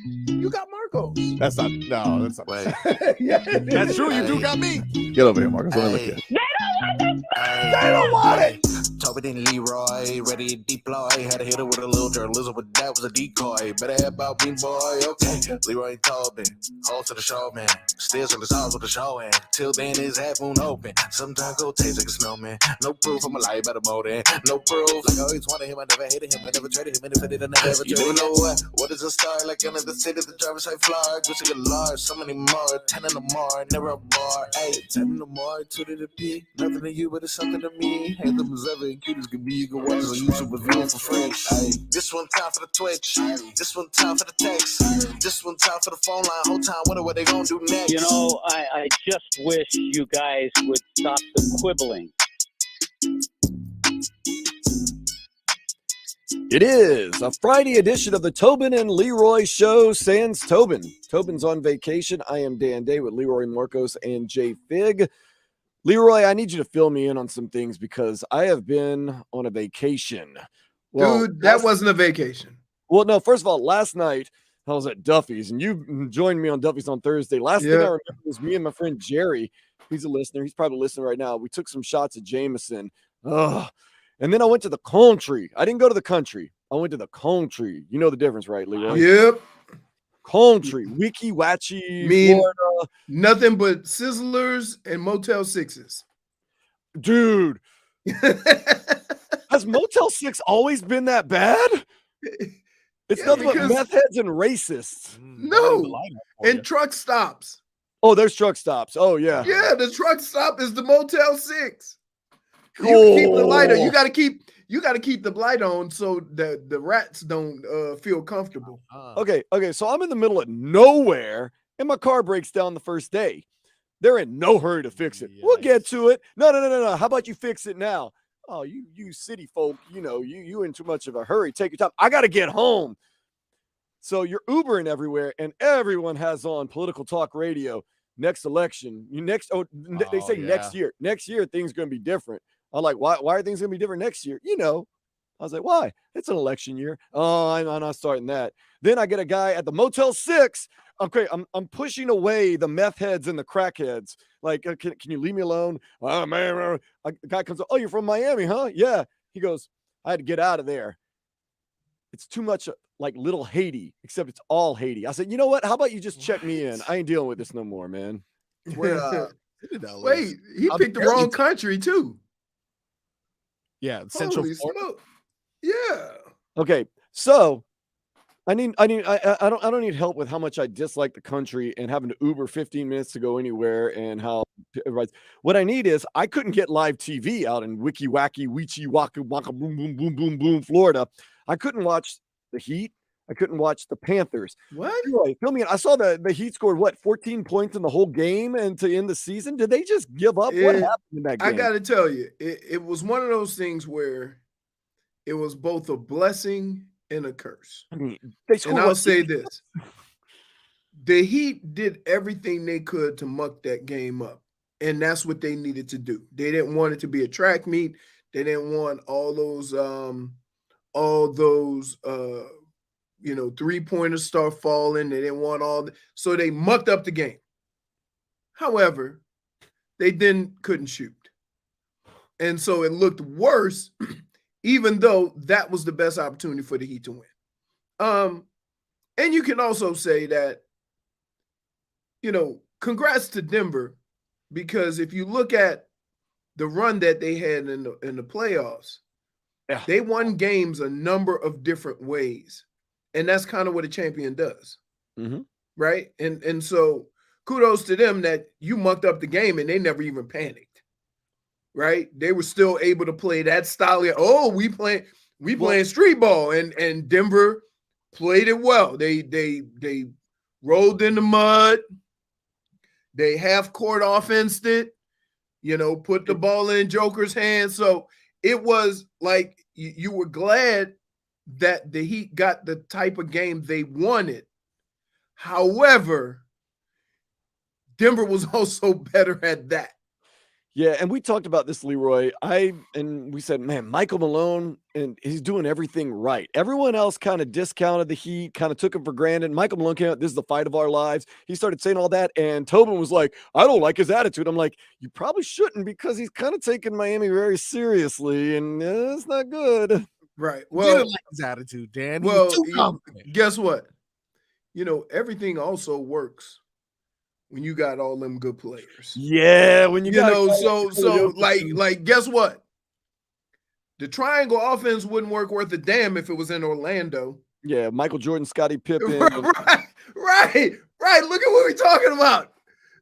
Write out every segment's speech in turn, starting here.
You got Marcos. That's not. Wait. Yeah, That's true. You do got me. Get over here, Marcus. Let me look at you. They don't want it. Tobin and Leroy, ready to deploy. Had to hit it with a little journalism, but that was a decoy. Better have about me, boy. Okay, Leroy and Tobin, hold to the show, man. Still in the songs with the show, and till then his half moon open. Sometimes go taste like a snowman. No proof, I'm a lie about a motor. No proof, like I always wanted him, I never hated him, I never traded him, and if I did, I never ever traded him. You know what is a star? Like under the city, the driver's side flyer. Gucci get large, so many more. 10 in the more, never a bar. Hey, 10 in the more, 2 to the P. Nothing to you, but it's something to me. Hey, them as ever cute as can be. You can watch us on YouTube with viewing for free. Hey, this one time for the Twitch. This one time for the text. This one time for the phone line. Whole time, what they gonna do next? You know, I just wish you guys would stop the quibbling. It is a Friday edition of the Tobin and Leroy Show. Sans Tobin. Tobin's on vacation. I am Dan Day with Leroy Marcos and Jay Fig. Leroy, I need you to fill me in on some things because I have been on a vacation. Well, dude, that wasn't a vacation. Well, no, first of all, last night I was at Duffy's, and you joined me on Duffy's on Thursday. Last thing I remember was me and my friend Jerry. He's a listener. He's probably listening right now. We took some shots of Jameson. And then I went to the country. I didn't go to the country. I went to the country. You know the difference, right, Leroy? Yep. Country, Wiki Watchy, Florida. Nothing but Sizzlers and Motel 6s. Dude. Has Motel 6 always been that bad? It's nothing but meth heads and racists. No. And truck stops. Oh, there's truck stops. Oh, yeah. Yeah, the truck stop is the Motel 6. You keep the light on. You got to keep the light on so that the rats don't feel comfortable. Okay. So I'm in the middle of nowhere, and my car breaks down the first day. They're in no hurry to fix it. We'll get to it. No. How about you fix it now? Oh, you city folk, you in too much of a hurry. Take your time. I got to get home. So you're Ubering everywhere, and everyone has on political talk radio. Next election, they say next year. Next year, things going to be different. I'm like, why are things going to be different next year? I was like, why? It's an election year. Oh, I'm not starting that. Then I get a guy at the Motel 6. Okay, I'm pushing away the meth heads and the crackheads. Like, can you leave me alone? Oh, man. A guy comes up, oh, you're from Miami, huh? Yeah. He goes, I had to get out of there. It's too much like little Haiti, except it's all Haiti. I said, you know what? How about you just check me in? I ain't dealing with this no more, man. Wait, he picked the wrong country, too. Yeah, Central Florida. Yeah. Okay, so I don't need help with how much I dislike the country and having to Uber 15 minutes to go anywhere and how what I need is I couldn't get live TV out in Wiki Wacky Weechi Waka Waka Boom Boom Boom Boom Boom, Florida. I couldn't watch the Heat. I couldn't watch the Panthers. What? Anyway, fill me in. I saw the Heat scored 14 points in the whole game and to end the season. Did they just give up? What happened in that game? I got to tell you, it was one of those things where it was both a blessing and a curse. I mean, and I'll say this. The Heat did everything they could to muck that game up. And that's what they needed to do. They didn't want it to be a track meet. They didn't want all those three-pointers start falling. They didn't want so they mucked up the game. However, they then couldn't shoot. And so it looked worse, even though that was the best opportunity for the Heat to win. And you can also say that, congrats to Denver, because if you look at the run that they had in the playoffs, they won games a number of different ways. And that's kind of what a champion does. Mm-hmm. Right? And so kudos to them that you mucked up the game and they never even panicked. Right? They were still able to play that style. We playing street ball, and Denver played it well. They rolled in the mud. They half-court offensed it, put the ball in Joker's hands. So it was like you were glad that the Heat got the type of game they wanted. However, Denver was also better at that. Yeah, and we talked about this, Leroy. We said, man, Michael Malone, and he's doing everything right. Everyone else kind of discounted the Heat, kind of took him for granted. Michael Malone came out, this is the fight of our lives. He started saying all that, and Tobin was like, I don't like his attitude. I'm like, you probably shouldn't, because he's kind of taking Miami very seriously, and it's not good. Right. Well, Well, didn't like his attitude, Dan. He well, was too confident. guess what? Everything also works when you got all them good players. Yeah, when you got like guess what? The triangle offense wouldn't work worth a damn if it was in Orlando. Yeah, Michael Jordan, Scottie Pippen. right. Look at what we're talking about.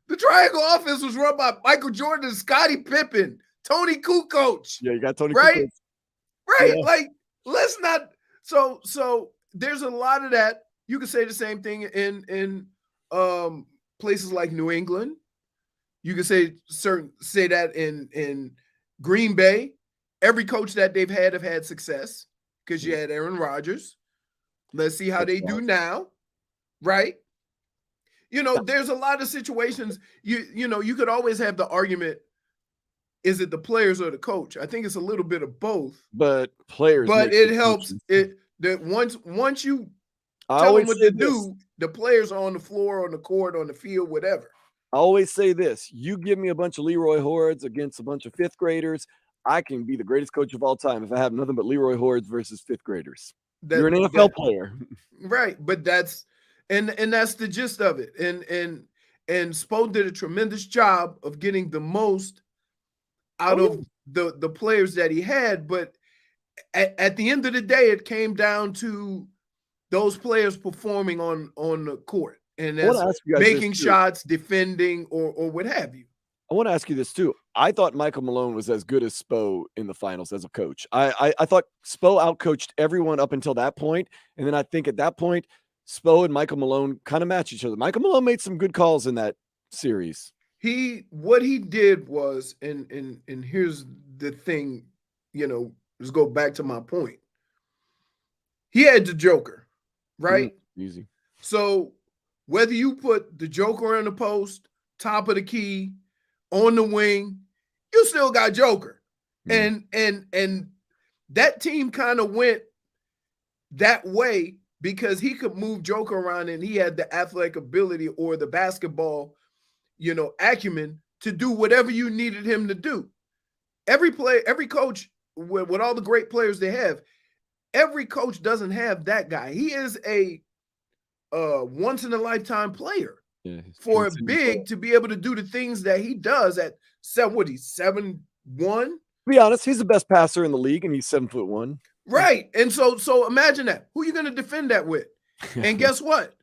The triangle offense was run by Michael Jordan, Scottie Pippen, Tony Kukoc. Yeah, you got Tony right? Kukoc. Right. Yeah. Like, let's not. So there's a lot of that. You could say the same thing in places like New England. You could say that in Green Bay. Every coach that they've had have had success because you had Aaron Rodgers. Let's see how they do now, right? There's a lot of situations. You could always have the argument: is it the players or the coach? I think it's a little bit of both. But players. But it helps. Once you tell them what to do, the players are on the floor, on the court, on the field, whatever. I always say this: you give me a bunch of Leroy Hoards against a bunch of fifth graders, I can be the greatest coach of all time if I have nothing but Leroy Hoards versus fifth graders. You're an NFL player, right? But that's the gist of it. And Spo did a tremendous job of getting the most out of the players that he had. But at the end of the day, it came down to those players performing on the court and making shots, defending, or what have you. I want to ask you this too. I thought Michael Malone was as good as Spo in the finals as a coach. I thought Spo outcoached everyone up until that point. And then I think at that point, Spo and Michael Malone kind of match each other. Michael Malone made some good calls in that series. What he did was, and here's the thing, let's go back to my point. He had the Joker, right? Easy. So whether you put the Joker in the post, top of the key, on the wing, you still got Joker. And that team kind of went that way because he could move Joker around and he had the athletic ability or the basketball, acumen to do whatever you needed him to do. Every coach, with all the great players they have, every coach doesn't have that guy. He is a once-in-a-lifetime player. Yeah, for a big to be able to do the things that he does at 7'1". To be honest, he's the best passer in the league, and he's 7'1". Right, and so imagine that. Who are you going to defend that with? And guess what?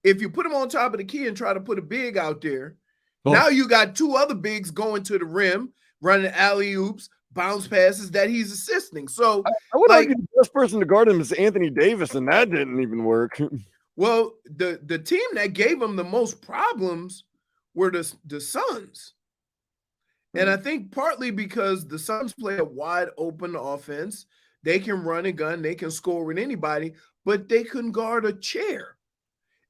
If you put him on top of the key and try to put a big out there, now you got two other bigs going to the rim, running alley oops, bounce passes that he's assisting. So I would argue the best person to guard him is Anthony Davis, and that didn't even work. Well, the team that gave him the most problems were the Suns. And I think partly because the Suns play a wide open offense. They can run and gun, they can score with anybody, but they couldn't guard a chair.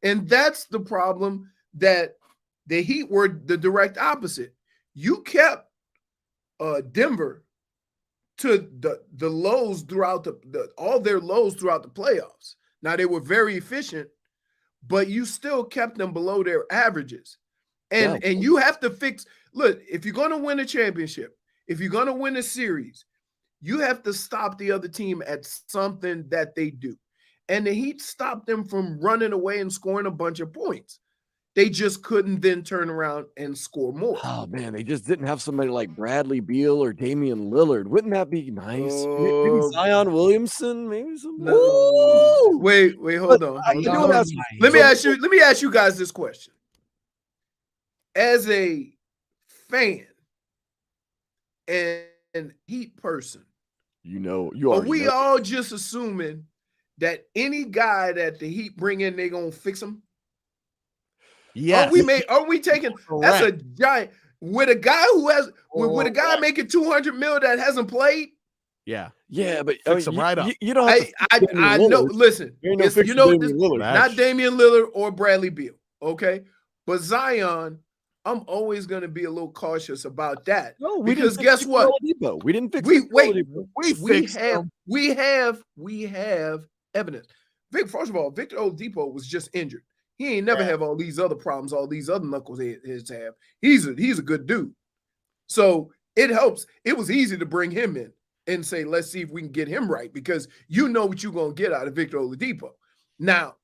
And that's the problem, that the Heat were the direct opposite. You kept Denver to the lows throughout all their lows throughout the playoffs. Now, they were very efficient, but you still kept them below their averages. And you have to fix – look, if you're going to win a championship, if you're going to win a series, you have to stop the other team at something that they do. And the Heat stopped them from running away and scoring a bunch of points. They just couldn't then turn around and score more. Oh, man, they just didn't have somebody like Bradley Beal or Damian Lillard. Wouldn't that be nice? Maybe Zion Williamson, maybe some. No. Wait, hold on. Let me ask you guys this question. As a fan and Heat person, are we all just assuming that any guy that the Heat bring in, they gonna fix him? Yes. Are we taking that's a giant with a guy who has with a guy making $200 million that hasn't played? Yeah, but fix him right up. You don't have I know. Listen, not Damian Lillard or Bradley Beal, okay? But Zion I'm always going to be a little cautious about that. No, we because didn't guess what? We didn't fix We Victor wait. Oladipo. We have evidence. First of all, Victor Oladipo was just injured. He ain't never have all these other problems, all these other knuckleheads have. He's a good dude. So it helps. It was easy to bring him in and say, let's see if we can get him right, because you know what you're going to get out of Victor Oladipo. Now,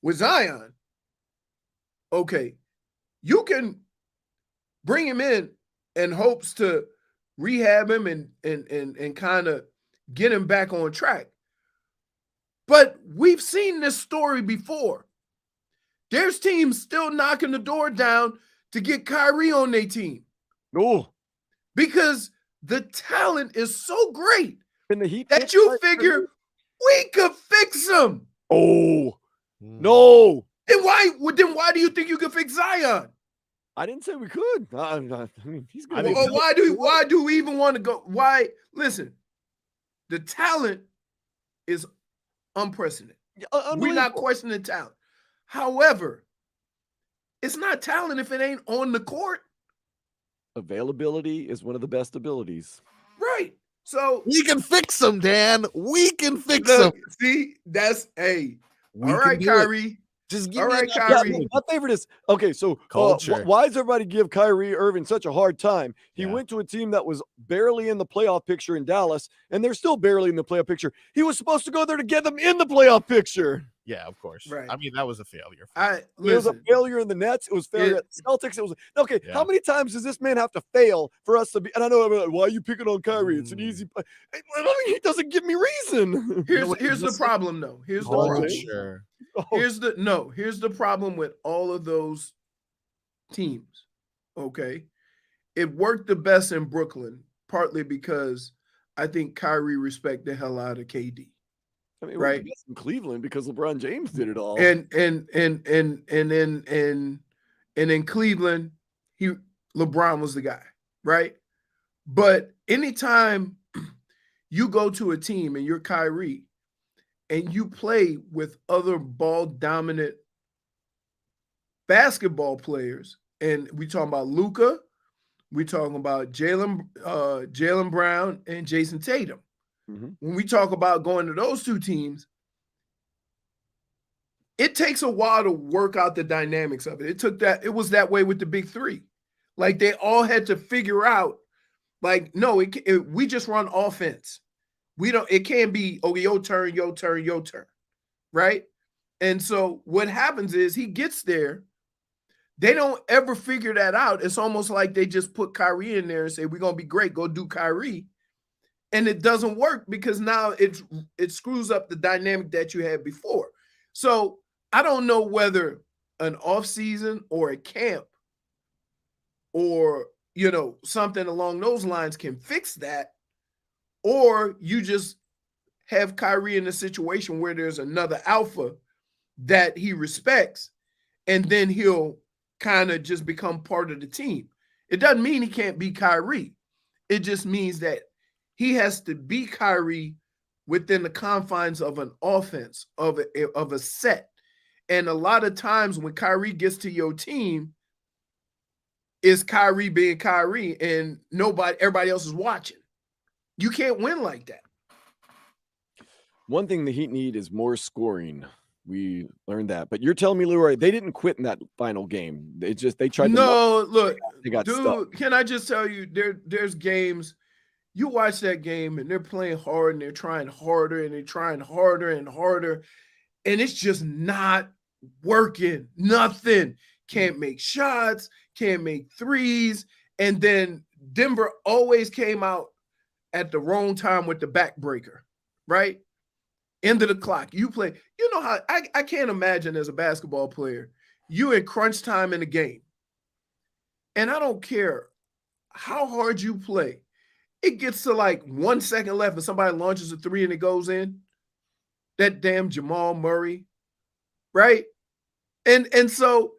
with Zion, okay, you can bring him in in hopes to rehab him and kind of get him back on track. But we've seen this story before. There's teams still knocking the door down to get Kyrie on their team. No. Because the talent is so great And the Heat that you figure we could fix him. Oh, no. Then why do you think you could fix Zion? I didn't say we could. I mean, he's going to Why do we even want to go? Why? Listen, the talent is unprecedented. We're not questioning talent. However, it's not talent if it ain't on the court. Availability is one of the best abilities. Right. So we can fix them, Dan. We can fix them. See, that's all We right, can do Kyrie. it. Just give All me right, an Kyrie. opportunity. My favorite is so Culture. why does everybody give Kyrie Irving such a hard time? He Yeah. went to a team that was barely in the playoff picture in Dallas, and they're still barely in the playoff picture. He was supposed to go there to get them in the playoff picture. Yeah, of course. Right. I mean, that was a failure. It was a failure in the Nets. It was failure at the Celtics. It was okay. Yeah. How many times does this man have to fail for us to be? And I know, like, why are you picking on Kyrie? It's an easy play. He doesn't give me reason. Here's the problem, though. Here's the problem. Culture. Here's the problem with all of those teams. Okay, it worked the best in Brooklyn, partly because I think Kyrie respect the hell out of KD. I mean, right in Cleveland because LeBron James did it all. And in Cleveland, LeBron was the guy, right? But anytime you go to a team and you're Kyrie and you play with other ball dominant basketball players, and we talking about Luka, we talking about Jaylen Brown and Jason Tatum. Mm-hmm. When we talk about going to those two teams, it takes a while to work out the dynamics of it. It was that way with the big three. Like they all had to figure out, like, no, we just run offense. It can't be, okay, your turn, right? And so what happens is he gets there. They don't ever figure that out. It's almost like they just put Kyrie in there and say, we're going to be great, go do Kyrie. And it doesn't work because now it screws up the dynamic that you had before. So I don't know whether an off season or a camp or, something along those lines can fix that, or you just have Kyrie in a situation where there's another alpha that he respects, and then he'll kind of just become part of the team. It doesn't mean he can't be Kyrie. It just means that he has to be Kyrie within the confines of an offense, of a set. And a lot of times when Kyrie gets to your team, it's Kyrie being Kyrie and everybody else is watching. You can't win like that. One thing the Heat need is more scoring. We learned that. But you're telling me, Leroy, they didn't quit in that final game. They tried. No, look, they got dude, stuck. Can I just tell you, there's games, you watch that game and they're playing hard and they're trying harder and they're trying harder and harder. And it's just not working. Nothing. Can't make shots, can't make threes. And then Denver always came out at the wrong time with the backbreaker, right? End of the clock. You play, how I can't imagine as a basketball player, you in crunch time in a game. And I don't care how hard you play. It gets to like 1 second left and somebody launches a three and it goes in. That damn Jamal Murray, right? And so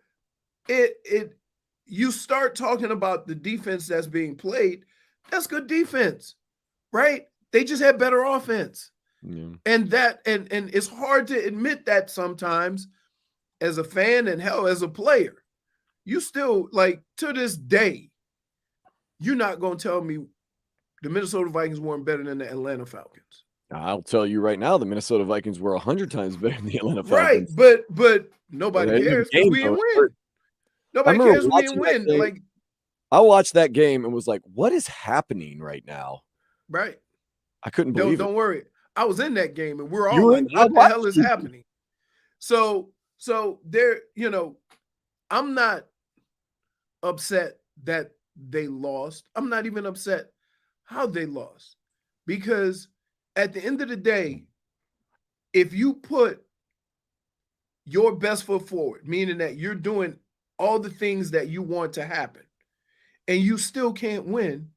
you start talking about the defense that's being played. That's good defense, right? They just had better offense. Yeah. And it's hard to admit that sometimes as a fan and hell as a player. you still like to this day, you're not gonna tell me the Minnesota Vikings weren't better than the Atlanta Falcons. I'll tell you right now, the Minnesota Vikings were 100 times better than the Atlanta Right, Falcons. but nobody They cares didn't because we game, didn't though. win. Nobody remember cares we didn't watching that win. game. Like, I watched that game and was like, what is happening right now? right. I couldn't believe Don't it. worry. I was in that game and we're You all were like, in- I what the hell watched is you. happening? So there, I'm not upset that they lost. I'm not even upset how they lost. Because at the end of the day, if you put your best foot forward, meaning that you're doing all the things that you want to happen, and you still can't win,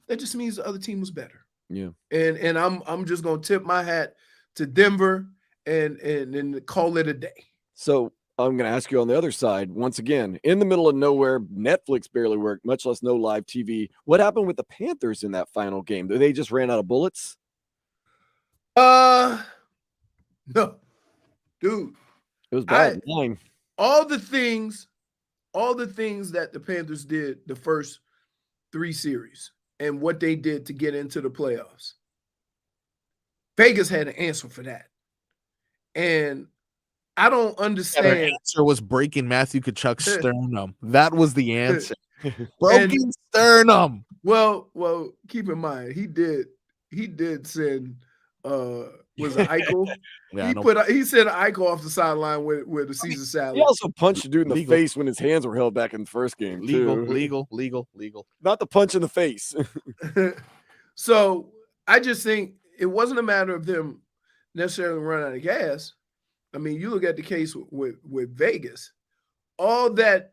that just means the other team was better. Yeah. And I'm just gonna tip my hat to Denver and call it a day. So I'm going to ask you on the other side, once again, in the middle of nowhere, Netflix barely worked, much less no live TV. What happened with the Panthers in that final game? They just ran out of bullets? No, dude. It was bad. All the things that the Panthers did the first 3 series and what they did to get into the playoffs. Vegas had an answer for that. And I don't understand. Their answer was breaking Matthew Kachuk's sternum. That was the answer. Broken sternum. Well, keep in mind, he did send was it Eichel? Yeah, he sent Eichel off the sideline with the Caesar salad. He also punched a dude in the Legal. face when his hands were held back in the first game. too. Legal. Not the punch in the face. So I just think it wasn't a matter of them necessarily running out of gas. I mean, you look at the case with Vegas, all that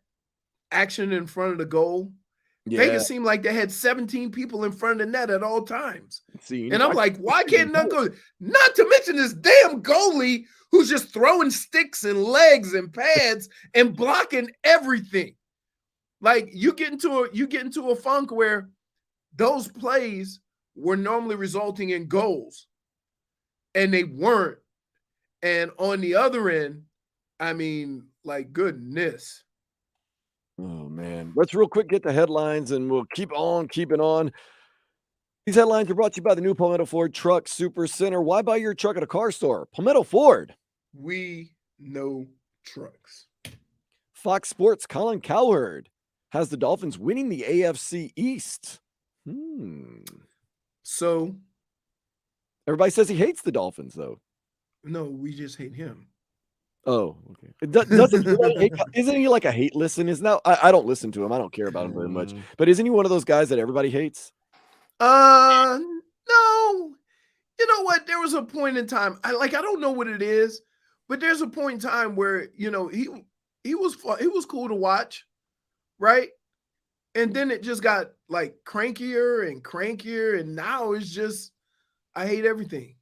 action in front of the goal. Yeah. Vegas seemed like they had 17 people in front of the net at all times. See, And I'm like, why can't none go? Not to mention this damn goalie who's just throwing sticks and legs and pads and blocking everything. Like you get into a funk where those plays were normally resulting in goals and they weren't. And on the other end, I mean, like, goodness. Oh, man. Let's real quick get the headlines and we'll keep on keeping on. These headlines are brought to you by the new Palmetto Ford Truck Super Center. Why buy your truck at a car store? Palmetto Ford. We know trucks. Fox Sports' Colin Cowherd has the Dolphins winning the AFC East. So Everybody says he hates the Dolphins, though. no, we just hate him. Oh, okay. Isn't he like a hate listen? I don't listen to him. I don't care about him very much. But isn't he one of those guys that everybody hates? No. You know what? There was a point in time. I don't know what it is, but there's a point in time where he was cool to watch, right? And then it just got like crankier and crankier, and now it's just I hate everything.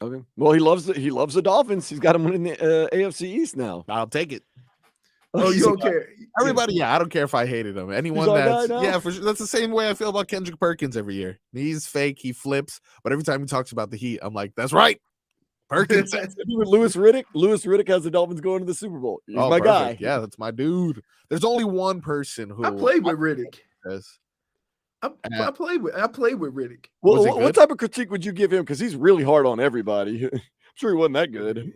Okay. Well, he loves the Dolphins. He's got them winning the AFC East now. I'll take it. Oh, you don't care? Everybody, yeah, I don't care if I hated him. Anyone our that's guy now? yeah, for sure. That's the same way I feel about Kendrick Perkins every year. He's fake, he flips, but every time he talks about the Heat, I'm like, that's right. Perkins. With Louis Riddick. Louis Riddick has the Dolphins going to the Super Bowl. He's my perfect. guy. Yeah, that's my dude. There's only one person who I played with Riddick. Yes. I played with Riddick. Well, Was he what good? type of critique would you give him? Because he's really hard on everybody. I'm sure he wasn't that good.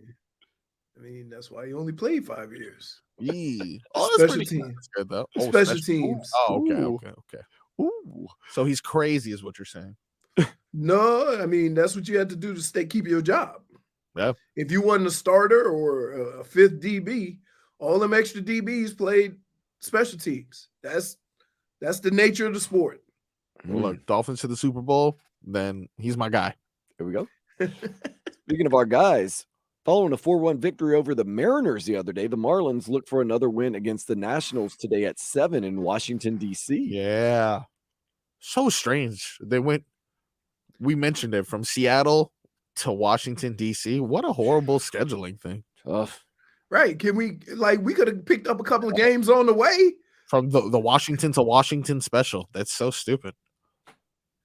I mean, that's why he only played 5 years. Yee. Special pretty teams. good. That's good though. Special teams. Oh, okay, Ooh. okay. Ooh. So he's crazy, is what you're saying. No, I mean, that's what you had to do to keep your job. Yeah. If you wasn't a starter or a fifth DB, all them extra DBs played special teams. That's the nature of the sport. Well, look, Dolphins to the Super Bowl, then he's my guy. Here we go. Speaking of our guys, following a 4-1 victory over the Mariners the other day, the Marlins look for another win against the Nationals today at 7 in Washington, D.C. Yeah. So strange. We mentioned it, from Seattle to Washington, D.C. What a horrible scheduling thing. Tough. Right. We could have picked up a couple of games on the way. From the Washington to Washington special. That's so stupid.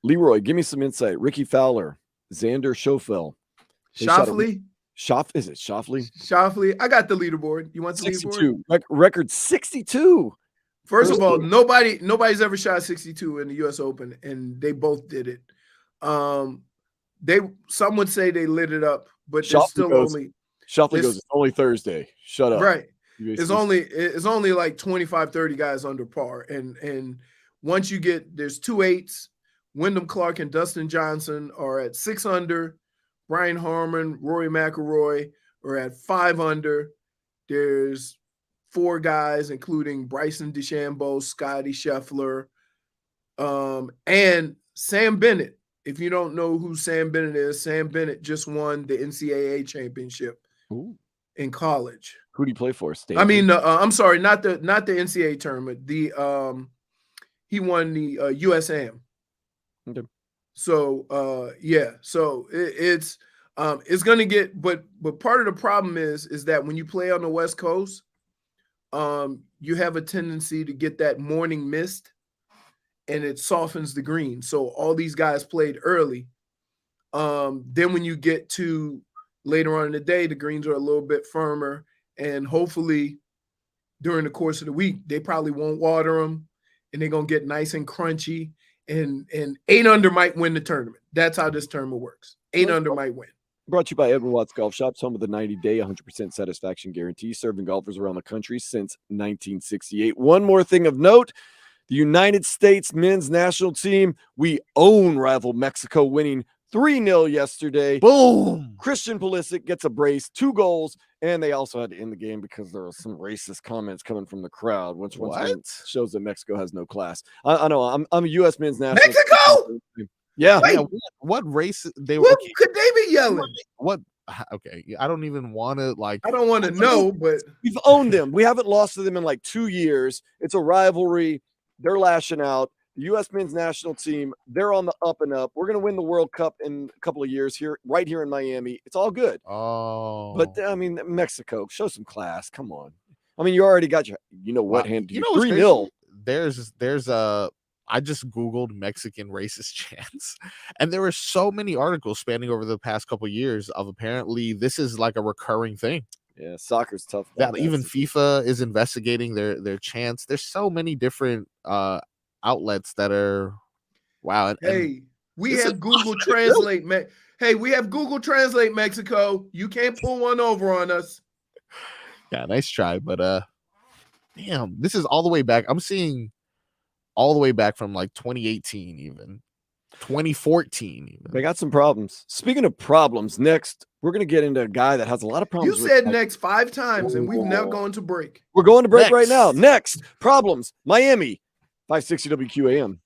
Leroy, give me some insight. Ricky Fowler, Xander Schofel. They shot a- Shoffley. Is it Shoffley? Shoffley. I got the leaderboard. You want the leaderboard? 62. Record 62. First of all, Early. nobody's ever shot 62 in the US Open, and they both did it. Some would say they lit it up, but there's still only Shoffley goes, it's only Thursday. Shut up. Right. It's only like 25, 30 guys under par. And once you get, there's 2 8s. Wyndham Clark and Dustin Johnson are at 6 under. Brian Harmon, Rory McIlroy are at 5 under. There's 4 guys, including Bryson DeChambeau, Scotty Scheffler, and Sam Bennett. If you don't know who Sam Bennett is, Sam Bennett just won the NCAA championship in college. Who do you play for? Stanford? I mean, I'm sorry, not the NCAA tournament. He won the USAM. Okay. So so it's gonna get, but part of the problem is that when you play on the West Coast, you have a tendency to get that morning mist, and it softens the green. So all these guys played early. Then when you get to later on in the day, the greens are a little bit firmer, and hopefully during the course of the week, they probably won't water them, and they're gonna get nice and crunchy. And 8 under might win the tournament. That's how this tournament works. 8 under might win. Brought to you by Edwin Watts Golf Shops, home of the 90-day, 100% satisfaction guarantee, serving golfers around the country since 1968. One more thing of note, the United States men's national team, we own rival Mexico, winning 3-0 yesterday. Boom. Christian Pulisic gets a brace, 2 goals, and they also had to end the game because there were some racist comments coming from the crowd, which shows that Mexico has no class. I know I'm a U.S. men's national. Mexico? Yeah. Wait, what race they were? What could they be yelling? What? Okay, I don't even want to I don't want to know, but we've owned them. We haven't lost to them in like 2 years. It's a rivalry. They're lashing out. The U.S. men's national team, they're on the up and up. We're going to win the World Cup in a couple of years right here in Miami. It's all good. Oh. But, I mean, Mexico, show some class. Come on. I mean, you already got your, hand. You know, 3-0. There's I just Googled Mexican racist chants, and there were so many articles spanning over the past couple of years of apparently this is like a recurring thing. Yeah, soccer's tough. That even FIFA is investigating their chants. There's so many different outlets that are wow. We have Google Translate. We have Google Translate Mexico. You can't pull one over on us. Yeah, nice try, but damn, this is all the way back. I'm seeing all the way back from like 2018, even 2014. Even. They got some problems. Speaking of problems, next we're gonna get into a guy that has a lot of problems. You said next 5 times, and we've never gone to break. We're going to break right now. Next, problems. Miami, 560 WQAM.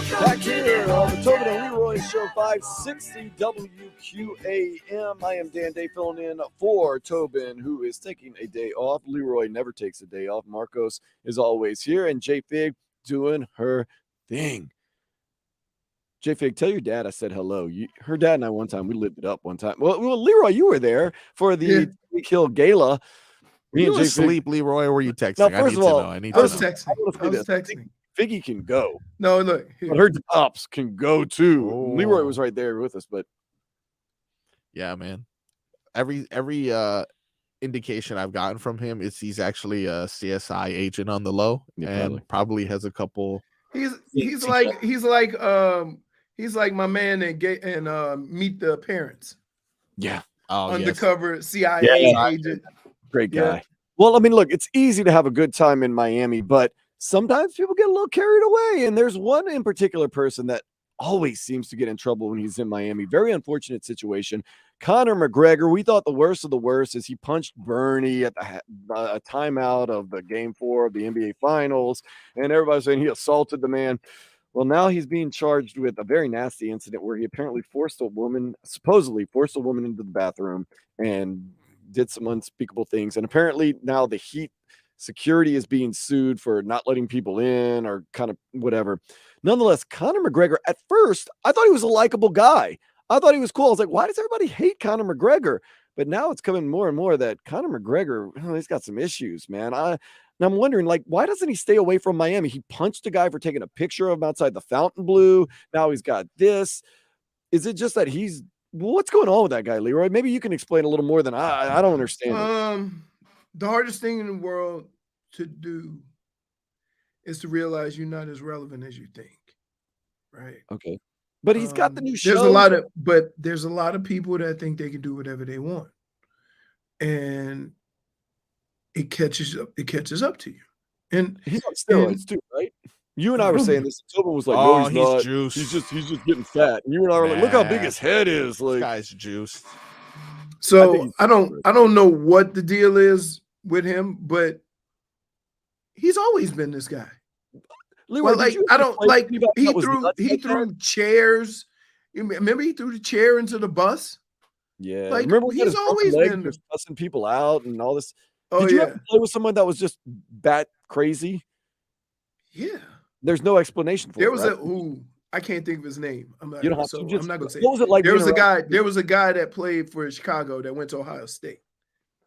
Back here on the Tobin and Leroy Show, 560 WQAM. I am Dan Day filling in for Tobin, who is taking a day off. Leroy never takes a day off. Marcos is always here, and J Fig doing her thing. J Fig, tell your dad I said hello. Her dad and I one time, we lived it up one time. Well, Leroy, you were there for the Hill Gala. Were you asleep, Leroy, or were you texting? Now, first of all, I was texting. I was texting. Figgy can go. No, look. But her tops can go too. Oh. Leroy was right there with us, but yeah, man. Every indication I've gotten from him is he's actually a CSI agent on the low, and probably has a couple. He's like my man and Meet the Parents. Yeah. Oh, undercover CIA agent. Great guy. Yeah. Well, I mean, look, it's easy to have a good time in Miami, but sometimes people get a little carried away. And there's one in particular person that always seems to get in trouble when he's in Miami. Very unfortunate situation. Conor McGregor, we thought the worst of the worst is he punched Bernie at a timeout of the Game 4 of the NBA Finals. And everybody's saying he assaulted the man. Well, now he's being charged with a very nasty incident where he apparently supposedly forced a woman into the bathroom and did some unspeakable things. And apparently now the Heat security is being sued for not letting people in or kind of whatever. Nonetheless, Conor McGregor, at first, I thought he was a likable guy. I thought he was cool. I was like, why does everybody hate Conor McGregor? But now it's coming more and more that Conor McGregor, he's got some issues, man. And I'm wondering, like, why doesn't he stay away from Miami? He punched a guy for taking a picture of him outside the Fontainebleau. Now he's got this. Is it just that what's going on with that guy, Leroy? Maybe you can explain a little more than I don't understand. The hardest thing in the world to do is to realize you're not as relevant as you think, right? Okay. But he's got the new show. There's a lot of people that think they can do whatever they want. And it catches up to you. And he's on steroids too, right? You and I were saying this. Tobin was like, "No, he's not. Juiced. He's just getting fat." And you and I were like, "Look how big his head is!" Like, this guy's juiced. So I don't know what the deal is with him, but he's always been this guy. Leroy, he threw chairs. Remember he threw the chair into the bus? Yeah. Like, remember he's always been just cussing people out and all this. Oh, Did you ever play with someone that was just bat crazy? Yeah. There's no explanation for it. There was I can't think of his name. I'm not gonna say. What was it like? There was a guy that played for Chicago that went to Ohio State.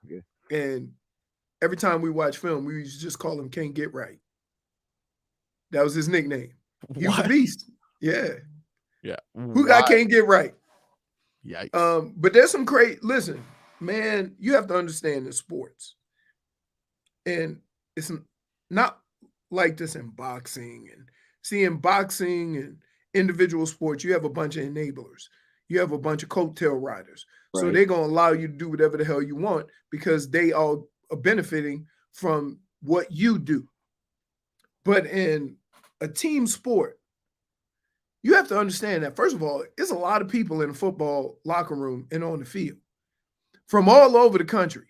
Okay. And every time we watch film, we used to just call him Can't Get Right. That was his nickname. He was a beast. Yeah. Yeah. Who got Can't Get Right? Yikes. But there's some listen, man, you have to understand in sports. And it's not like this in boxing. And see, in boxing and individual sports, you have a bunch of enablers. You have a bunch of coattail riders. Right. So they're going to allow you to do whatever the hell you want because they all are benefiting from what you do. But in a team sport, you have to understand that, first of all, there's a lot of people in a football locker room and on the field from all over the country,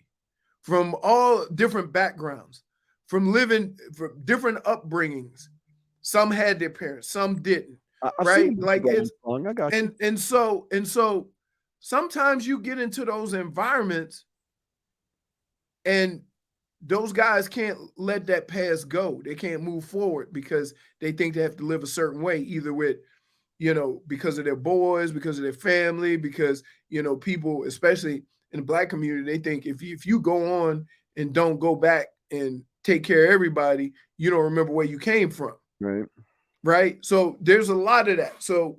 from all different backgrounds, from different upbringings. Some had their parents, some didn't. Right? Like it's I got you. And so sometimes you get into those environments and those guys can't let that past go. They can't move forward because they think they have to live a certain way, either with, because of their boys, because of their family, because, people, especially in the Black community, they think if you go on and don't go back and take care of everybody, you don't remember where you came from. Right. Right. So there's a lot of that. So,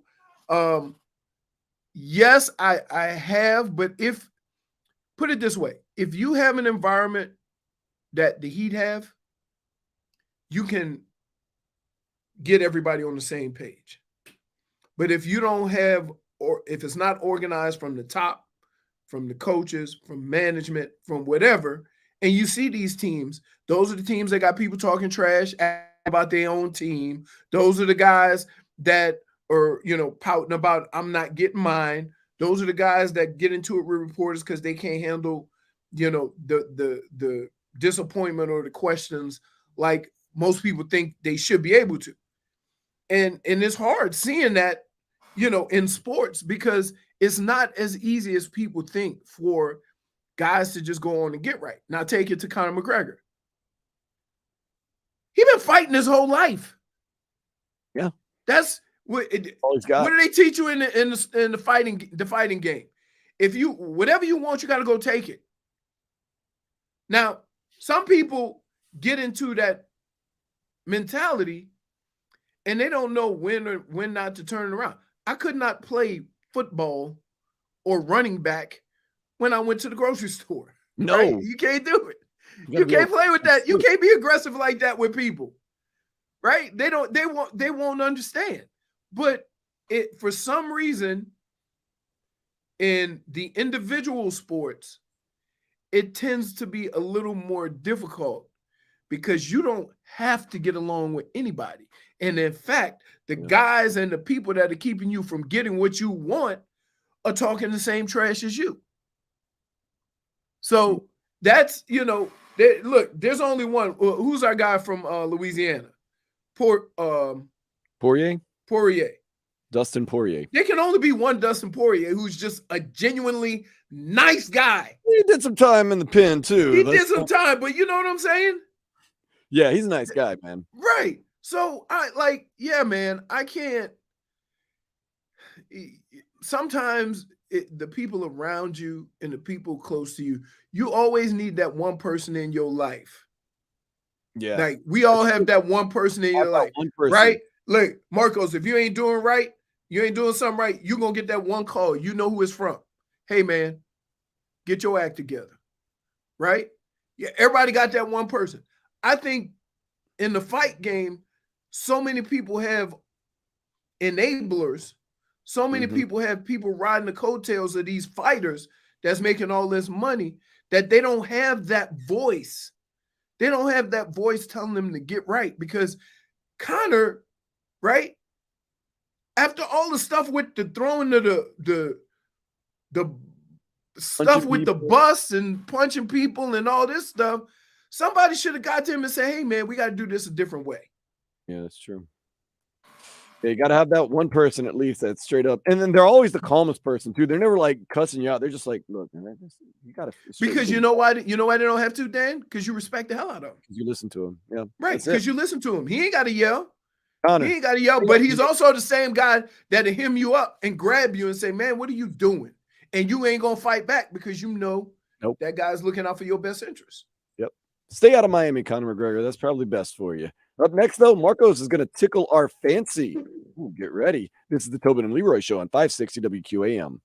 yes, I have, but put it this way, if you have an environment that the Heat have, you can get everybody on the same page. But if you don't have, or if it's not organized from the top, from the coaches, from management, from whatever, and you see these teams, those are the teams that got people talking trash about their own team. Those are the guys that are, pouting about, I'm not getting mine. Those are the guys that get into it with reporters because they can't handle, the disappointment or the questions like most people think they should be able to. And it's hard seeing that, in sports, because it's not as easy as people think for guys to just go on and get right. Now take it to Conor McGregor. He been fighting his whole life. Yeah. That's what All he's got. what do they teach you in the fighting game? If you whatever you want, you got to go take it. Now, some people get into that mentality and they don't know when not to turn it around. I could not play football or running back when I went to the grocery store. No, right? You can't do it. You You gotta can't be play with that. You can't be aggressive like that with people. Right? They won't understand. But for some reason in the individual sports, it tends to be a little more difficult because you don't have to get along with anybody. And in fact, the guys and the people that are keeping you from getting what you want are talking the same trash as you. So that's, look, there's only one. Who's our guy from Louisiana? Poirier? Poirier. Dustin Poirier. There can only be one Dustin Poirier who's just a genuinely nice guy. He did some time in the pen too. He did some time, but you know what I'm saying? Yeah, he's a nice guy, man. Right. So man, I can't. Sometimes the people around you and the people close to you, you always need that one person in your life. Yeah. Like we all have that one person in your life, right? Look, Marcos, if you ain't doing right, you ain't doing something right, you're going to get that one call. You know who it's from. Hey, man, get your act together, right? Yeah, everybody got that one person. I think in the fight game, so many people have enablers. So many people have people riding the coattails of these fighters that's making all this money that they don't have that voice. They don't have that voice telling them to get right because Conor, right? After all the stuff with the throwing of the stuff with the bus and punching people and all this stuff, somebody should have got to him and said, hey, man, we got to do this a different way. Yeah, that's true. Yeah, you got to have that one person at least that's straight up. And then they're always the calmest person, too. They're never like cussing you out. They're just like, look, man, you got to. Because you know why? You know why they don't have to, Dan? Because you respect the hell out of him. You listen to him. Yeah. Right. Because you listen to him. He ain't got to yell. Conor. He ain't got to yell, but he's also the same guy that'll hem you up and grab you and say, man, what are you doing? And you ain't going to fight back because you know that guy's looking out for your best interest. Yep. Stay out of Miami, Conor McGregor. That's probably best for you. Up next, though, Marcos is going to tickle our fancy. Ooh, get ready. This is the Tobin and Leroy Show on 560 WQAM.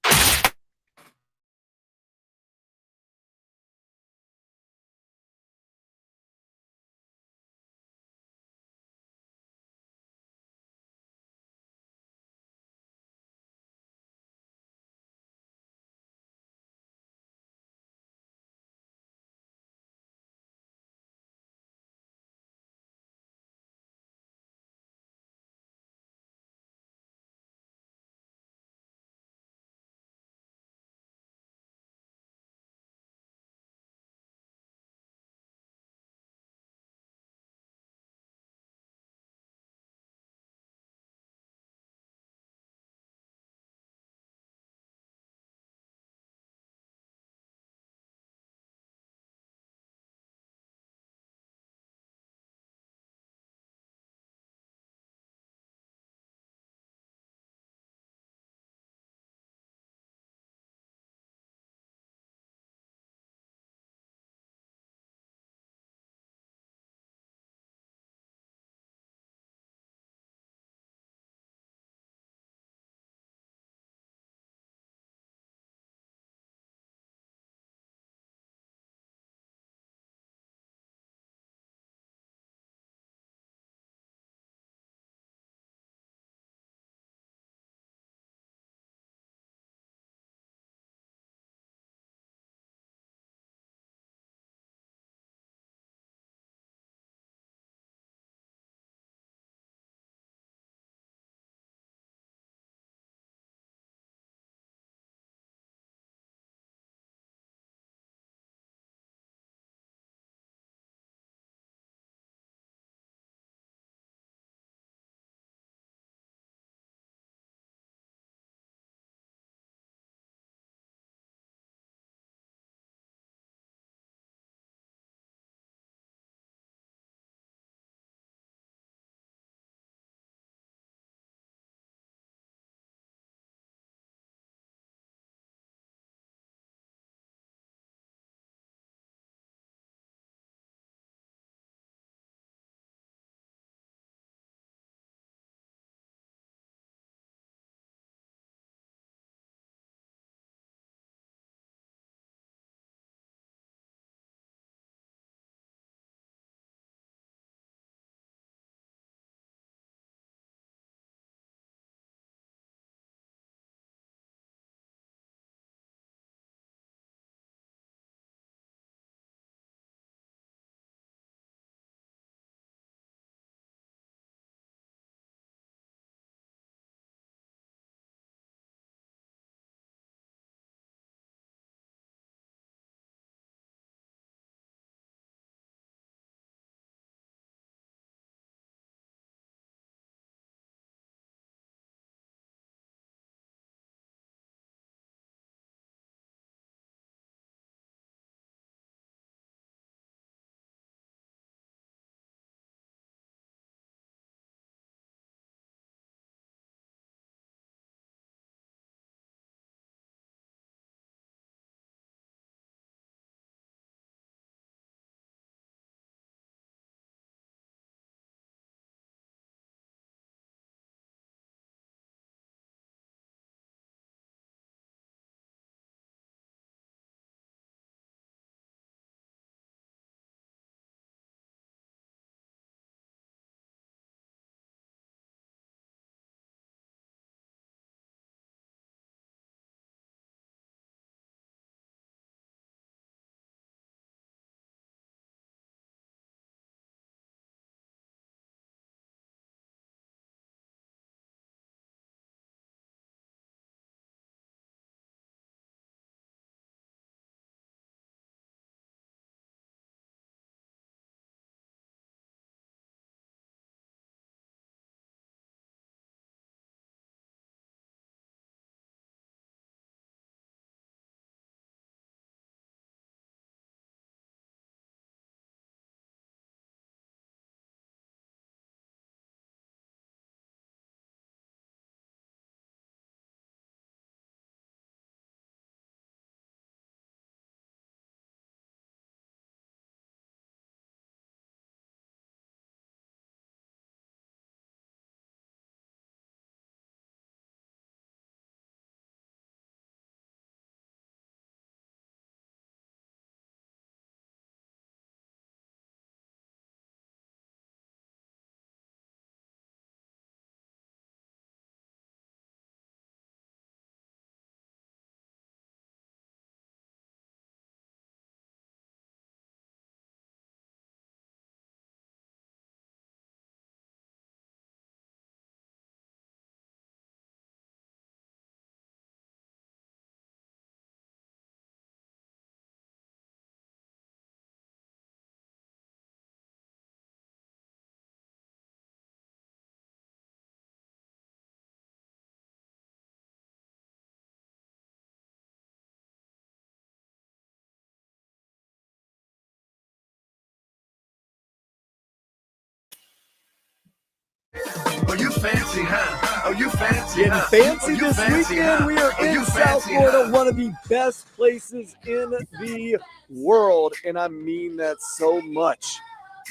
you fancy, huh? Oh, you fancy, Getting huh? fancy Oh, you this fancy, weekend. huh? We are Oh, you in South fancy, Florida, huh? one of the best places in the world, and I mean that so much.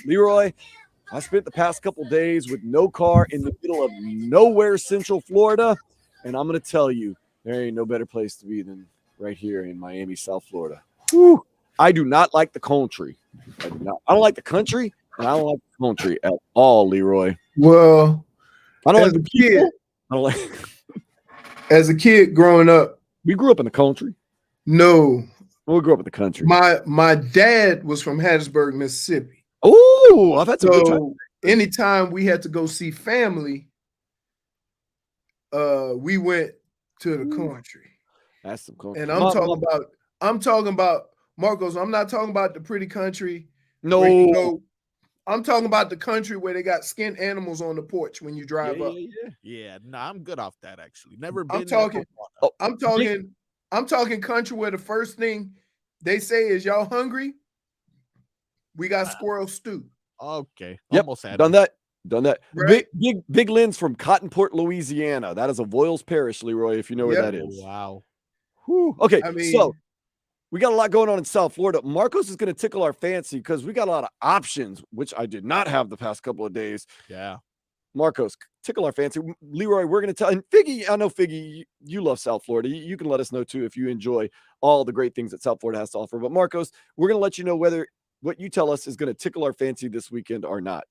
Leroy, I spent the past couple days with no car in the middle of nowhere, Central Florida, and I'm going to tell you, there ain't no better place to be than right here in Miami, South Florida. Whew. I do not like the country. I don't like the country, and I don't like the country at all, Leroy. Well, I don't as like a the people. kid, I don't like. as a kid growing up, We grew up in the country. no, We grew up in the country. my dad was from Hattiesburg, Mississippi. Oh, I've had some good times. So anytime we had to go see family, we went to the country. That's some country. And I'm talking about Marcos. I'm not talking about the pretty country. No. where you go. I'm talking about the country where they got skinned animals on the porch when you drive up. Yeah, nah, I'm good off that actually. Never been. I'm talking. Oh, I'm talking country where the first thing they say is y'all hungry? We got squirrel stew. Okay. Yep, Almost had done it. that. Right? Big Lynn's from Cottonport, Louisiana. That is a Voiles Parish, Leroy, if you know where Yep. that is. Wow. Whew. Okay, I mean, so we got a lot going on in South Florida. Marcos is going to tickle our fancy because we got a lot of options, which I did not have the past couple of days. Yeah. Marcos, tickle our fancy. Leroy, we're going to tell, and Figgy, I know Figgy, you love South Florida. You can let us know too if you enjoy all the great things that South Florida has to offer. But Marcos, we're going to let you know whether what you tell us is going to tickle our fancy this weekend or not.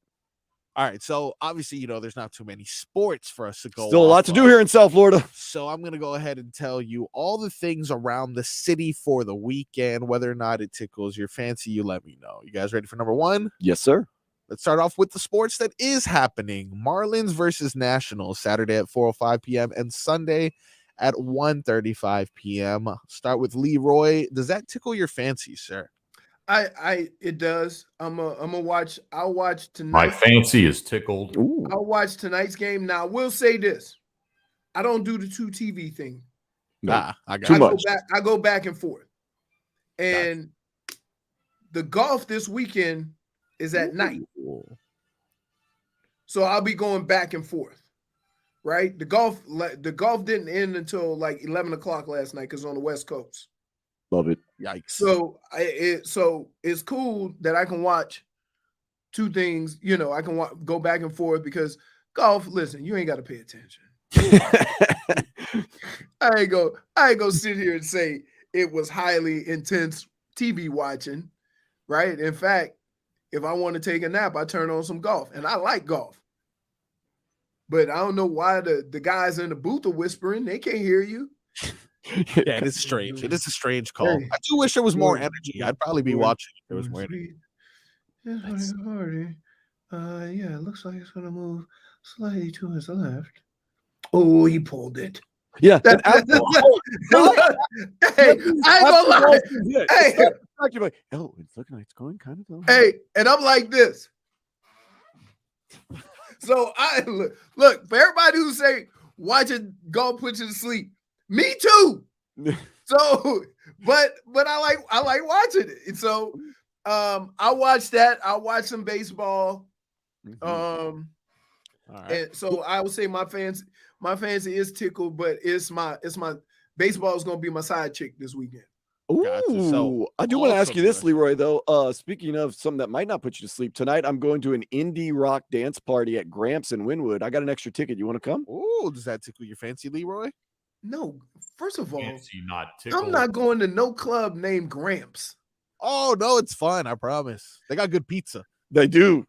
All right. So obviously, there's not too many sports for us to go. Still a lot to do here in South Florida. So I'm going to go ahead and tell you all the things around the city for the weekend, whether or not it tickles your fancy. You let me know. You guys ready for number one? Yes, sir. Let's start off with the sports that is happening. Marlins versus Nationals, Saturday at 4:05 p.m. and Sunday at 1:35 p.m. Start with Leroy. Does that tickle your fancy, sir? It does. I'll watch tonight. My fancy is tickled. Ooh. I'll watch tonight's game. Now, I will say this. I don't do the 2 TV thing. Nah, I got Too it. much. I go back and forth. And the golf this weekend is at night. So I'll be going back and forth. Right? The golf didn't end until like 11 o'clock last night because on the West Coast. Love it. Yikes. So it's cool that I can watch 2 things. I can go back and forth because golf. Listen, you ain't got to pay attention. I ain't go sit here and say it was highly intense TV watching, right? In fact, if I want to take a nap, I turn on some golf, and I like golf. But I don't know why the guys in the booth are whispering. They can't hear you. Yeah, it is strange. It is a strange call. Hey. I do wish there was more energy. I'd probably be watching if there was more energy. Yeah, it looks like it's going to move slightly to his left. Oh, he pulled it. Yeah. Hey, I ain't gonna lie. Hey. Oh, it's looking like it's going kind of low. Hey, and I'm like this. So look for everybody who say watching golf puts you to sleep. Me too. So, but I like watching it. And so I watch that. I watch some baseball. All right. And so I would say my fancy is tickled, but it's my baseball is gonna be my side chick this weekend. Ooh, Gotcha. So I do want to ask you this, also Leroy, though. Speaking of something that might not put you to sleep, tonight I'm going to an indie rock dance party at Gramps in Wynwood. I got an extra ticket. You want to come? Ooh, does that tickle your fancy, Leroy? No, first of all, Fancy, not tickled. I'm not going to no club named Gramps. Oh no, it's fun. I promise. They got good pizza. They do.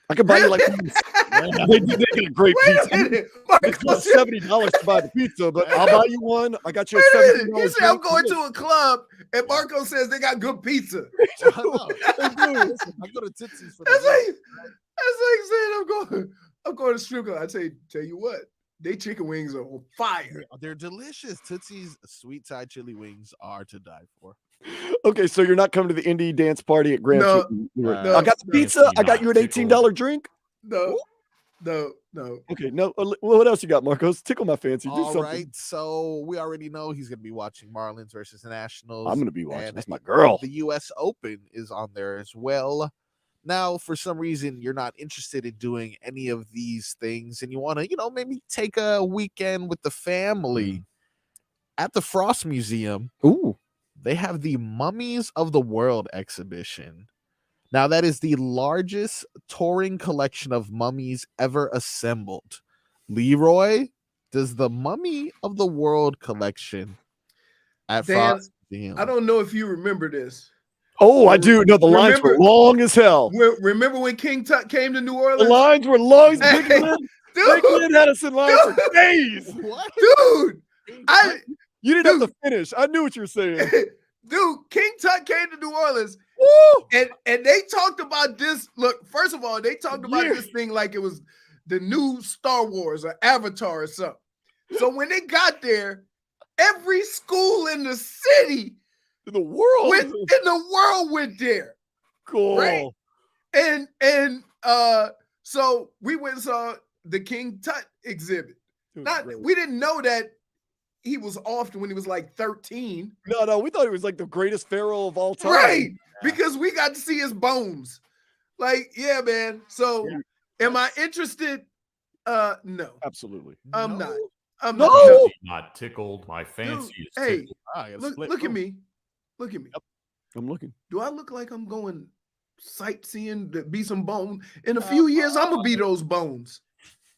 I could buy you like they get great Wait a pizza. minute, It costs Marcos. $70 to buy the pizza, but I'll buy you one. I got you Wait a a minute. $70 You say I'm drink. going to a club, and Marco says they got good pizza. I know. Listen, I go to Tootsie's for That's the like saying I'm going to strip club. I tell you what, they chicken wings are on fire. They're delicious. Tootsie's sweet Thai chili wings are to die for. Okay, so you're not coming to the indie dance party at Gramps. No, I got the pizza. I got you an $18 drink. No. Okay, no. Well, what else you got, Marcos? Tickle my fancy. Do All something. right, so we already know he's going to be watching Marlins versus the Nationals. I'm going to be watching. and That's my girl. The U.S. Open is on there as well. Now, for some reason, you're not interested in doing any of these things and you want to, maybe take a weekend with the family at the Frost Museum. Ooh. They have the Mummies of the World exhibition. Now, that is the largest touring collection of mummies ever assembled. Leroy, does the Mummy of the World collection at Dan, Frost Museum? I don't know if you remember this. Oh, I do. No, the lines were long as hell. Remember when King Tut came to New The Orleans? lines were long. Hey, Big Lynn had us in line for days. What? Dude, You didn't have to finish. I knew what you were saying. dude, King Tut came to New Orleans. Woo! And they talked about this. Look, first of all, they talked about this thing like it was the new Star Wars or Avatar or something. So when they got there, every school in the city, In the world went there. Cool. Right? And so we went and saw the King Tut exhibit. We didn't know that he was off when he was like 13. No, we thought he was like the greatest pharaoh of all time. Right. Because we got to see his bones. Like, yeah, man. So am I interested? No. Absolutely. I'm not. I'm No. not. Not tickled. My fancy is Hey, tickled. look at me. Look at me. Yep. I'm looking. Do I look like I'm going sightseeing to be some bone? In a few years, I'm gonna be those bones.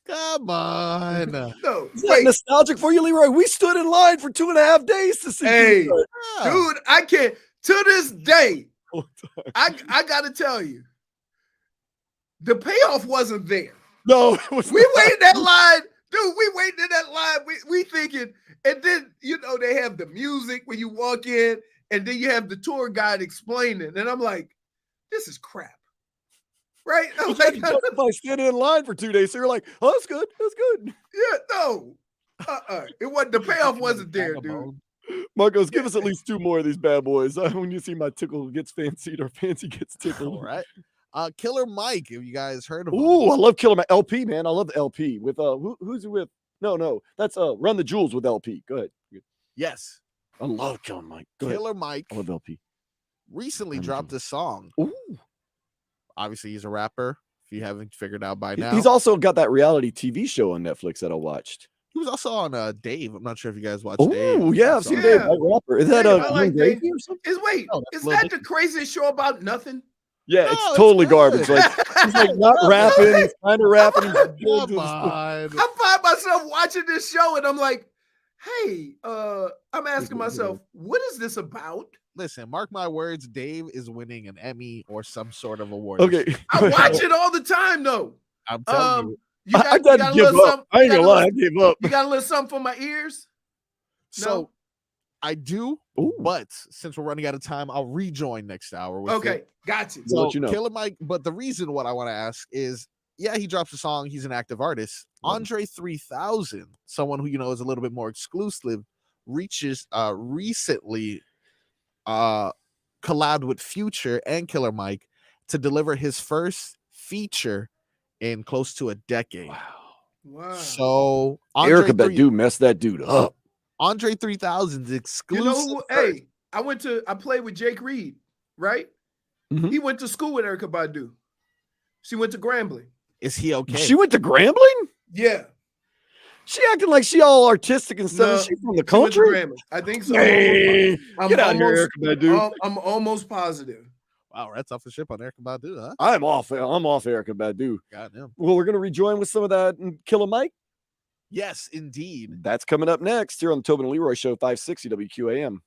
Come on. No, Is that nostalgic for you, Leroy? We stood in line for 2.5 days to see. Hey, Yeah. dude, I can't. To this day, I gotta tell you, the payoff wasn't there. No, it was We waited that line, dude. We waited in that line. We thinking, and then they have the music when you walk in, and then you have the tour guide explaining, and I'm like, this is crap, right? I'm like, by standing in line for 2 days. So you're like, oh, that's good. That's good. yeah, no, it wasn't. The payoff wasn't there, dude. Marcos, give us at least 2 more of these bad boys. When you see my tickle gets fancied or fancy gets tickled. All right. Killer Mike, have you guys heard of him? Ooh, I love Killer Mike. LP, man. I love the LP. With who's he with? No. That's Run the Jewels with LP. Go ahead. Yes. I love Killer Mike. Go ahead. Killer Mike I love LP. recently dropped a song. Ooh. Obviously, he's a rapper. If you haven't figured out by now, He's also got that reality TV show on Netflix that I watched. he was also on Dave. I'm not sure if you guys watched Dave. Oh, yeah, I've seen Dave. Yeah. White rapper. Is that Hey, I Young like Gravy Dave. or something? Is that the craziest show about nothing? Yeah, No, it's it's totally good. garbage. Like he's like not rapping, he's kind of rapping. He's good. Come on. I find myself watching this show and I'm like, hey, I'm asking myself, what is this about? Listen, mark my words, Dave is winning an Emmy or some sort of award. Okay, I watch it all the time though. I'm telling you. You I got got a to give little up. something- I ain't you got gonna a lie, I little- gave up. You got a little something for my ears? So I do, Ooh. but since we're running out of time, I'll rejoin next hour. With Okay, it. got you. We'll So let you know. Killer Mike, but the reason what I want to ask is, yeah, he drops a song. He's an active artist. Andre 3000, someone who is a little bit more exclusive, recently collabed with Future and Killer Mike to deliver his first feature in close to a decade. Wow. So Erica Badu messed that dude up. Andre 3000's exclusive. You know who? Hey, I played with Jake Reed, right? Mhm. He went to school with Erica Badu. She went to Grambling. Is he okay? She went to Grambling? Yeah. She acting like she all artistic and stuff. No, Is she from the She went to country? Grambling. I think so. Hey, I'm get out of here, almost- Erica Badu. I'm almost positive. Wow, that's off the ship on Erica Badu, huh? I'm off Erica Badu. Goddamn. Well, we're gonna rejoin with some of that Killer Mike. Yes, indeed. That's coming up next here on the Tobin and Leroy Show, 560 WQAM.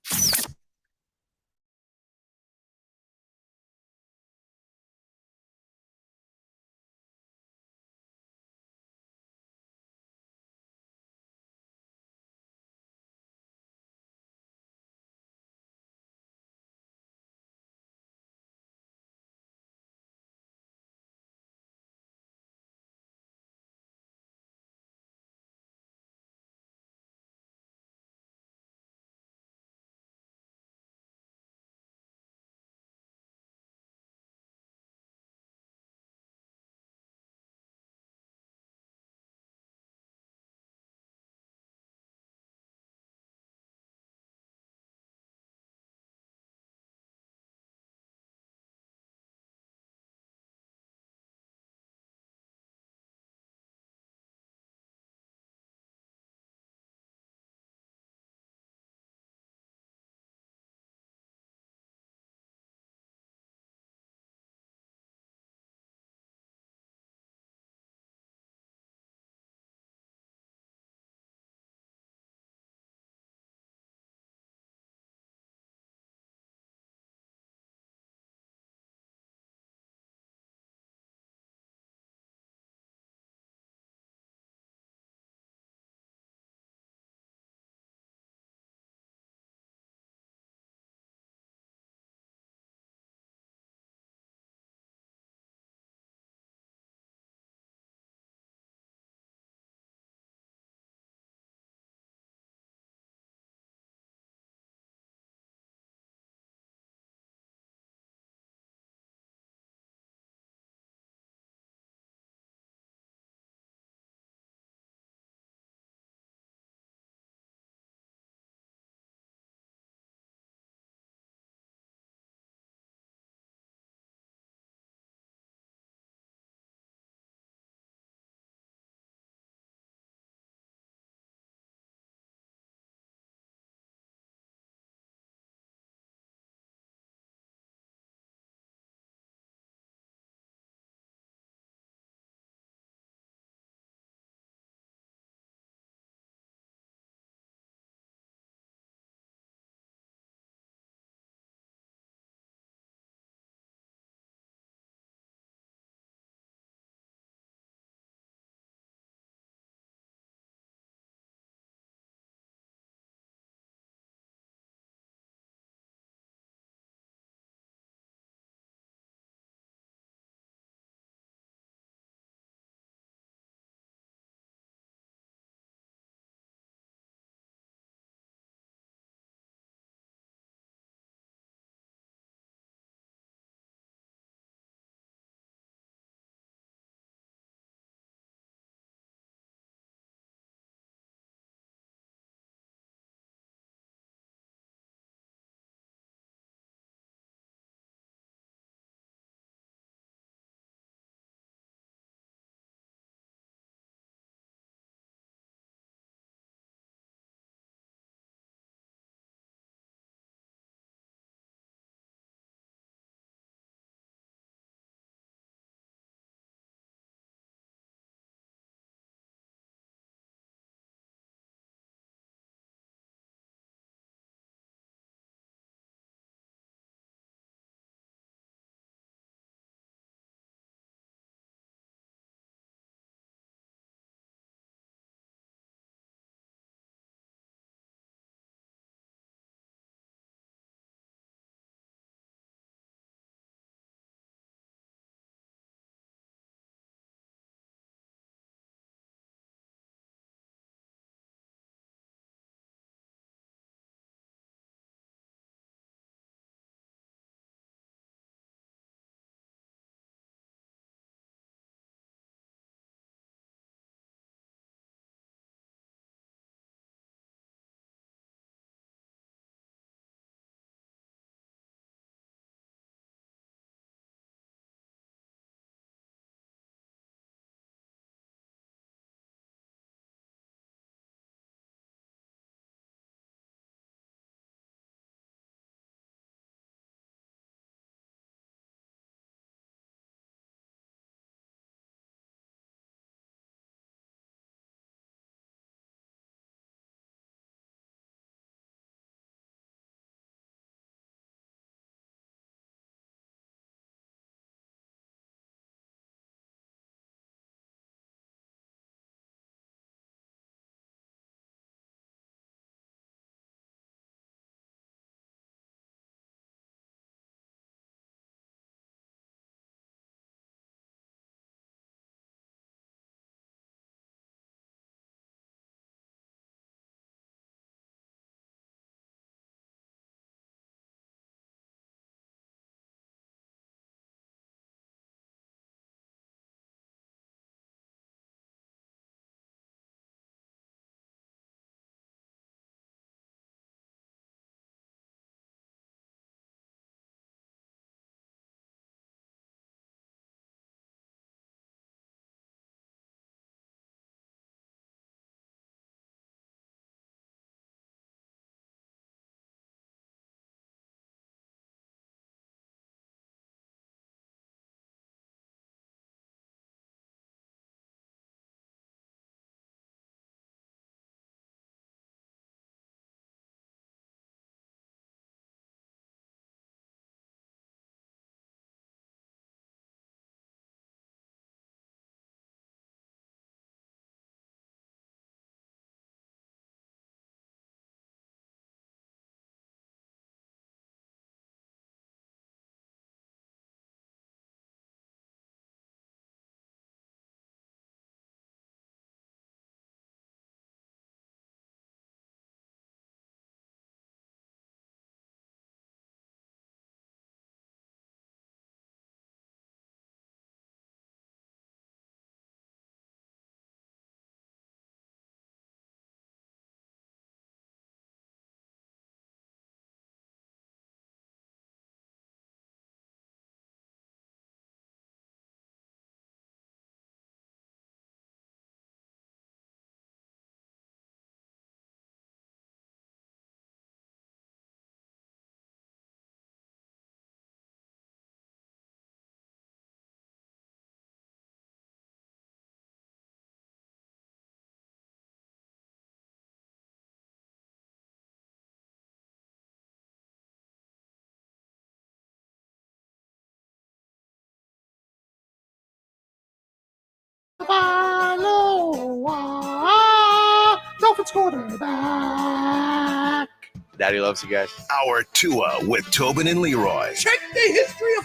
Tagovailoa, Dolphins quarterback. Daddy loves you guys. Hour Tua with Tobin and Leroy. Check the history of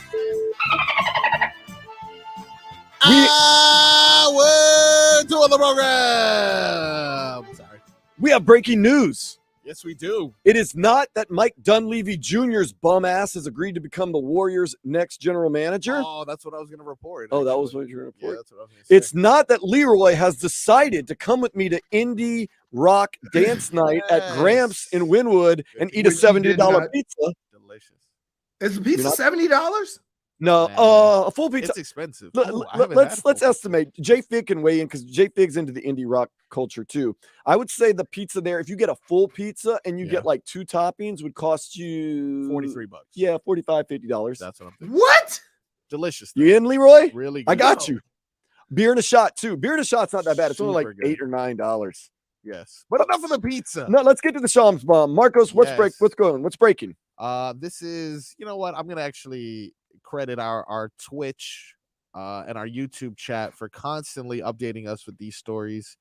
Hour Tua the program. Sorry. We have breaking news. Yes, we do. It is not that Mike Dunleavy Jr.'s bum ass has agreed to become the Warriors' next general manager. Oh, that's what I was going to report. Oh, that actually. was what you were going to Yeah, report. that's what I was going to say. It's not that Leroy has decided to come with me to Indie Rock Dance Night at Yes. Gramps in Wynwood and eat a Which he did $70 not. pizza. Delicious. Is the pizza not- $70? No, Man. a full pizza. It's expensive. Oh, I haven't had Let's a full- estimate. Jay Fig can weigh in because Jay Fig's into the indie rock culture too. I would say the pizza there, if you get a full pizza and you Yeah. get like 2 toppings, would cost you $43. Yeah, $45, $50. That's what I'm thinking. What? Delicious. You in, Leroy? Really good. I got No. you. Beer and a shot too. Beer and a shot's not that bad. It's only like Super good. $8 or $9. Yes. But enough of the pizza. No, let's get to the Shams bomb. Marcos, what's Yes. what's going? What's breaking? This is, you know what? I'm gonna actually credit our Twitch and our YouTube chat for constantly updating us with these stories.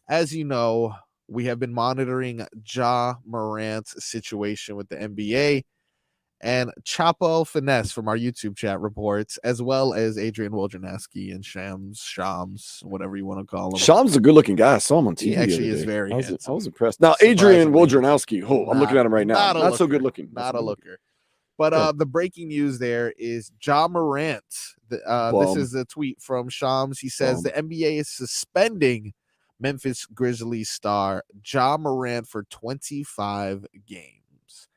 As you know, we have been monitoring Ja Morant's situation with the NBA, and Chapo Finesse from our YouTube chat reports, as well as Adrian Wojnarowski and Shams, whatever you want to call him. Shams is a good-looking guy. I saw him on TV. He the actually other is day. very I was handsome. impressed. Now, Adrian Surprisingly. Wojnarowski. Oh, I'm looking at him right now. Not a Not so looker. good looking. Not a so looker. But Yeah. the breaking news there is Ja Morant. This Bum. is a tweet from Shams. He says Bum. the NBA is suspending Grizzlies star Ja Morant for 25 games.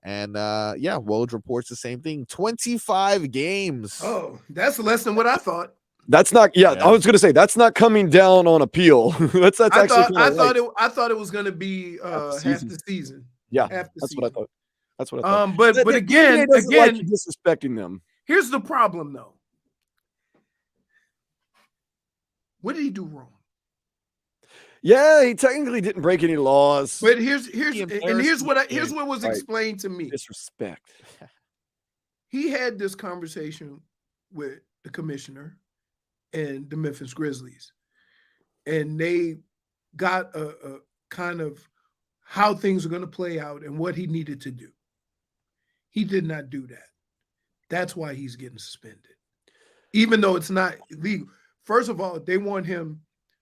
And yeah, Woj reports the same thing. 25 games. Oh, that's less than what I thought. That's not. Yeah, Yeah. I was gonna say that's not coming down on appeal. that's I actually. thought kinda I light. thought it was going to be Half the half season. the season. Yeah, half the that's what I season. thought. That's what I thought. But The again, NBA doesn't like again, you disrespecting them. here's the problem though. What did he do wrong? Yeah, he technically didn't break any laws. But here's He embarrassed here's what the here's kid. what was Right. explained to me. Disrespect. He had this conversation with the commissioner and the Memphis Grizzlies, and they got a kind of how things are going to play out and what he needed to do. He did not do that. That's why he's getting suspended, even though it's not illegal. First of all, they want him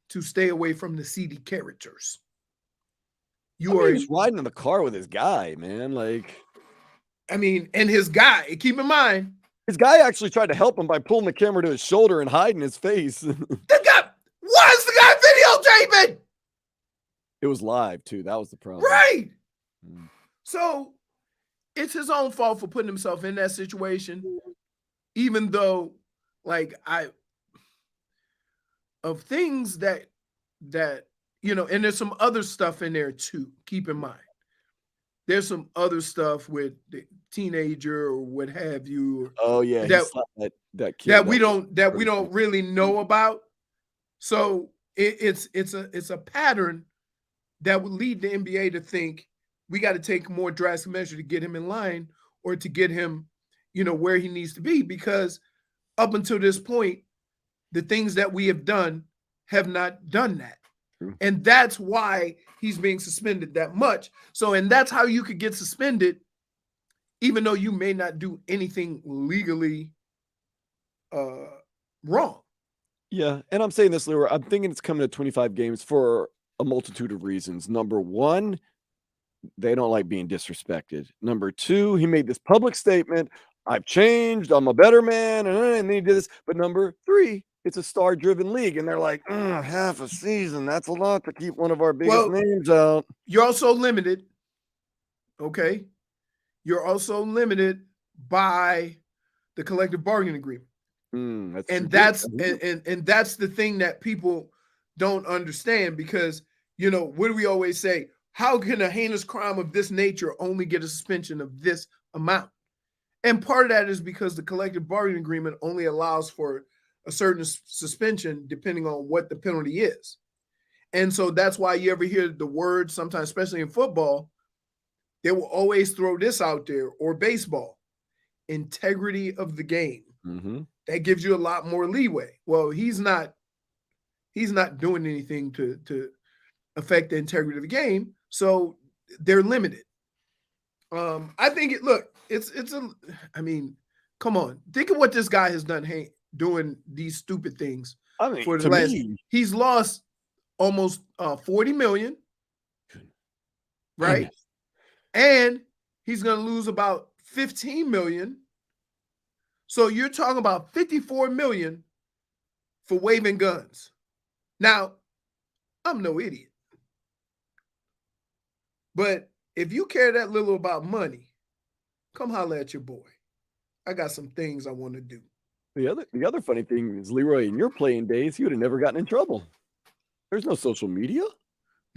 to stay away from the seedy characters. You are, He's riding in the car with his guy, man. Like I mean, and his guy. Keep in mind, his guy actually tried to help him by pulling the camera to his shoulder and hiding his face. the guy. Why is the guy videotaping? It was live too. That was the problem. Right. Mm. So it's his own fault for putting himself in that situation, even though, like, of things that you know, and there's some other stuff in there too. Keep in mind, there's some other stuff with the teenager or what have you Oh yeah, he That- slapped that kid. that we don't pretty cool. really know about. So it's a pattern that would lead the NBA to think we got to take more drastic measure to get him in line or to get him, you know, where he needs to be, because up until this point, the things that we have done have not done that. True. And that's why he's being suspended that much. So, and that's how you could get suspended, even though you may not do anything legally wrong. Yeah, and I'm saying this, Leroy. I'm thinking it's coming to 25 games for a multitude of reasons. Number one, they don't like being disrespected. Number two, he made this public statement, I've changed, I'm a better man, and then he did this. But number three, it's a star-driven league, and they're like, half a season, that's a lot to keep one of our biggest Well, names out. You're also limited. Okay. You're also limited by the collective bargaining agreement. That's And true. that's and that's the thing that people don't understand, because, you know, what do we always say? How can a heinous crime of this nature only get a suspension of this amount? And part of that is because the collective bargaining agreement only allows for a certain suspension depending on what the penalty is. And so that's why you ever hear the word, sometimes, especially in football, they will always throw this out there, or baseball, integrity of the game. Mm-hmm. That gives you a lot more leeway. Well, he's not he's not doing anything to affect the integrity of the game. So they're limited. I think I mean, come on. Think of what this guy has done doing these stupid things. I mean, for the last, he's lost almost 40 million, right? And he's going to lose about 15 million. So you're talking about 54 million for waving guns. Now, I'm no idiot. But if you care that little about money, come holler at your boy. I got some things I want to do. The other funny thing is, Leroy, in your playing days, you would have never gotten in trouble. There's no social media.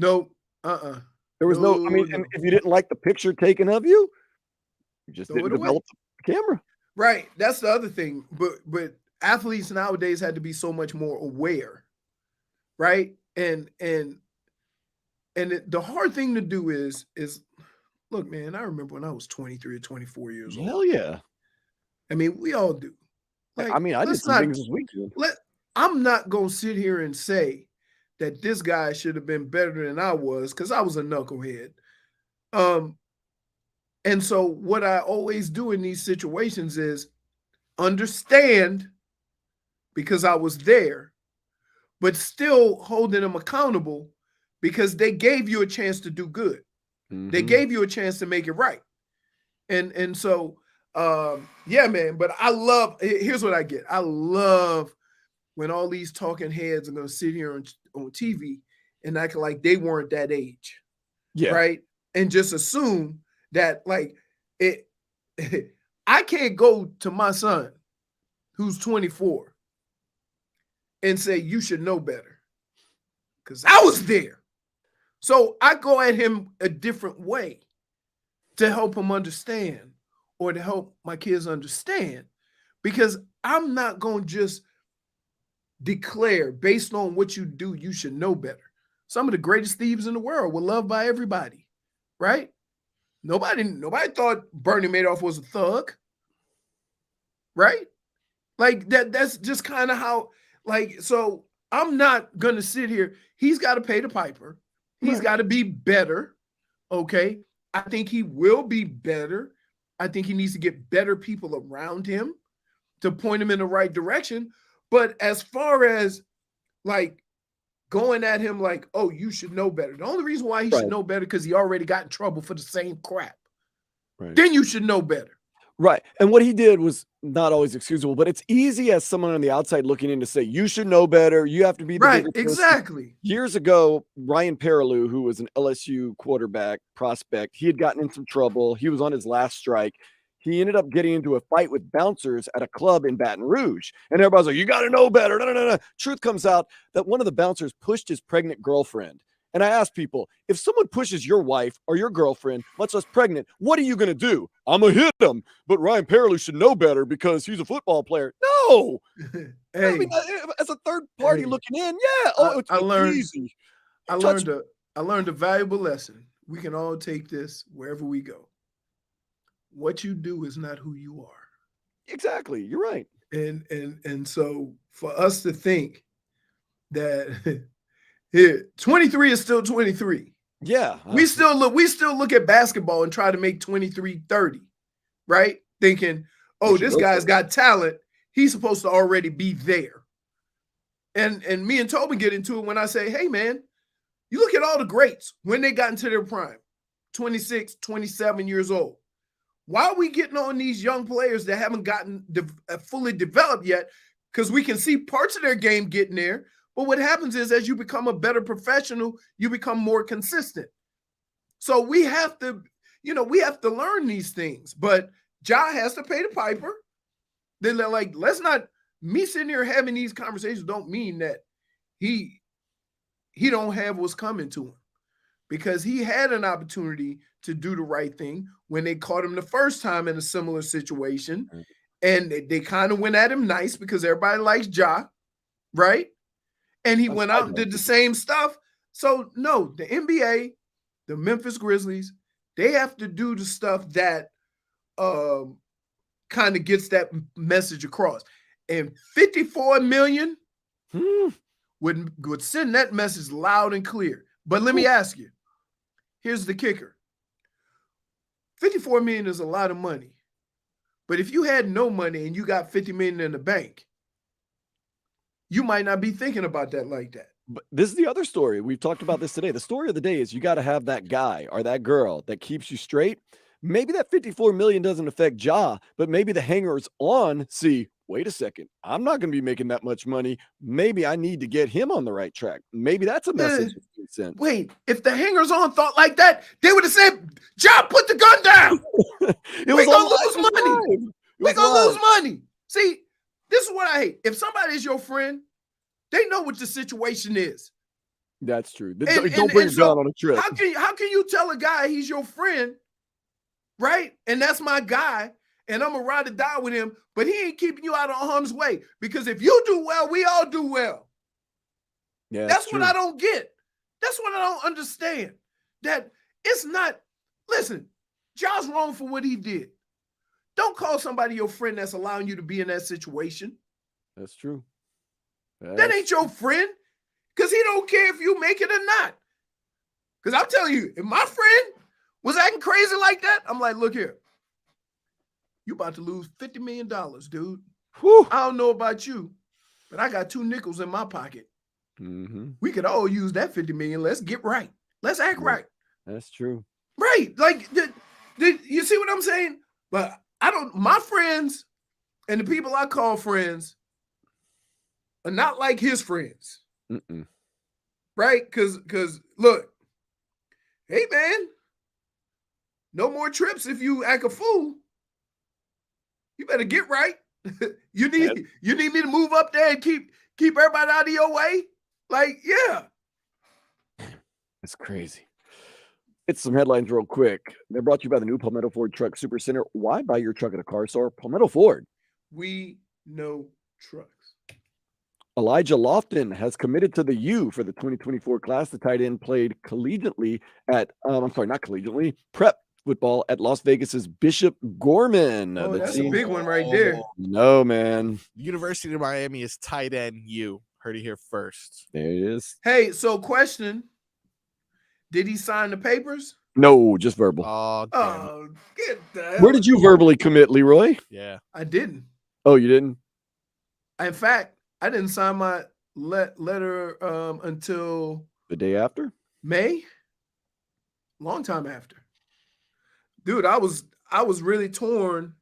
No, There was no. I mean, and if you didn't like the picture taken of you, you just didn't develop the camera. Right. That's the other thing. But athletes nowadays had to be so much more aware, right? And the hard thing to do is look, man, I remember when I was 23 or 24 years old. Hell yeah. I mean, we all do. Like, I mean, I did some things this weekend. I'm not going to sit here and say that this guy should have been better than I was, because I was a knucklehead. And so what I always do in these situations is understand, because I was there, but still holding them accountable, because they gave you a chance to do good. Mm-hmm. They gave you a chance to make it right. And so, yeah, man, but here's what I get. I love when all these talking heads are going to sit here on TV and act like they weren't that age. Yeah. Right. And just assume that, like, I can't go to my son who's 24 and say, you should know better, because I was there. So I go at him a different way to help him understand, or to help my kids understand, because I'm not going to just declare based on what you do, you should know better. Some of the greatest thieves in the world were loved by everybody, right? Nobody thought Bernie Madoff was a thug, right? Like that's just kind of how, like, so I'm not going to sit here. He's got to pay the piper. He's got to be better, okay? I think he will be better. I think he needs to get better people around him to point him in the right direction. But as far as, like, going at him like, oh, you should know better. The only reason why he should know better because he already got in trouble for the same crap. Right. Then you should know better. Right. And what he did was not always excusable, but it's easy as someone on the outside looking in to say, you should know better. You have to be the right. Exactly. Years ago, Ryan Perrilloux, who was an LSU quarterback prospect, he had gotten in some trouble. He was on his last strike. He ended up getting into a fight with bouncers at a club in Baton Rouge. And everybody's like, you got to know better. No. Truth comes out that one of the bouncers pushed his pregnant girlfriend. And I asked people, if someone pushes your wife or your girlfriend, much less pregnant, what are you going to do? I'm going to hit them. But Ryan Perrilloux should know better because he's a football player. No. Hey, I mean, as a third party looking in, yeah. Oh, it's easy. I learned a valuable lesson. We can all take this wherever we go. What you do is not who you are. Exactly. You're right. And so for us to think that here, 23 is still 23. Yeah. We still look at basketball and try to make 23 30, right? Thinking, oh, this guy's got talent. He's supposed to already be there. And me and Tobin get into it when I say, hey, man, you look at all the greats when they got into their prime, 26, 27 years old. Why are we getting on these young players that haven't gotten fully developed yet? Because we can see parts of their game getting there. But what happens is, as you become a better professional, you become more consistent. So we have to learn these things. But Ja has to pay the piper. Then they're like, let's not, me sitting here having these conversations don't mean that he don't have what's coming to him. Because he had an opportunity to do the right thing when they caught him the first time in a similar situation. And they kind of went at him nice because everybody likes Ja, right? And he went out and did the same stuff. So, no, the NBA, the Memphis Grizzlies, they have to do the stuff that kind of gets that message across. And 54 million would send that message loud and clear. But let me ask you, here's the kicker. $54 million is a lot of money. But if you had no money and you got $50 million in the bank, you might not be thinking about that like that. But this is the other story. We've talked about this today. The story of the day is you got to have that guy or that girl that keeps you straight. Maybe that $54 million doesn't affect Ja, but maybe the hangers on see, wait a second, I'm not going to be making that much money. Maybe I need to get him on the right track. Maybe that's a message that's being sent. Wait, if the hangers on thought like that, they would have said, Ja, put the gun down. We're going to lose money. We're going to lose money. See, this is what I hate. If somebody is your friend, they know what the situation is. That's true. Don't bring John on a trip. How can you tell a guy he's your friend, right? And that's my guy, and I'm going to ride or die with him, but he ain't keeping you out of harm's way. Because if you do well, we all do well. Yeah, that's what I don't get. That's what I don't understand. That it's not, listen, Ja's wrong for what he did. Don't call somebody your friend that's allowing you to be in that situation. That's true. That ain't your friend, because he don't care if you make it or not. Because I'm telling you, if my friend was acting crazy like that, I'm like, look here. You about to lose $50 million, dude. Whew. I don't know about you, but I got 2 nickels in my pocket. Mm-hmm. We could all use that $50 million. Let's get right. Let's act right. That's true. Right. Like, you see what I'm saying? But my friends and the people I call friends are not like his friends. Mm-mm. Right? Because look, hey, man, no more trips if you act a fool. You better get right. You need me to move up there and keep everybody out of your way? Like, yeah. It's crazy. It's some headlines real quick. They're brought to you by the new Palmetto Ford Truck Super Center. Why buy your truck at a car store? Palmetto Ford. We know trucks. Elijah Lofton has committed to the U for the 2024 class. The tight end played collegiately at, not collegiately, prep football at Las Vegas's Bishop Gorman. Oh, that's a big one right there. No, man. The University of Miami is tight end U. Heard it here first. There it is. Hey, so question. Did he sign the papers? No, just verbal. Oh, get the hell. Where did you verbally commit, Leroy? Yeah. I didn't. Oh, you didn't? In fact, I didn't sign my letter until The day after? May. Long time after. Dude, I was really torn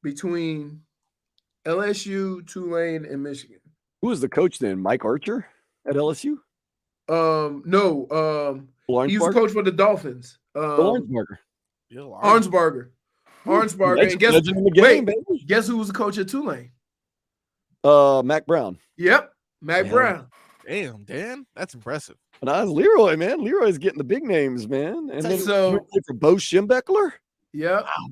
between LSU, Tulane, and Michigan. Who was the coach then? Mike Archer at LSU? No. He was the coach for the Dolphins. Arnsberger. Arnsberger. And guess who was the coach at Tulane? Mac Brown. Yep, Mac Brown. Damn, Dan, that's impressive. And I was Leroy, man. Leroy's getting the big names, man. And then so for Bo Schembechler. Yep. Wow.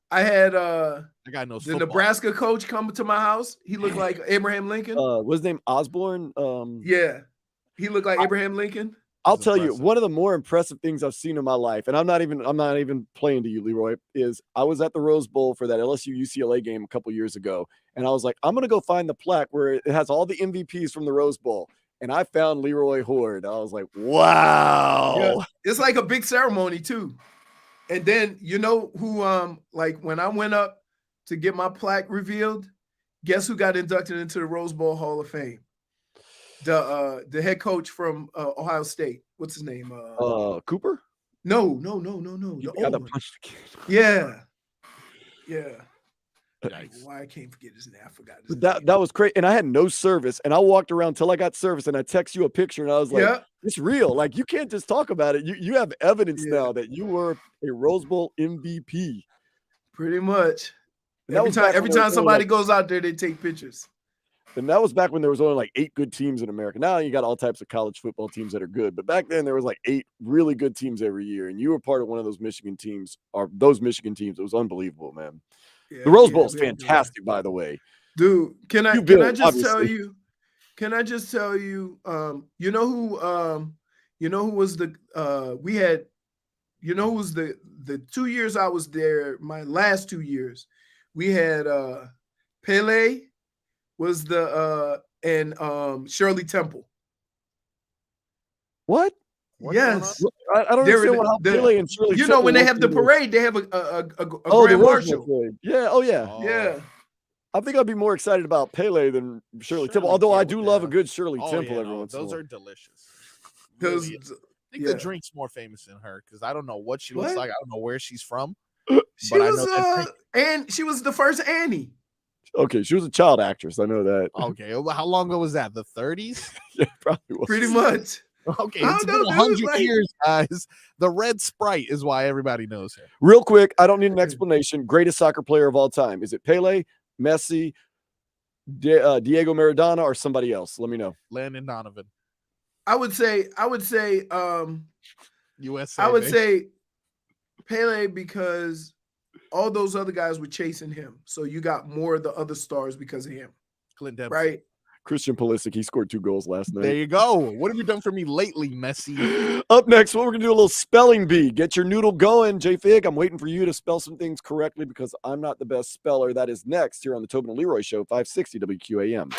I had I got no the Nebraska coach come to my house. He looked like Abraham Lincoln. What's his name? Osborne. Yeah, he looked like Abraham Lincoln. I'll tell you, one of the more impressive things I've seen in my life, and I'm not even playing to you, Leroy, is I was at the Rose Bowl for that LSU UCLA game a couple years ago, and I was like, I'm gonna go find the plaque where it has all the MVPs from the Rose Bowl, and I found Leroy Hoard. I was like, wow, yeah, it's like a big ceremony too. And then you know who, like when I went up to get my plaque revealed, guess who got inducted into the Rose Bowl Hall of Fame? The head coach from Ohio State. What's his name? Cooper? No. The old one. Yeah. Why I can't forget his name. I forgot his name. That was crazy. And I had no service. And I walked around till I got service. And I text you a picture. And I was like, it's real. Like, you can't just talk about it. You have evidence now that you were a Rose Bowl MVP. Pretty much. Every time somebody goes out there, they take pictures. And that was back when there was only like 8 good teams in America. Now you got all types of college football teams that are good. But back then there was like 8 really good teams every year. And you were part of one of those Michigan teams. It was unbunbable, man. Yeah, the Rose Bowl is fantastic, by the way. Dude, can I just tell you? You know who was the 2 years I was there, my last 2 years, we had Pele was the and Shirley Temple. What? What's going Yes. I don't They're understand in how the- Pele and Shirley. You know, when they Temple have the work together. parade, they have a Oh, the grand Rosemary marshal. Parade. Yeah. Oh, yeah. Oh, Yeah. I think I'd be more excited about Pele than Shirley Temple. Shirley, Although yeah, I what do the love a hell? good Shirley Oh, Temple yeah, every no, once in a those while. are delicious. Because Really, I think yeah. the drink's more famous than her because I don't know what she looks What? like. I don't know where she's from. She But I was know that drink. and she was the first Annie. Okay, she was a child actress. I know that. Okay, well, how long ago was that? The 30s? Yeah, probably was. Pretty much. Okay, I it's don't been know, dude, 100 like- years, guys. The red Sprite is why everybody knows her. Real quick, I don't need an explanation. Greatest soccer player of all time. Is it Pele, Messi, Diego Maradona, or somebody else? Let me know. Landon Donovan, I would say USA. I would baby. say Pele because all those other guys were chasing him. So you got more of the other stars because of him. Clint Dempsey. Right? Christian Pulisic, he scored 2 goals last There night. you go. What have you done for me lately, Messi? Up next, we're going to do a little spelling bee. Get your noodle going. J-Fig, I'm waiting for you to spell some things correctly because I'm not the best speller. That is next here on the Tobin and Leroy Show, 560 WQAM.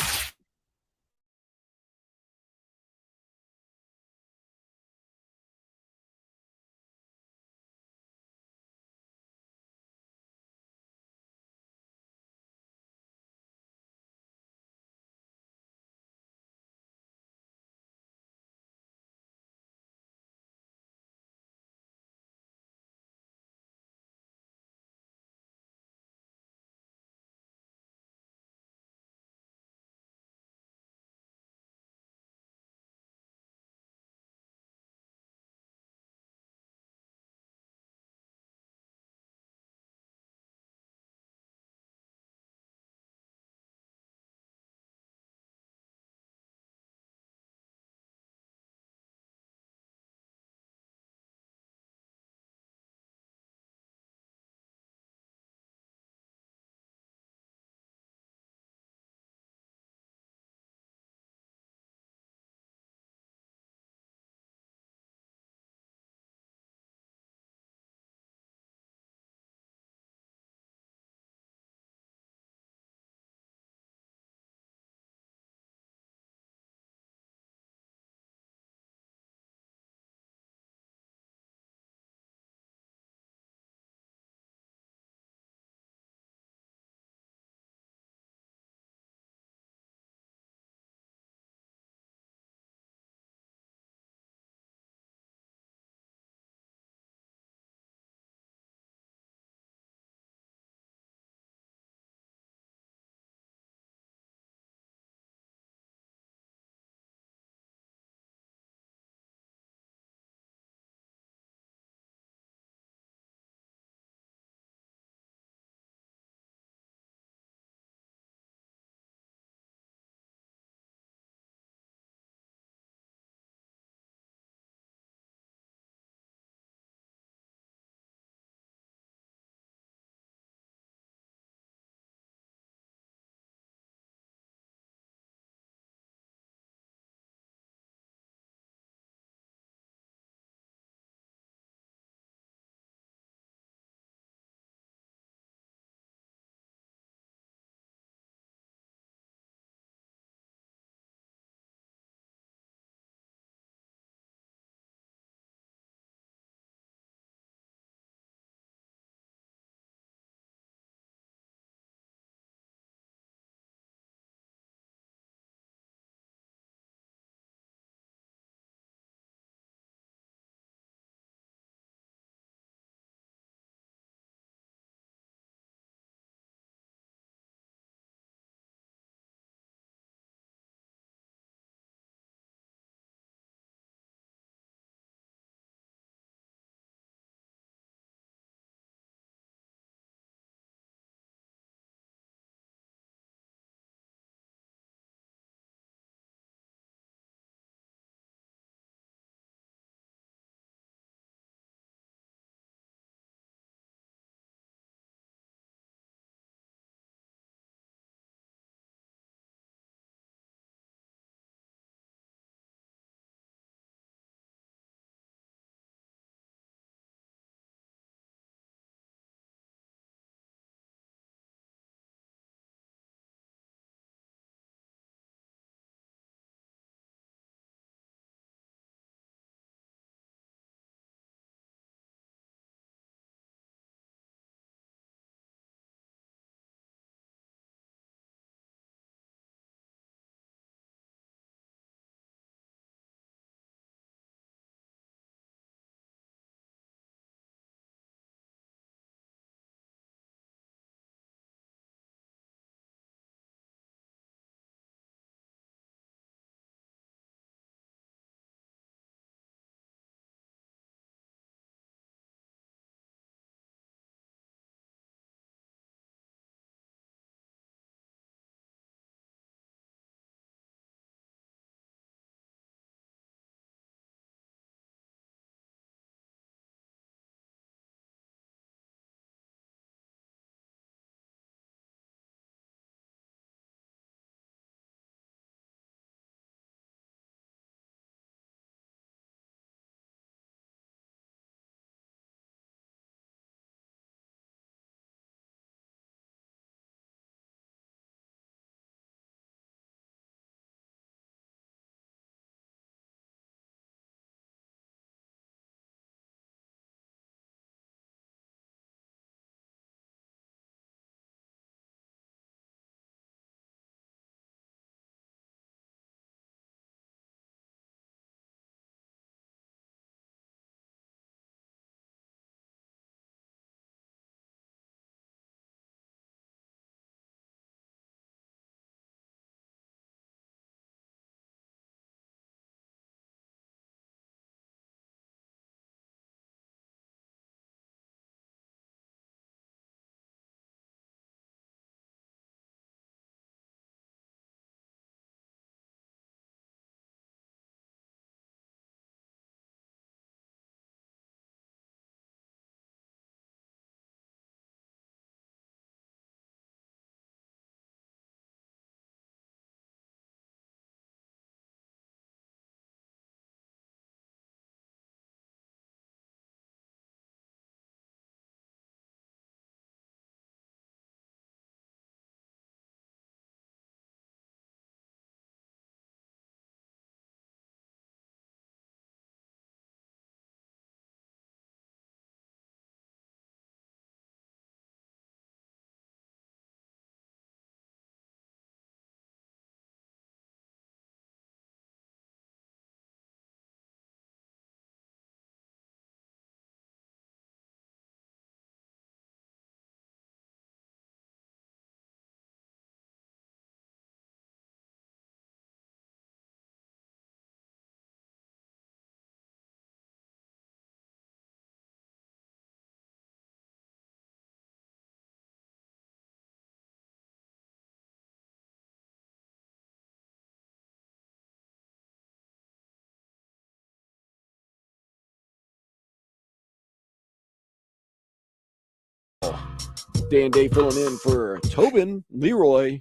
Dan Day filling in for Tobin. Leroy.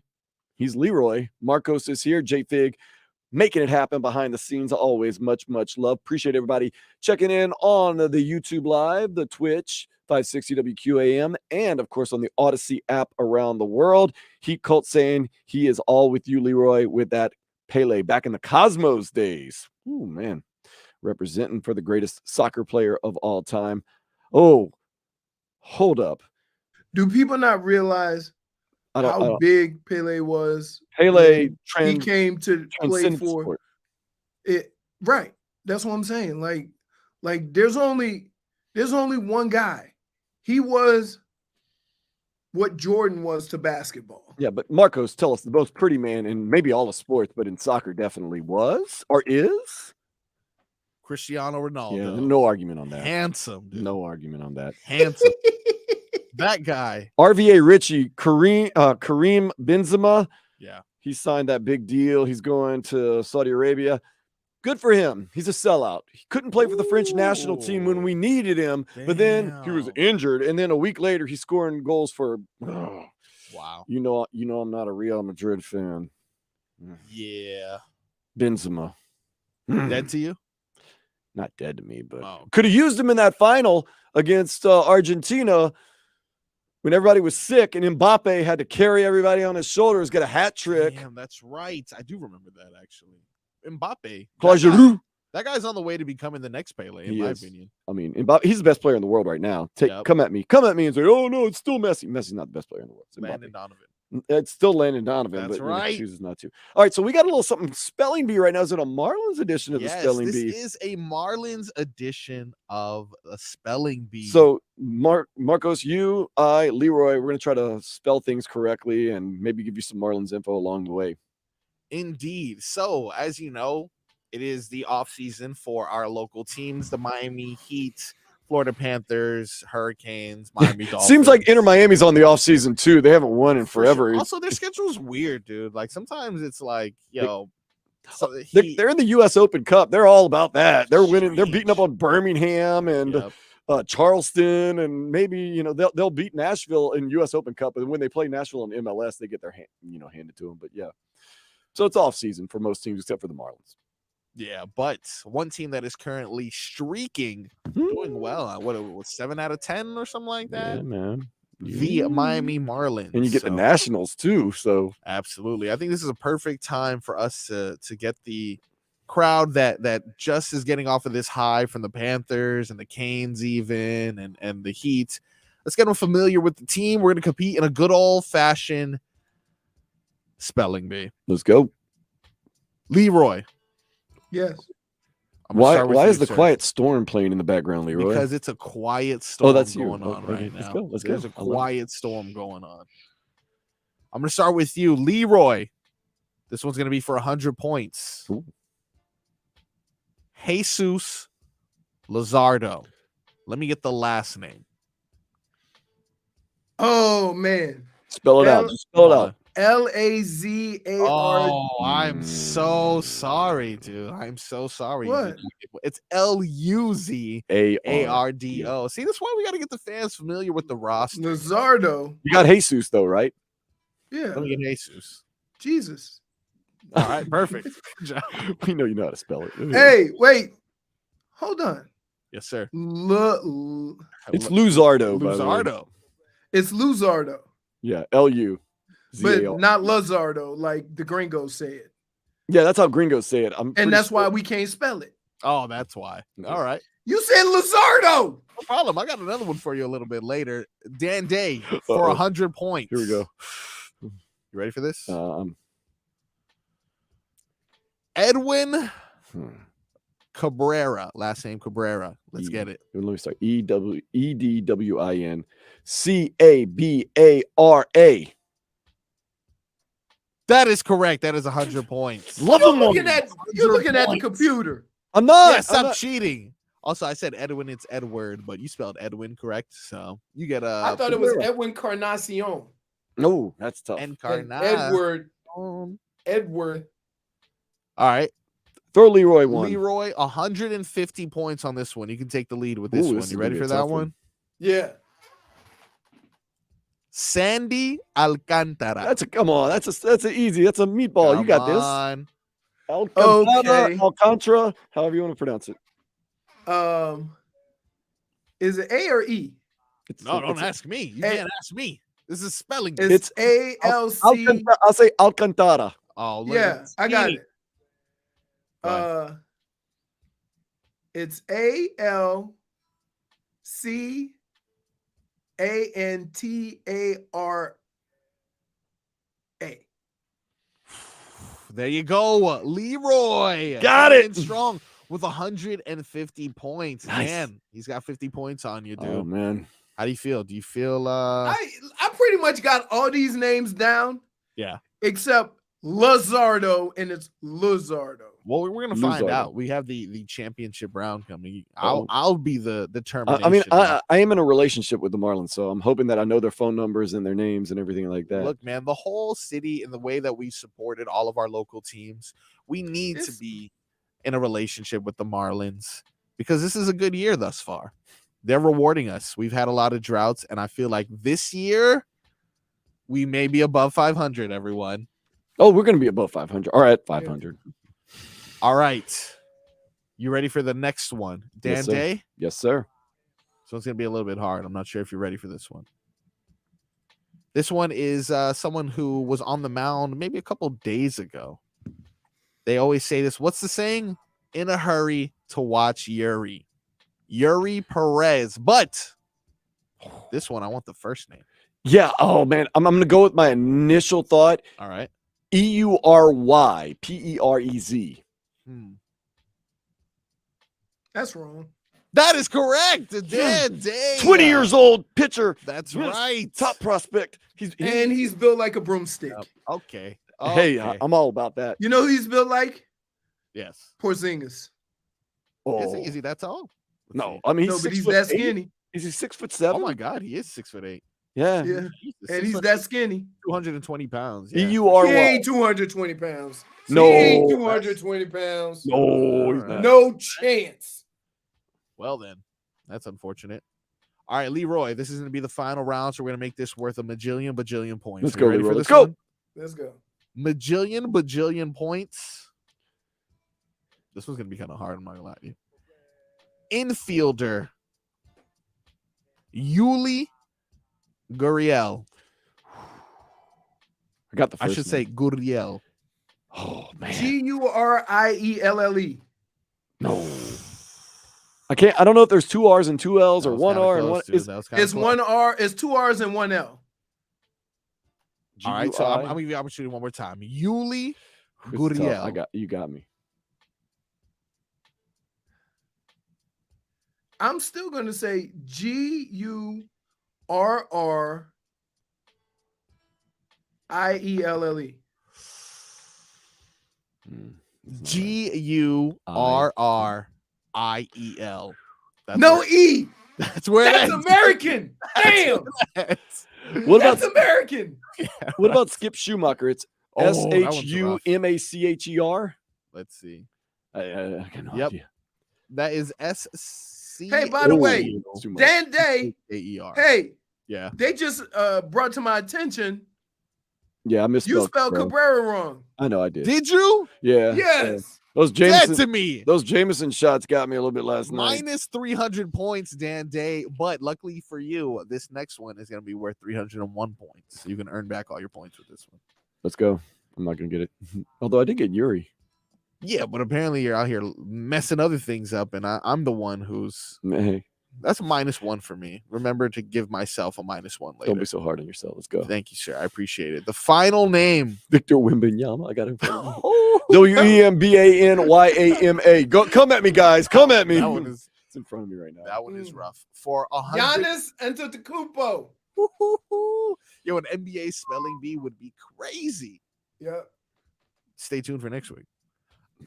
He's Leroy. Marcos is here. J-Fig making it happen behind the scenes. Always much, much love. Appreciate everybody checking in on the YouTube Live, the Twitch, 560 WQAM, and of course on the Odyssey app around the world. Heat Cult saying he is all with you, Leroy, with that Pele back in the Cosmos days. Oh, man. Representing for the greatest soccer player of all time. Oh, hold up. Do people not realize how big Pele was? Pele he came to play for sport. it. Right. That's what I'm saying. Like there's only one guy. He was what Jordan was to basketball. Yeah, but Marcos, tell us, the most pretty man in maybe all of sports, but in soccer definitely was or is Cristiano Ronaldo. Yeah, no argument on that. Handsome, dude. No argument on that. Handsome. That guy. RVA Richie, Kareem Benzema. Yeah. He signed that big deal. He's going to Saudi Arabia. Good for him. He's a sellout. He couldn't play for the French national team when we needed him, but then he was injured. And then a week later, he's scoring goals for. Wow. You know, I'm not a Real Madrid fan. Yeah. Benzema. Dead to you? Not dead to me, but could have used him in that final against Argentina when everybody was sick and Mbappe had to carry everybody on his shoulders, get a hat trick. Damn, that's right. I do remember that, actually. Mbappe. That guy's on the way to becoming the next Pele, in my opinion. I mean, Mbappe, he's the best player in the world right now. Come at me and say, oh, no, it's still Messi. Messi's not the best player in the world. It's Landon Donovan. It's still Landon Donovan, That's but right. He chooses not to. All right, so we got a little something spelling bee right now. Is it a Marlins edition of the spelling bee? This is a Marlins edition of a spelling bee. So, Marcos, you, I, Leroy, we're going to try to spell things correctly and maybe give you some Marlins info along the way. Indeed. So, as you know, it is the off season for our local teams, the Miami Heat, Florida Panthers, Hurricanes, Miami Dolphins. Seems like Inter Miami's on the off season too. They haven't won in forever. Sure. Also, their schedule's weird, dude. Like sometimes it's like, they're in the U.S. Open Cup. They're all about that. They're winning. They're beating up on Birmingham and Charleston, and maybe they'll beat Nashville in U.S. Open Cup. And when they play Nashville in MLS, they get their handed to them. But yeah, so it's off season for most teams except for the Marlins. Yeah, but one team that is currently streaking, doing well. What was 7 out of 10 or something like that? Yeah, man. The Miami Marlins. And you get the Nationals too. So absolutely. I think this is a perfect time for us to get the crowd that just is getting off of this high from the Panthers and the Canes even and the Heat. Let's get them familiar with the team. We're going to compete in a good old-fashioned spelling bee. Let's go. Leroy. Yes. Why is the quiet storm playing in the background, Leroy? Because it's a quiet storm going on right now. Let's go. There's a quiet storm going on. I'm going to start with you, Leroy. This one's going to be for 100 points. Ooh. Jesus Luzardo. Let me get the last name. Oh, man. Spell it out. Just spell it out. Lazard. Oh, I'm so sorry, dude. I'm so sorry. What? It's Luzardo. See, that's why we got to get the fans familiar with the roster. Luzardo. You got Jesus, though, right? Yeah. Let me get Jesus. Jesus. All right, perfect. We know you know how to spell it. Hey, wait. Hold on. Yes, sir. It's Luzardo. Luzardo. It's Luzardo. Yeah, L-U. But not Luzardo, like the gringos say it. Yeah, that's how gringos say it. And that's why we can't spell it. Oh, that's why. All right. You said Luzardo. No problem. I got another one for you a little bit later. Dan Day for 100 points. Here we go. You ready for this? Edwin Cabrera. Last name Cabrera. Let's get it. Let me start. Edwin Cabara. That is correct. That is 100 points. You're looking at the computer. I'm not. Yeah, stop cheating. Also, I said Edwin. It's Edward, but you spelled Edwin correct. So you get a. I thought it was Edwin Carnacion. No, that's tough. Edward. All right. Throw Leroy one. Leroy, 150 points on this one. You can take the lead with this one. You ready for that one? Yeah. Sandy Alcantara. That's a come on. That's an easy. That's a meatball. You got this. On. Alcantara, Okay. Alcantara, however you want to pronounce it. Is it A or E? No, don't ask me. You can't ask me. This is spelling. bee. It's ALC. I'll say Alcantara. Oh, look Yeah, at I got it. Go It's ALCANTARA. There you go. Leroy. Got coming it. in strong with 150 points. Nice. Man, he's got 50 points on you, dude. Oh man. How do you feel? Do you feel I pretty much got all these names down. Yeah. Except Lazardo, and it's Luzardo. Well, we're gonna find Luzardo. out. We have the championship round coming. I'll be the determination. I mean, I am in a relationship with the Marlins, so I'm hoping that I know their phone numbers and their names and everything like that. Look, man, the whole city and the way that we supported all of our local teams, we need to be in a relationship with the Marlins because this is a good year thus far. They're rewarding us. We've had a lot of droughts, and I feel like this year we may be above 500, everyone. Oh, we're gonna be above 500. All right, 500. All right. You ready for the next one? Dan Yes, sir. Day? Yes, sir. So it's going to be a little bit hard. I'm not sure if you're ready for this one. This one is someone who was on the mound maybe a couple days ago. They always say this. What's the saying? In a hurry to watch Yuri. Yuri Perez. But this one, I want the first name. Yeah. Oh man, I'm gonna go with my initial thought. All right. EURYPEREZ. That's wrong. That is correct. Dan Day. 20 years old pitcher. That's Yes. right. Top prospect. He's built like a broomstick. Yep. Okay. Hey, Okay. I'm all about that. You know who he's built like? Yes. Porzingis. Oh. Is he that tall? Let's No, see. I mean No, he's but he's 6'8". that skinny. Is he 6'7"? Oh my God, he is 6'8". Yeah. Yeah. Jesus, And he's 600 that skinny. 220 pounds. Yeah. He EURY. ain't 220 pounds. No. He ain't 220 pounds. No, he's All not. right. No chance. Well then, that's unfortunate. All right, Leroy, this is going to be the final round, so we're going to make this worth a bajillion points. Let's You go, ready Leroy. for Let's this go. one? Let's go. Bajillion points. This one's going to be kind of hard, I'm not going to lie to you. Infielder Yuli Gurriel. I got the first I should name. say Gurriel. Oh man. Gurielle. No. I can't. I don't know if there's 2 R's and 2 L's That or was 1 kinda R and close, one. dude. Is That was kinda It's close. 1 R. It's 2 R's and 1 L. All right, so I'm GUI? gonna give you the opportunity one more time. Yuli It's tough. Gurriel. You got me. I'm still going to say Gurrielle. Gurriel. That's No where, E. that's where That's it ends. American. Damn. What That's about American. what about Skip Schumacher? It's Oh, that one's SHUMACHER. Let's see. I can help Yep. you. That is SC. Hey, by the way, Schumacher. Dan Day. AER. Hey, Yeah. they just brought to my attention Yeah, I misspelled. you spelled Cabrera wrong. I know I did. Did you? Yeah. Yes. Those Dead Jameson. to me. Those Jameson shots got me a little bit last night. Minus 300 points, Dan Day. But luckily for you, this next one is going to be worth 301 points. So you can earn back all your points with this one. Let's go. I'm not gonna get it. Although I did get Yuri. Yeah, but apparently you're out here messing other things up, and I'm the one who's Hey, that's a -1 for me. Remember to give myself a -1 later. don't be so hard on yourself. Let's go. Thank you, sir. I appreciate it. The final name. Victor Wembanyama. I got him. WEMBANYAMA. Go, come at me, guys. Come at me. That one is It's in front of me right now. that one is rough. For 100. Giannis Antetokounmpo. Yo, an NBA spelling bee would be crazy. Yeah. Stay tuned for next week.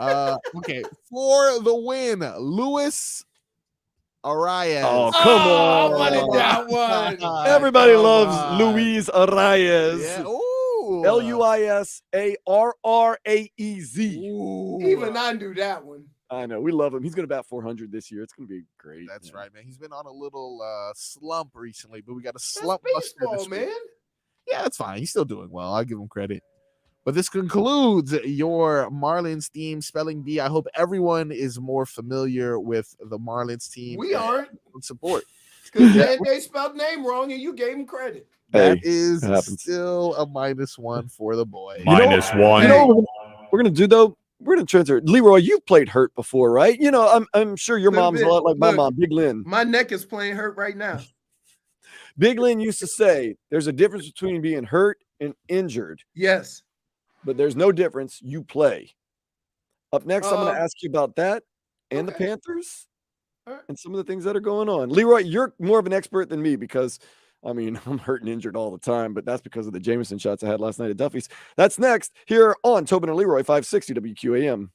Okay, for the win, Luis Arias. Oh, come I on. wanted that one. Everybody Come loves on. Luis Arias. Yeah. Ooh. LUISARRAEZ. Ooh. Even I knew that one. I know. We love him. He's going to bat 400 this year. It's going to be great. That's man. right, man. He's been on a little slump recently, but we got a That's slump buster baseball, this week. man. Yeah, that's fine. He's still doing well. I'll give him credit. But this concludes your Marlins theme spelling bee. I hope everyone is more familiar with the Marlins team. We aren't, and support. because they spelled name wrong and you gave him credit. That Hey, is it happens. still a -1 for the boy. -1. You know what we're gonna do though? We're gonna transfer. Leroy, you've played hurt before, right? You know, I'm sure your Little mom's a bit. lot like my Look. mom, Big Lynn. My neck is playing hurt right now. Big Lynn used to say there's a difference between being hurt and injured, Yes. but there's no difference. You play. Up next, I'm going to ask you about that and the okay. Panthers All right. and some of the things that are going on. Leroy, you're more of an expert than me because, I mean, I'm hurt and injured all the time, but that's because of the Jameson shots I had last night at Duffy's. That's next here on Tobin and Leroy, 560 WQAM.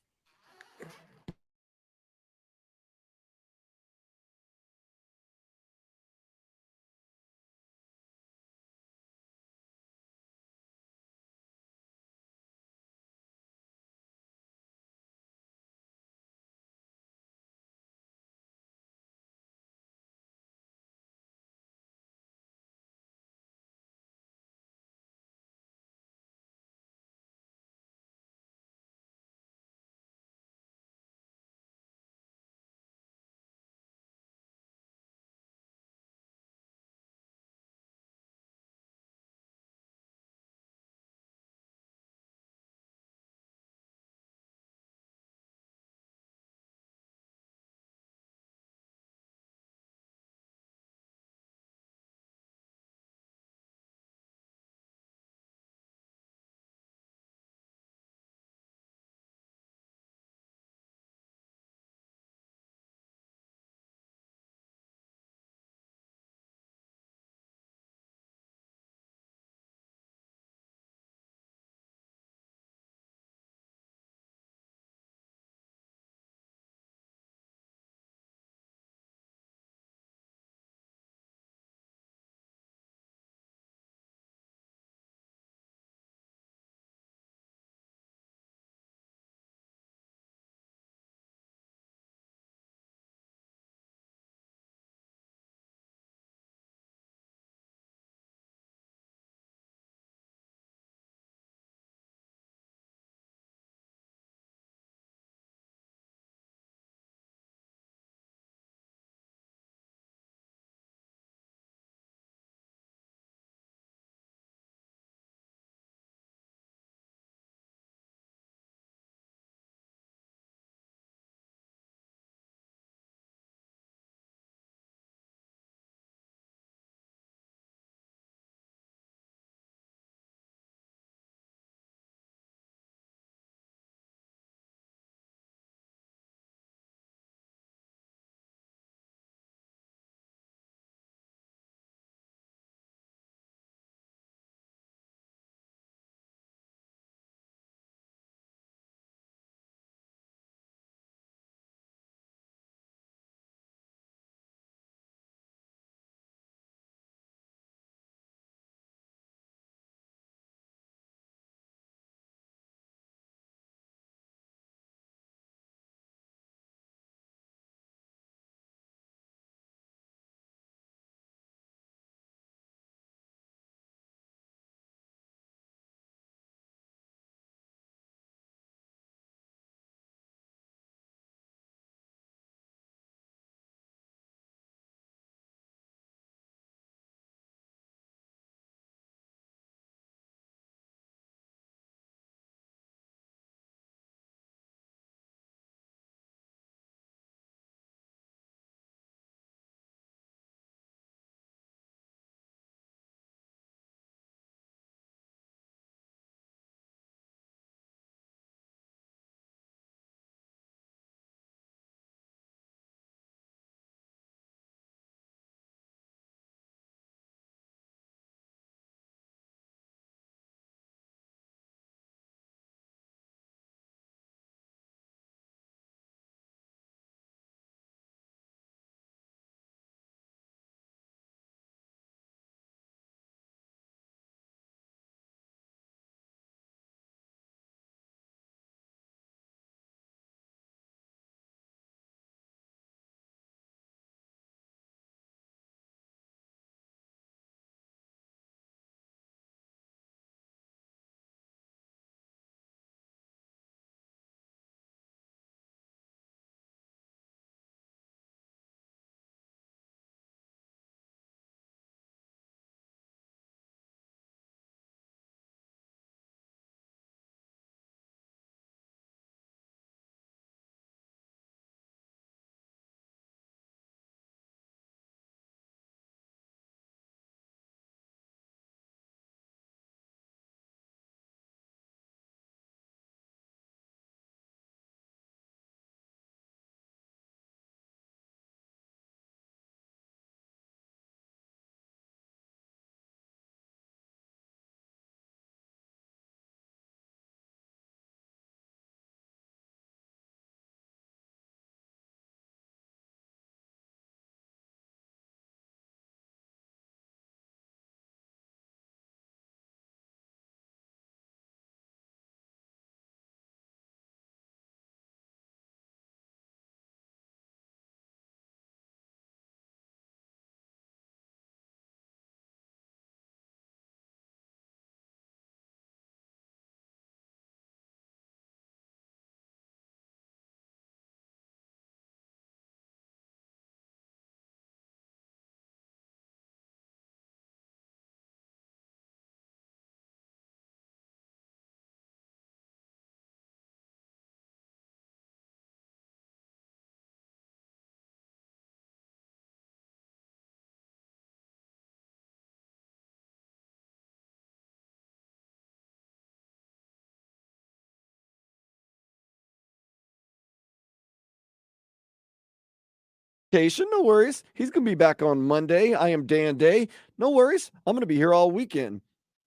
vacation. No worries. He's going to be back on Monday. I am Dan Day. No worries. I'm going to be here all weekend.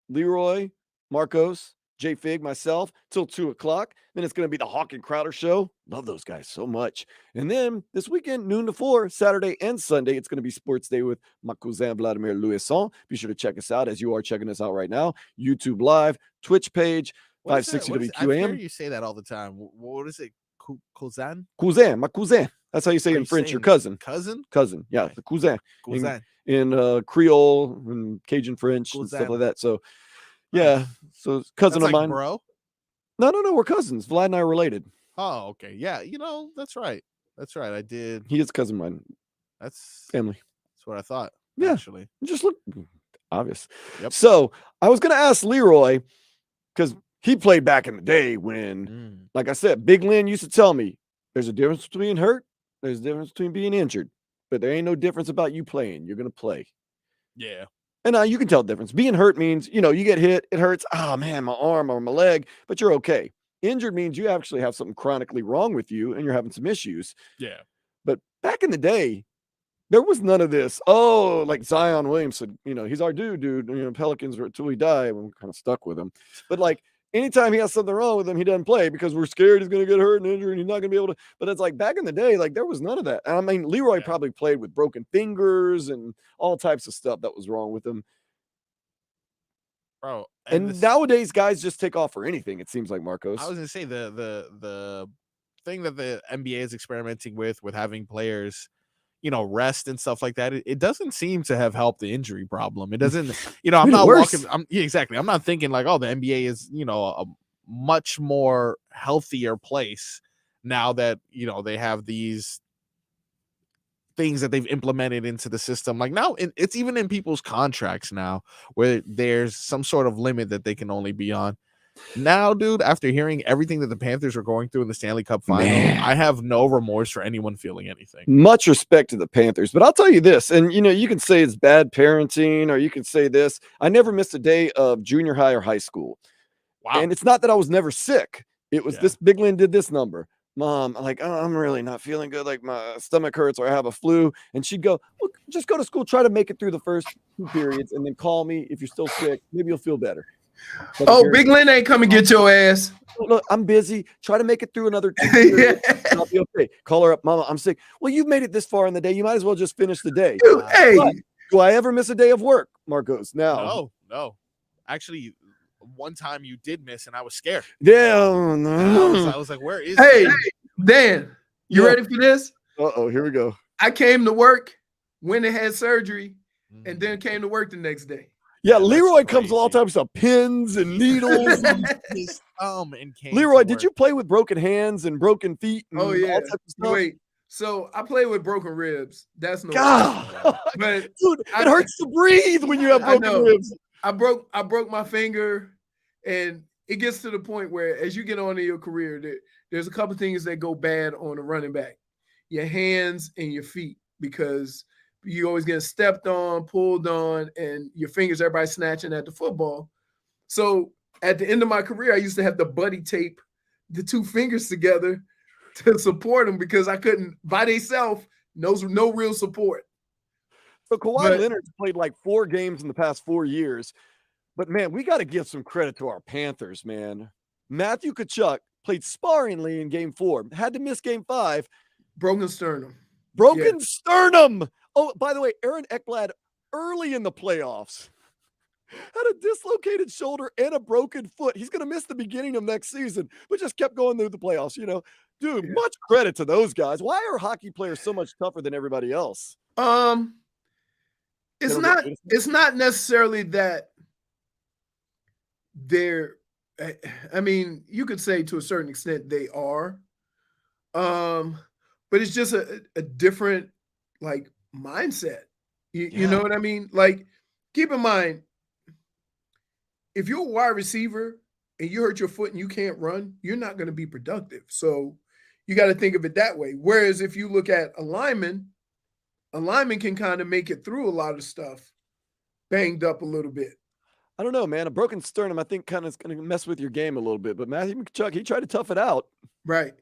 Leroy, Marcos, J Fig, myself, till 2 o'clock. Then it's going to be the Hawk and Crowder show. Love those guys so much. And then this weekend, noon to 4, Saturday and Sunday, it's going to be Sports Day with my cousin Vladimir Louison. Be sure to check us out as you are checking us out right now. YouTube Live, Twitch page, 560 I hear WQAM. you say that all the time. What is it? Cousin? Cousin, my cousin. That's how you say it in French, your cousin. Cousin? Cousin, yeah, Okay. the cousin. Cousin. In Creole and Cajun French and stuff like that. So, yeah, so cousin That's of like mine. bro? No, we're cousins. Vlad and I are related. Oh, okay. Yeah, that's right. That's right. I did. He is a cousin of mine. That's Family. what I thought. Yeah. Actually. Just look obvious. Yep. So I was going to ask Leroy, because he played back in the day when, like I said, Big Lynn used to tell me there's a difference between hurt, there's a difference between being injured, but there ain't no difference about you playing. You're going to play. Yeah. And you can tell the difference. Being hurt means, you get hit, it hurts. Oh, man, my arm or my leg, but you're okay. Injured means you actually have something chronically wrong with you and you're having some issues. Yeah. But back in the day, there was none of this. Oh, like Zion Williamson, he's our dude. Pelicans were until he died. We're kind of stuck with him. But like anytime he has something wrong with him, he doesn't play because we're scared he's going to get hurt and injured and he's not going to be able to. But it's like back in the day, like there was none of that. And I mean, Leroy probably played with broken fingers and all types of stuff that was wrong with him. Bro. And nowadays, guys just take off for anything. It seems like, Marcos. I was gonna say the thing that the NBA is experimenting with having players, rest and stuff like that. It doesn't seem to have helped the injury problem. It doesn't. I'm not worse. walking. Exactly. I'm not thinking like, oh, the NBA is a much more healthier place now that they have these things that they've implemented into the system. Like now it's even in people's contracts now where there's some sort of limit that they can only be on. Now, dude, after hearing everything that the Panthers are going through in the Stanley Cup final, I have no remorse for anyone feeling anything. Much respect to the Panthers, but I'll tell you this, and you can say it's bad parenting or you can say this. I never missed a day of junior high or high school. Wow. And it's not that I was never sick. It was this Big Lynn did this number. Mom, like, oh, I'm really not feeling good. Like my stomach hurts or I have a flu. And she'd go, well, just go to school, try to make it through the first 2 periods and then call me if you're still sick. Maybe you'll feel better. But Big Lynn ain't come and get your ass. Look, I'm busy. Try to make it through another 2 periods. And I'll be okay. Call her up, Mama, I'm sick. Well, you've made it this far in the day. You might as well just finish the day. Dude, hey. But do I ever miss a day of work, Marcos? No. No. Actually, one time you did miss and I was scared. Yeah. No. I was like, where is Hey, he? Dan, you ready for this? Uh-oh, here we go. I came to work when they had surgery and then came to work the next day. Yeah, Leroy comes with all types of pins and needles. His thumb and came Leroy, to did work. you play with broken hands and broken feet? And Oh, yeah. all types of stuff? Wait, so I play with broken ribs. That's no God, but dude, it hurts to breathe when you have I broken know. ribs. I broke my finger, and it gets to the point where as you get on in your career, there's a couple things that go bad on a running back. Your hands and your feet, because you always get stepped on, pulled on, and your fingers, everybody snatching at the football. So at the end of my career, I used to have to buddy tape the 2 fingers together to support them because I couldn't, by themselves, no real support. So Kawhi Leonard's played like 4 games in the past 4 years. But, man, we got to give some credit to our Panthers, man. Matthew Tkachuk played sparingly in Game 4. Had to miss Game 5. Broken sternum. Broken sternum. Oh, by the way, Aaron Ekblad early in the playoffs had a dislocated shoulder and a broken foot. He's going to miss the beginning of next season, but just kept going through the playoffs, Dude, much credit to those guys. Why are hockey players so much tougher than everybody else? It's not necessarily that they're, I mean, you could say to a certain extent they are, but it's just a different like mindset. You know what I mean? Like, keep in mind, if you're a wide receiver and you hurt your foot and you can't run, you're not going to be productive. So you got to think of it that way. Whereas if you look at a lineman can kind of make it through a lot of stuff banged up a little bit. I don't know, man. A broken sternum, I think, kind of is going to mess with your game a little bit. But Matthew Tkachuk, he tried to tough it out. Right.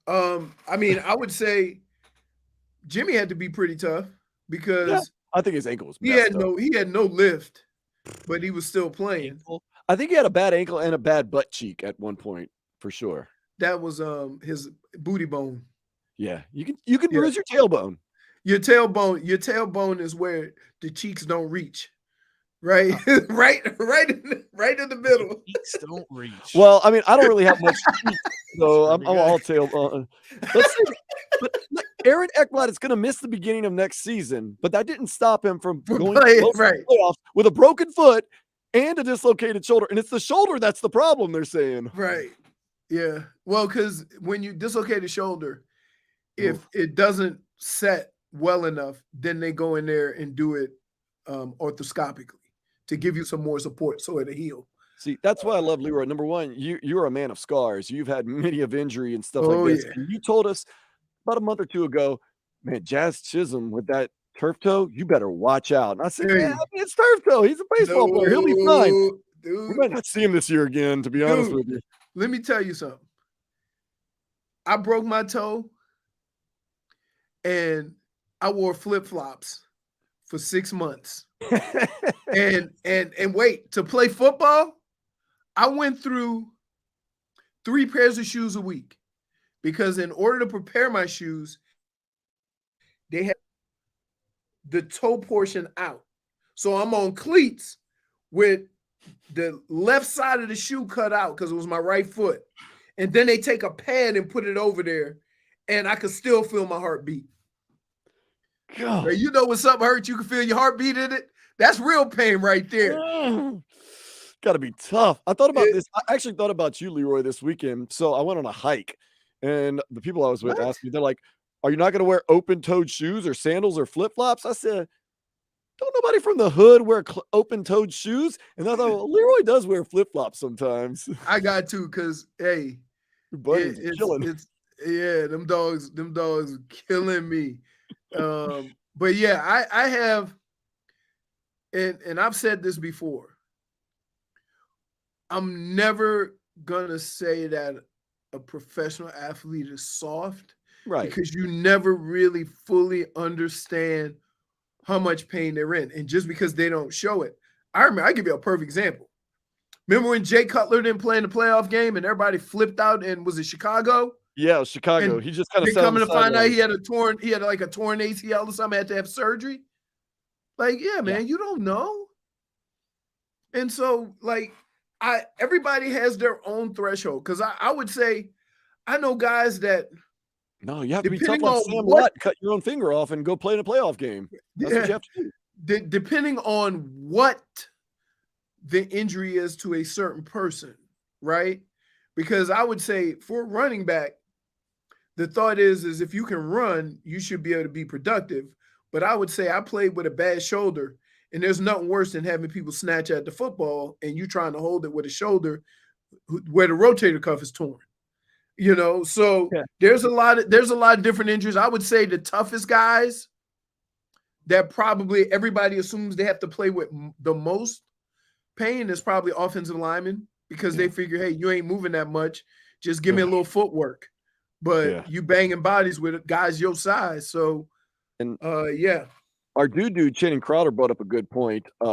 I mean, I would say Jimmy had to be pretty tough Yeah, because I think his ankle was he messed had up. no lift, but he was still playing. Ankle. I think he had a bad ankle and a bad butt cheek at one point for sure. That was his booty bone. Yeah, you can Yeah. bruise your tailbone. Your tailbone is where the cheeks don't reach. Right? right in the middle. Cheeks don't reach. Well, I mean, I don't really have much cheek, so I'm all tailbone. Let's say, but look, Aaron Ekblad is going to miss the beginning of next season, but that didn't stop him from going to playing, most of the right. playoffs with a broken foot and a dislocated shoulder. And it's the shoulder that's the problem, they're saying. Right. Yeah. Well, because when you dislocate a shoulder, if it doesn't set well enough, then they go in there and do it orthoscopically to give you some more support so it'll heal. See, that's why I love Leroy. Number one, you're a man of scars. You've had many of injury and stuff Oh, like this. yeah. And you told us about a month or two ago, man, Jazz Chisholm with that turf toe, you better watch out. And I said, Hey. yeah, I mean, it's turf toe. He's a baseball player. He'll be fine. No, We dude. might not see him this year again, to be honest Dude. with you. Let me tell you something. I broke my toe and I wore flip-flops for 6 months. And wait, to play football, I went through 3 pairs of shoes a week because in order to prepare my shoes, they had the toe portion out. So I'm on cleats with the left side of the shoe cut out because it was my right foot. And then they take a pad and put it over there, and I could still feel my heartbeat. God. Right, you know when something hurts, you can feel your heartbeat in it. That's real pain right there. Got to be tough. I thought about It- this. I actually thought about you, Leroy, this weekend. So I went on a hike, and the people I was with What? asked me, they're like, are you not going to wear open-toed shoes or sandals or flip-flops? I said, don't nobody from the hood wear open-toed shoes? And I thought, well, Leroy does wear flip-flops sometimes. I got to because, hey, Your buddy's killing. yeah, them dogs are killing me. But yeah, I have, and I've said this before. I'm never gonna say that a professional athlete is soft, Right. because you never really fully understand how much pain they're in, and just because they don't show it. I give you a perfect example. Remember when Jay Cutler didn't play in the playoff game and everybody flipped out, and was it Chicago? Yeah, it was Chicago. And he just kind of Then sat on coming the to find out sideline. he had like a torn ACL or something, had to have surgery. Like, yeah, man, you don't know. And so, like, everybody has their own threshold. Because I would say, I know guys that No, you have to be tough depending like on Sam what- Lott, cut your own finger off and go play in a playoff game. That's what you have to do. depending on what the injury is to a certain person, right? Because I would say for a running back, the thought is if you can run, you should be able to be productive. But I would say I played with a bad shoulder, and there's nothing worse than having people snatch at the football and you trying to hold it with a shoulder where the rotator cuff is torn. You know, so there's a lot of different injuries. I would say the toughest guys that probably everybody assumes they have to play with the most pain is probably offensive linemen, because they figure, hey, you ain't moving that much. Just give me a little footwork. But you banging bodies with guys your size. So, yeah. Our dude, Channing Crowder, brought up a good point. I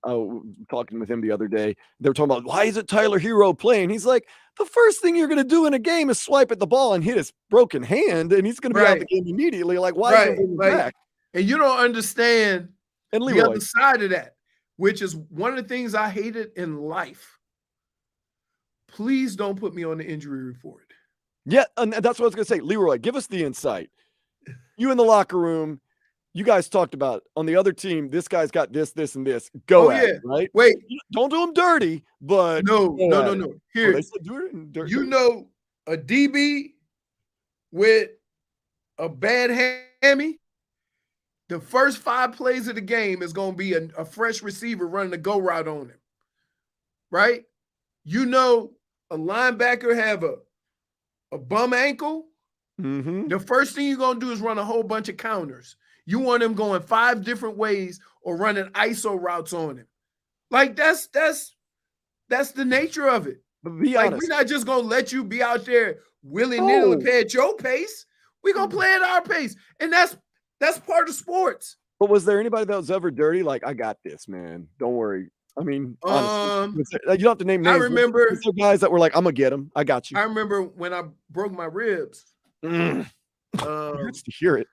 was talking with him the other day. They were talking about, why isn't Tyler Hero playing? He's like, the first thing you're going to do in a game is swipe at the ball and hit his broken hand, and he's going to be out the game immediately. Like, why is he back? And you don't understand And the Leroy. other side of that, which is one of the things I hated in life. Please don't put me on the injury report. Yeah, and that's what I was going to say. Leroy, give us the insight. You in the locker room, you guys talked about on the other team, this guy's got this, this, and this. Go at it, right? Wait. Don't do him dirty, but No. Here, they said do it dirty. you know, a DB with a bad hammy, the first 5 plays of the game is going to be a fresh receiver running a go route on him, right? You know, a linebacker have a bum ankle. Mm-hmm. The first thing you're going to do is run a whole bunch of counters. You want him going 5 different ways or running ISO routes on him. Like, that's the nature of it. But be Like, honest. we're not just going to let you be out there willy-nilly play at your pace. We're going to play at our pace. And that's That's part of sports. But was there anybody that was ever dirty? Like, I got this, man. Don't worry. I mean, honestly, you don't have to name I names. remember was there guys that were like, I'm gonna get him. I got you. I remember when I broke my ribs. It hurts to hear it.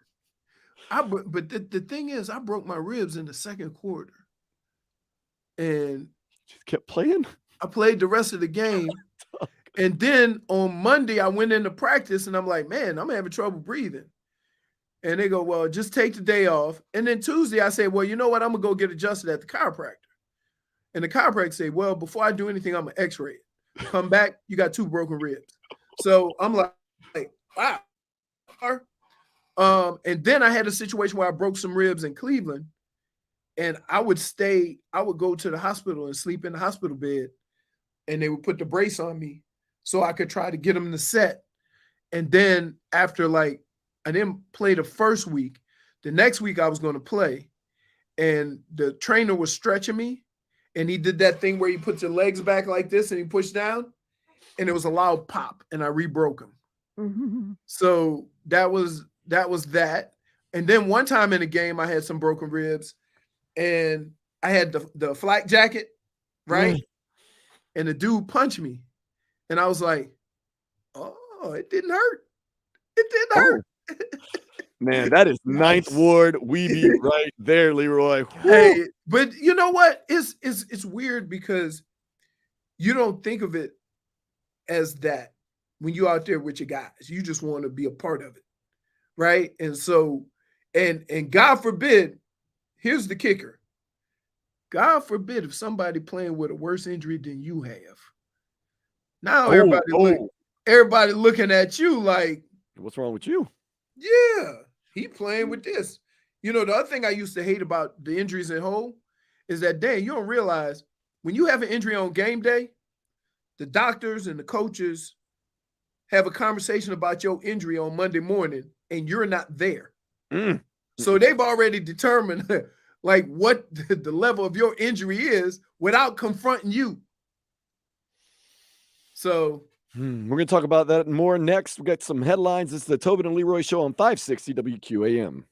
But the thing is, I broke my ribs in the second quarter, and Just kept playing. I played the rest of the game. And then on Monday, I went into practice, and I'm like, man, I'm having trouble breathing. And they go, well, just take the day off. And then Tuesday, I say, well, you know what? I'm going to go get adjusted at the chiropractor. And the chiropractor say, well, before I do anything, I'm going to x-ray it. Come back, you got 2 broken ribs. So I'm like wow. And then I had a situation where I broke some ribs in Cleveland. And I would go to the hospital and sleep in the hospital bed. And they would put the brace on me so I could try to get them to set. And then after I didn't play the first week. The next week I was going to play, and the trainer was stretching me, and he did that thing where he puts your legs back like this and he pushed down, and it was a loud pop, and I rebroke him. So that was that. And then one time in the game, I had some broken ribs, and I had the flak jacket, right? And the dude punched me, and I was like, oh, it didn't hurt. It didn't hurt. Man, that is Ninth Ward Weeby right there, Leroy. Hey, but you know what? It's weird because you don't think of it as that when you're out there with your guys. You just want to be a part of it, right? And so, and God forbid, here's the kicker. God forbid if somebody playing with a worse injury than you have. Now everybody looking at you like, what's wrong with you? Yeah, he playing with this. You know, the other thing I used to hate about the injuries in whole is that, Dan, you don't realize when you have an injury on game day, the doctors and the coaches have a conversation about your injury on Monday morning, and you're not there. So they've already determined like what the level of your injury is without confronting you. So we're going to talk about that more next. We got some headlines. This is the Tobin and Leroy show on 560 WQAM.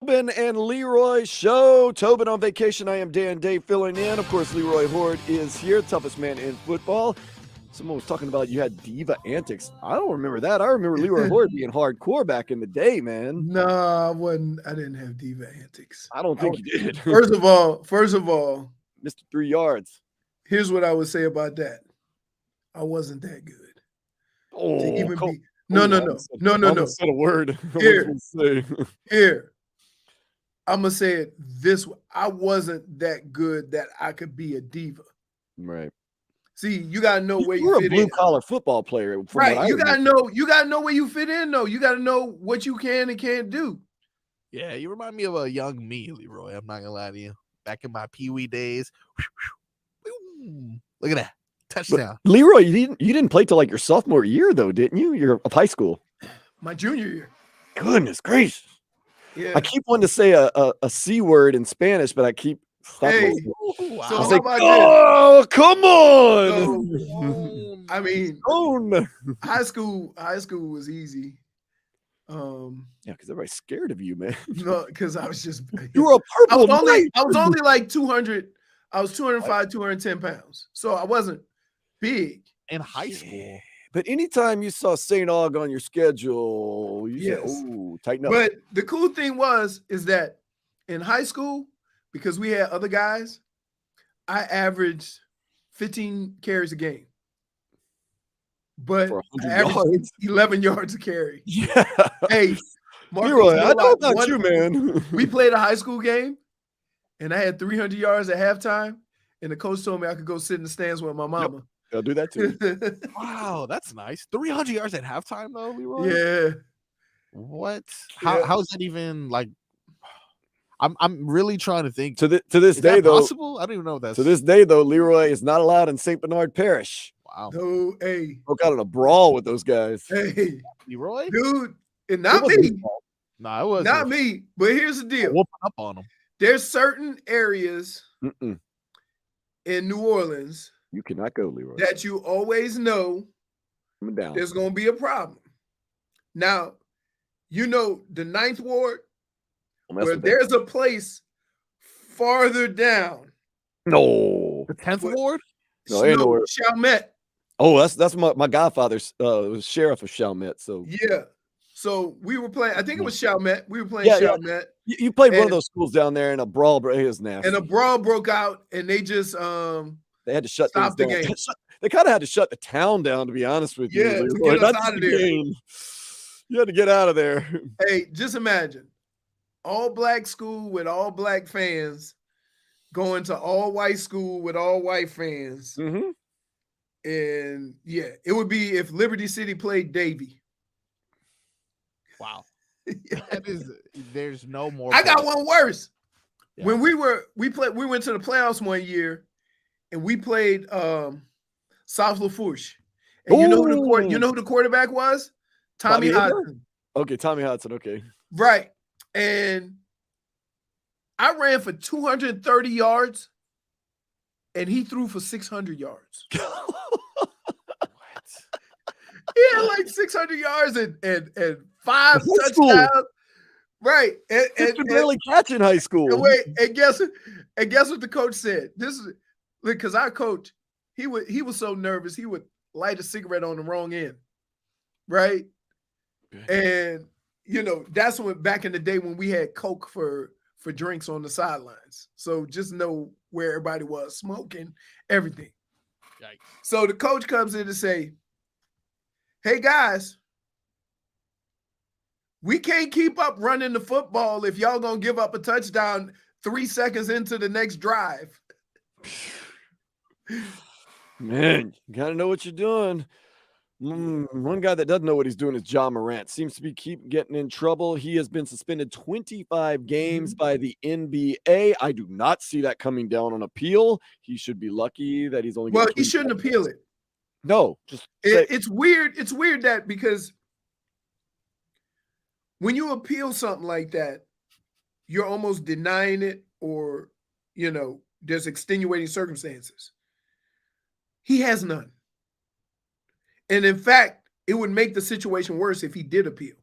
Tobin and Leroy show. Tobin on vacation. I am Dan Day filling in. Of course, Leroy Hoard is here, toughest man in football. Someone was talking about you had diva antics. I don't remember that. I remember Leroy Hoard being hardcore back in the day, man. No, I wasn't. I didn't have diva antics. I don't think you did. First of all, Mr. 3 yards. here's what I would say about that. I wasn't that good. Oh, To even come- be no. almost said a word. I Here. was gonna say. Here, I'm gonna say it this way. I wasn't that good that I could be a diva. Right. See, you gotta know where You're you a fit blue in. collar football player. From Right. what I You remember. gotta know where you fit in, though. You gotta know what you can and can't do. Yeah, you remind me of a young me, Leroy. I'm not gonna lie to you. Back in my Pee-wee days. Look at that. Touchdown. Leroy, you didn't play till like your sophomore year, though, didn't you? You're of high school. My junior year. Goodness gracious. Yeah. I keep wanting to say a C word in Spanish, but I keep stopping Hey, myself. Wow. so I how say, about oh, come on. I mean, Own. high school was easy. Yeah, because everybody's scared of you, man. No, because I was just You were a I purple. was only like 200. I was 205, 210 pounds. So I wasn't big. In high school. But anytime you saw St. Aug on your schedule, you said, Yes. oh, tighten up. But the cool thing is that in high school, because we had other guys, I averaged 15 carries a game. But For I 100 averaged yards. 11 yards a carry. Yeah. Hey, Marcus, Leroy, you I know like about you, man. We played a high school game, and I had 300 yards at halftime, and the coach told me I could go sit in the stands with my mama. I'll do that too. Wow, that's nice. 300 yards at halftime, though, Leroy. Yeah. What? Yeah. How is that even like? I'm really trying to think. To this Is day, that though. possible? I don't even know if that's To this day, though, Leroy is not allowed in St. Bernard Parish. wow. No, hey, Broke out in a brawl with those guys. hey, Leroy? dude, and It not wasn't me, his fault. No, it was not me. But here's the deal: whooping up on him. there's certain areas Mm-mm. in New Orleans You cannot go, Leroy. that you always know Coming down. there's going to be a problem. Now, you know the 9th Ward, Don't mess where with that. there's a place farther down. No. The 10th What? ward? No, ain't nowhere. Chalmette. Oh, that's my godfather's was sheriff of Chalmette. So Yeah. So we were playing, I think it was Chalmette. We were playing Yeah, yeah. Chalmette. you played one of And- those schools down there, and a brawl. It was nasty. And a brawl broke out, and they just They had to shut Stop things the down. game. They kind of had to shut the town down, to be honest with you. Yeah, to Leroy. get us Not just out of the there. game. You had to get out of there. hey, just imagine all black school with all black fans going to all white school with all white fans. Mm-hmm. And yeah, it would be if Liberty City played Davie. Wow. That is there's no more. I got point. one worse. Yeah. When we went to the playoffs one year, and we played South Lafourche. And you know who the quarterback was? Tommy Bobby Hooker? Hodgson. Okay, Tommy Hudson. Okay. Right. And I ran for 230 yards, and he threw for 600 yards. He had like 600 yards and 5 High school. touchdowns. Right. And You could barely catch in high school. and wait, and guess what the coach said? This is because our coach, he was so nervous, he would light a cigarette on the wrong end. Right. And you know, that's when back in the day when we had Coke for drinks on the sidelines. So just know where everybody was smoking, everything. Yikes. So the coach comes in to say, hey guys, we can't keep up running the football if y'all gonna give up a touchdown 3 seconds into the next drive. Man, you gotta know what you're doing. One guy that doesn't know what he's doing is John Morant. Seems to be keep getting in trouble. He has been suspended 25 games by the NBA. I do not see that coming down on appeal. He should be lucky that he's only. Well, getting he shouldn't 25 appeal it. No, just say, It's weird. It's weird that because when you appeal something like that, you're almost denying it, or you know, there's extenuating circumstances. He has none. And in fact, it would make the situation worse if he did appeal.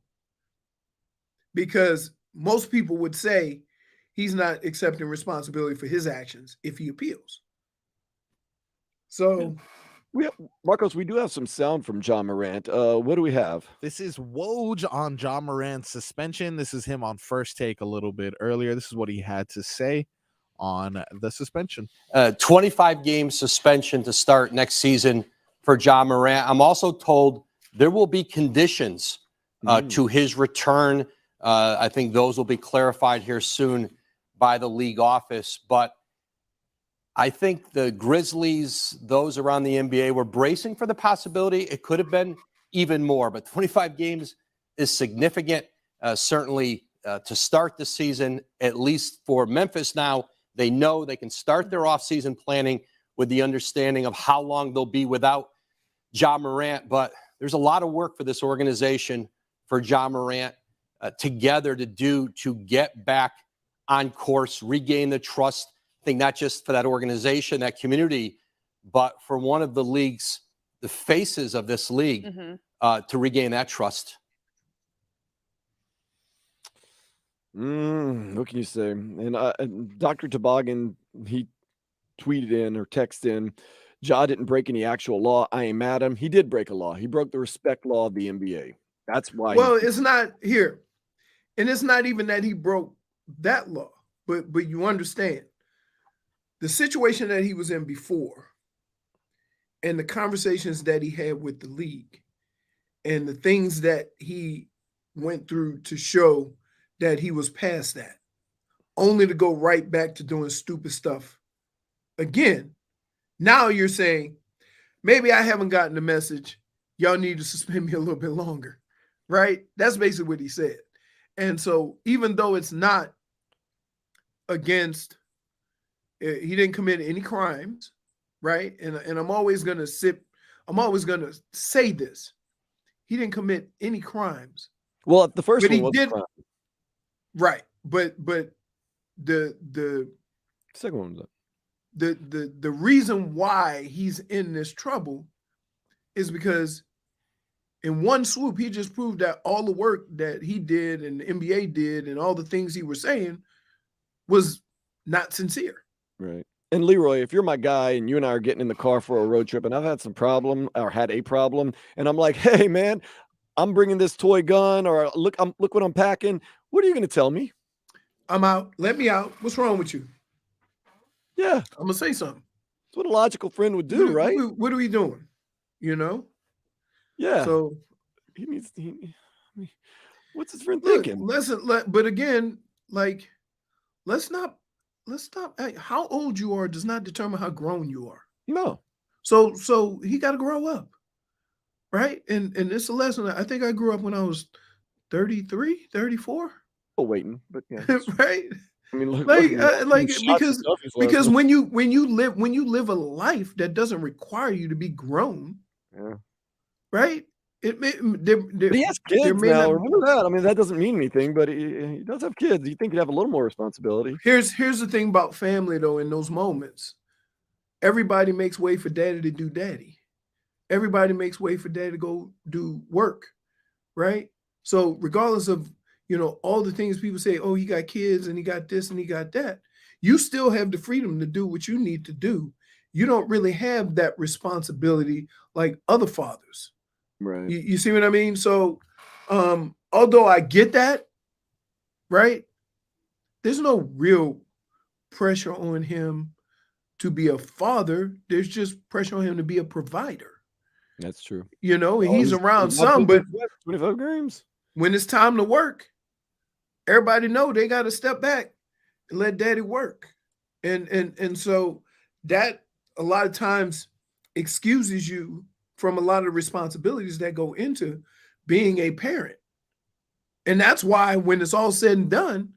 Because most people would say he's not accepting responsibility for his actions if he appeals. So Marcos, we do have some sound from John Morant. What do we have? This is Woj on John Morant's suspension. This is him on First Take a little bit earlier. This is what he had to say on the suspension. 25-game suspension to start next season for John Morant. I'm also told there will be conditions to his return. I think those will be clarified here soon by the league office. But I think the Grizzlies, those around the NBA, were bracing for the possibility. It could have been even more, but 25 games is significant, certainly to start the season, at least for Memphis now. They know they can start their offseason planning with the understanding of how long they'll be without John Morant. But there's a lot of work for this organization, for John Morant, together to do to get back on course, regain the trust. I think not just for that organization, that community, but for one of the league's, the faces of this league, to regain that trust. What can you say? And Dr. Toboggan, he tweeted in or texted in, Ja didn't break any actual law. I ain't mad at him. He did break a law. He broke the respect law of the NBA. That's why. Well, it's not here. And it's not even that he broke that law, but you understand the situation that he was in before and the conversations that he had with the league and the things that he went through to show that he was past that, only to go right back to doing stupid stuff again. Now you're saying, maybe I haven't gotten the message. Y'all need to suspend me a little bit longer, right? That's basically what he said. And so even though it's not against, he didn't commit any crimes, right? And I'm always going to say this. He didn't commit any crimes. Well, the first but one he was did, a crime. Right. But the Second one was the reason why he's in this trouble is because in one swoop, he just proved that all the work that he did and the NBA did and all the things he was saying was not sincere. right. And Leroy, if you're my guy and you and I are getting in the car for a road trip and I've had some problem or had a problem and I'm like, hey man, I'm bringing this toy gun or look what I'm packing. What are you going to tell me? I'm out. Let me out. What's wrong with you? Yeah. I'm going to say something. That's what a logical friend would do, right? What are we doing? You know? Yeah. So he needs what's his friend thinking? But again, like, let's not, how old you are does not determine how grown you are. No. So he got to grow up. Right. And it's a lesson. I think I grew up when I was 33, 34. Still waiting, but yeah. Right. I mean, look, because when you live a life that doesn't require you to be grown, yeah, right? But he has kids now. Remember that? I mean, that doesn't mean anything, but he does have kids. You think he'd have a little more responsibility? Here's the thing about family, though. In those moments, everybody makes way for daddy to do daddy. Everybody makes way for daddy to go do work, right? So regardless of all the things people say, oh, he got kids and he got this and he got that, you still have the freedom to do what you need to do. You don't really have that responsibility like other fathers. Right. You see what I mean? So although I get that, right, there's no real pressure on him to be a father. There's just pressure on him to be a provider. That's true. And he's around some, but 25 games. When it's time to work, everybody know they got to step back and let daddy work. And so that a lot of times excuses you from a lot of the responsibilities that go into being a parent. And that's why when it's all said and done,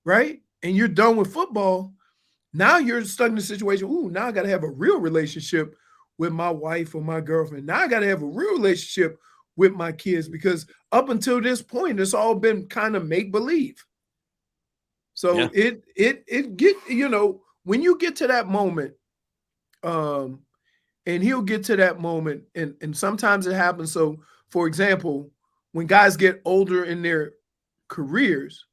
right, and you're done with football, now you're stuck in a situation, ooh, now I got to have a real relationship with my wife or my girlfriend. Now I got to have a real relationship with my kids, because up until this point, it's all been kind of make-believe. So yeah. it get, when you get to that moment, and he'll get to that moment, and sometimes it happens. So, for example, when guys get older in their careers,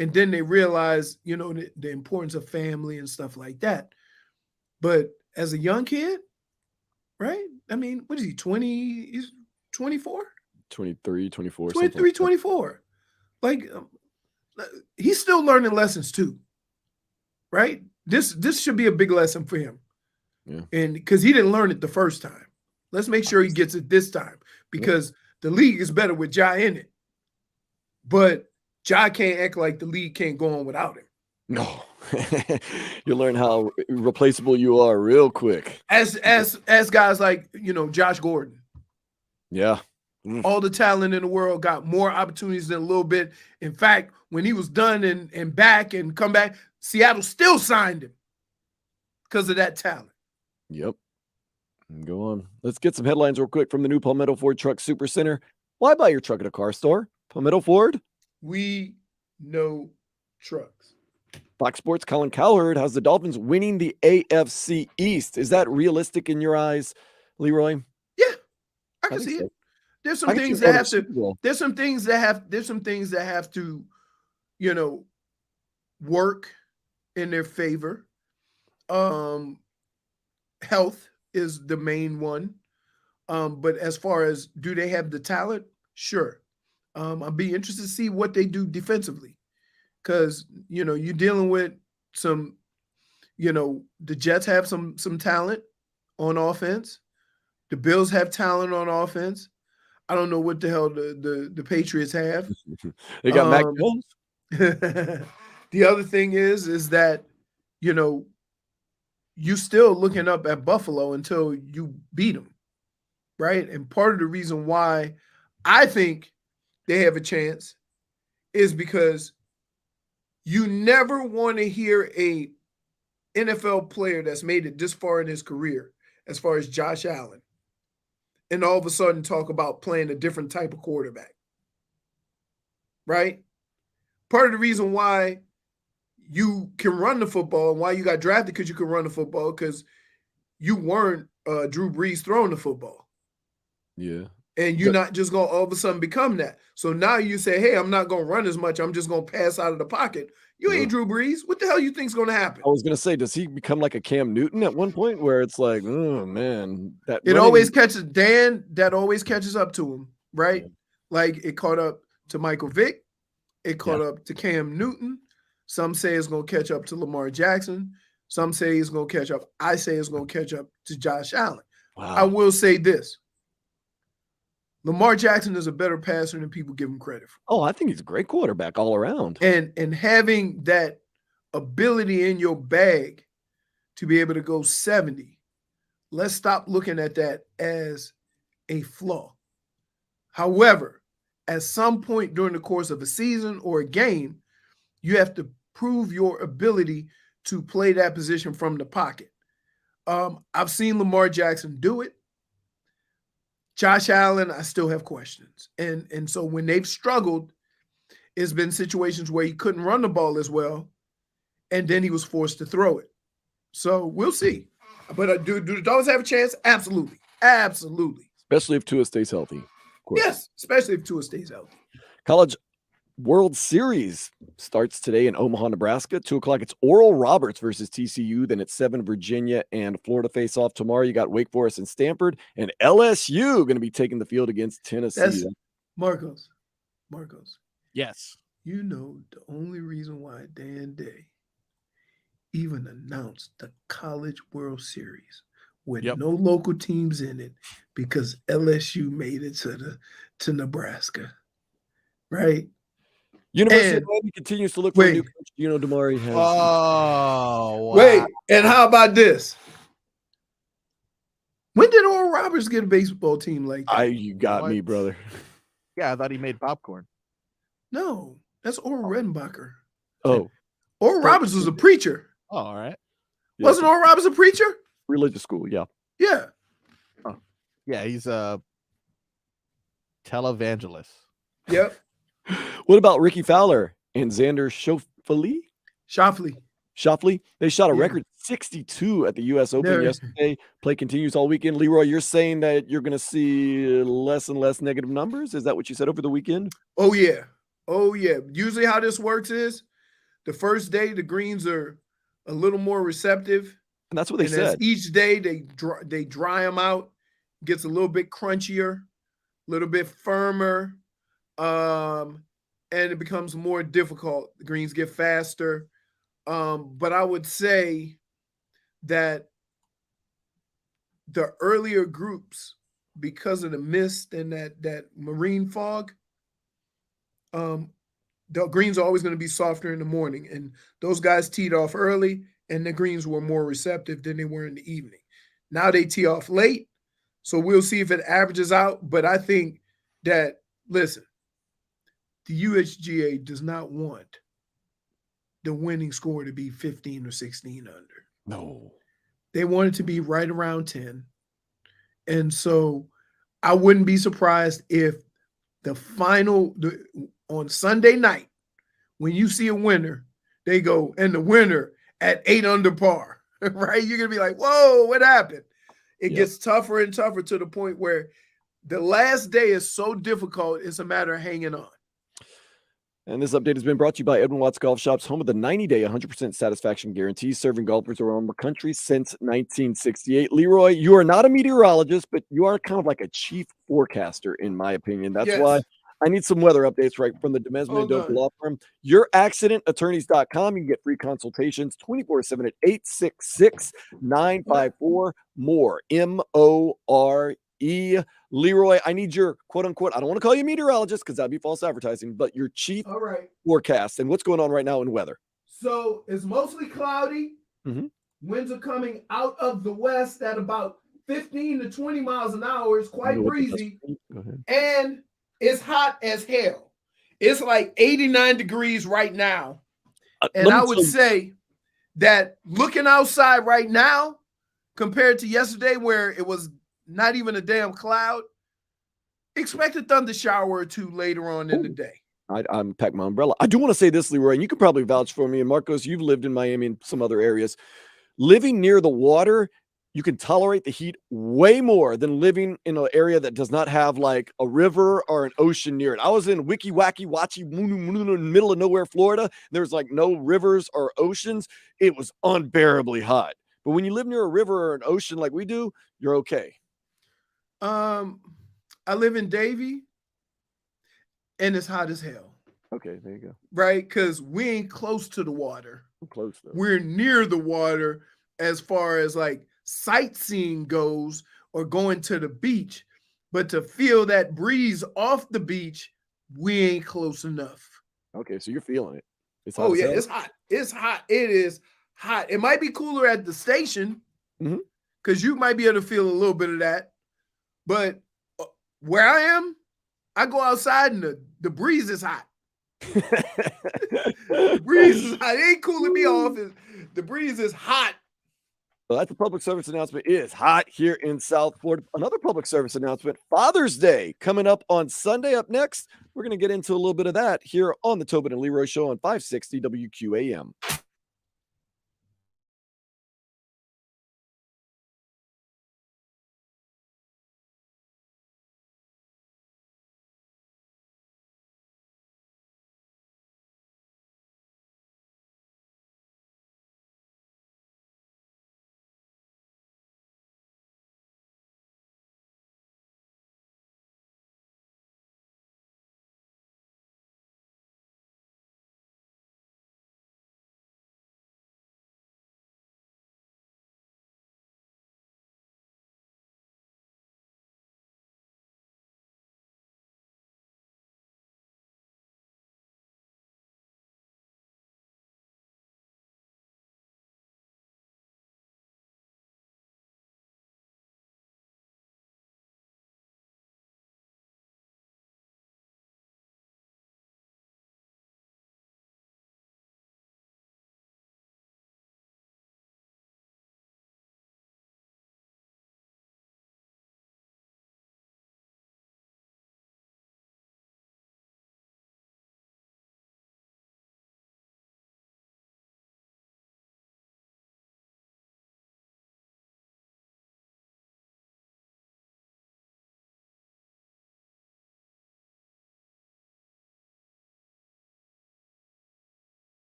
and then they realize, you know, the importance of family and stuff like that. But as a young kid, right? I mean, what is he, 20? He's 24? 23, 24. 23, 24. Like, he's still learning lessons too, right? This should be a big lesson for him. Yeah. And because he didn't learn it the first time. Let's make sure he gets it this time, because the league is better with Ja in it. But Ja can't act like the league can't go on without him. No. You learn how replaceable you are real quick. As guys like, you know, Josh Gordon. Yeah. All the talent in the world, got more opportunities than a little bit. In fact, when he was done and back and come back, Seattle still signed him because of that talent. Yep. Go on. Let's get some headlines real quick from the new Palmetto Ford Truck Super Center. Why buy your truck at a car store? Palmetto Ford? We know trucks. Fox Sports' Colin Cowherd has the Dolphins winning the AFC East. Is that realistic in your eyes, Leroy? Yeah, I can see it. There's some things that have to. There's some things that have to, you know, work in their favor. Health is the main one. But as far as do they have the talent? Sure. I'll be interested to see what they do defensively. Because, you know, you're dealing with some, you know, the Jets have some talent on offense. The Bills have talent on offense. I don't know what the hell the Patriots have. They got Mac Jones. The other thing is that, you know, you still looking up at Buffalo until you beat them, right? And part of the reason why I think they have a chance is because you never want to hear a NFL player that's made it this far in his career, as far as Josh Allen, and all of a sudden talk about playing a different type of quarterback, right? Part of the reason why you can run the football and why you got drafted, because you can run the football, because you weren't Drew Brees throwing the football. Yeah. And you're not just going to all of a sudden become that. So now you say, hey, I'm not going to run as much. I'm just going to pass out of the pocket. You ain't Drew Brees. What the hell you think's going to happen? I was going to say, does he become like a Cam Newton at one point where it's like, oh, man. It always catches Dan. That always catches up to him, right? Yeah. Like it caught up to Michael Vick. It caught up to Cam Newton. Some say it's going to catch up to Lamar Jackson. Some say it's going to catch up. I say it's going to catch up to Josh Allen. Wow. I will say this. Lamar Jackson is a better passer than people give him credit for. Oh, I think he's a great quarterback all around. And having that ability in your bag to be able to go 70, let's stop looking at that as a flaw. However, at some point during the course of a season or a game, you have to prove your ability to play that position from the pocket. I've seen Lamar Jackson do it. Josh Allen, I still have questions. And so when they've struggled, it's been situations where he couldn't run the ball as well, and then he was forced to throw it. So we'll see. But do the Dolphins have a chance? Absolutely. Absolutely. Especially if Tua stays healthy. Yes, especially if Tua stays healthy. College World Series starts today in Omaha, Nebraska. 2:00, it's Oral Roberts versus TCU. Then at 7, Virginia and Florida face off tomorrow. You got Wake Forest and Stanford, and LSU going to be taking the field against Tennessee. That's Marcos. Yes. You know the only reason why Dan Day even announced the College World Series with no local teams in it, because LSU made it to Nebraska, right? University of Miami continues to look for a new coach. You know, Damari has. Oh, wow. Wait, and how about this? When did Oral Roberts get a baseball team like that? You got me, brother. Yeah, I thought he made popcorn. No, that's Oral Redenbacher. Oh. Oral Roberts was a preacher. Oh, all right. Yeah. Wasn't Oral Roberts a preacher? Religious school, yeah. Yeah. Oh. Yeah, he's a televangelist. Yep. What about Ricky Fowler and Xander Schauffele? They shot a record 62 at the U.S. Open yesterday. Play continues all weekend. Leroy, you're saying that you're going to see less and less negative numbers? Is that what you said over the weekend? Oh, yeah. Usually how this works is the first day the greens are a little more receptive, And that's what they and said. as each day they dry them out, gets a little bit crunchier, a little bit firmer, and it becomes more difficult. The greens get faster, but I would say that the earlier groups, because of the mist and that marine fog, the greens are always going to be softer in the morning, and those guys teed off early, and the greens were more receptive than they were in the evening. Now they tee off late, so we'll see if it averages out. But I think that, listen, the USGA does not want the winning score to be 15 or 16 under. No. They want it to be right around 10. And so I wouldn't be surprised if the final on Sunday night, when you see a winner, they go, and the winner at 8 under par, right? You're going to be like, whoa, what happened? It gets tougher and tougher to the point where the last day is so difficult, it's a matter of hanging on. And this update has been brought to you by Edwin Watts Golf Shops, home of the 90-day 100% satisfaction guarantee, serving golfers around the country since 1968. Leroy, you are not a meteorologist, but you are kind of like a chief forecaster, in my opinion. That's why I need some weather updates right from the Demesman and Dope Law Firm. YourAccidentAttorneys.com. You can get free consultations 24/7 at 866-954-MORE. MORE. Leroy, I need your quote unquote, I don't want to call you meteorologist because that'd be false advertising, but your chief forecast and what's going on right now in weather. So it's mostly cloudy. Winds are coming out of the west at about 15 to 20 miles an hour. It's quite breezy. And it's hot as hell. It's like 89 degrees right now. And I would say that looking outside right now, compared to yesterday where it was not even a damn cloud, expect a thunder shower or two later on in the day. I'm packing my umbrella. I do want to say this, Leroy, and you could probably vouch for me. And Marcos, you've lived in Miami and some other areas. Living near the water, you can tolerate the heat way more than living in an area that does not have like a river or an ocean near it. I was in Wiki Wacky Wachi in the middle of nowhere, Florida. There's like no rivers or oceans. It was unbearably hot. But when you live near a river or an ocean like we do, you're okay. I live in Davie, and it's hot as hell. Okay, there you go. Right? Because we ain't close to the water. I'm close though. We're near the water as far as like sightseeing goes or going to the beach. But to feel that breeze off the beach, we ain't close enough. Okay, so you're feeling it. It's hot. Oh, yeah, it's hot. It's hot. It is hot. It might be cooler at the station because you might be able to feel a little bit of that. But where I am, I go outside and the breeze is hot. The breeze is hot. It ain't cooling me off. The breeze is hot. Well, that's a public service announcement. It is hot here in South Florida. Another public service announcement, Father's Day coming up on Sunday. Up next, we're going to get into a little bit of that here on the Tobin and Leroy Show on 560 WQAM.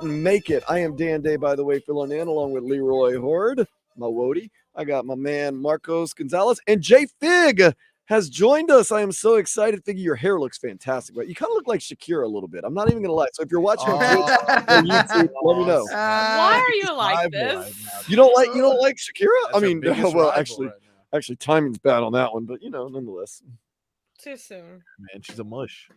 Make it. I am Dan Day, by the way, filling in along with Leroy Hoard, my Wody. I got my man Marcos Gonzalez, and Jay Fig has joined us. I am so excited. Figgy, your hair looks fantastic, right? You kind of look like Shakira a little bit. I'm not even gonna lie. So if you're watching on Twitch or YouTube, let me know. Why are you like this? You don't like Shakira? That's I mean, your biggest well, rival actually, timing's bad on that one, but nonetheless. Too soon. man, she's a mush.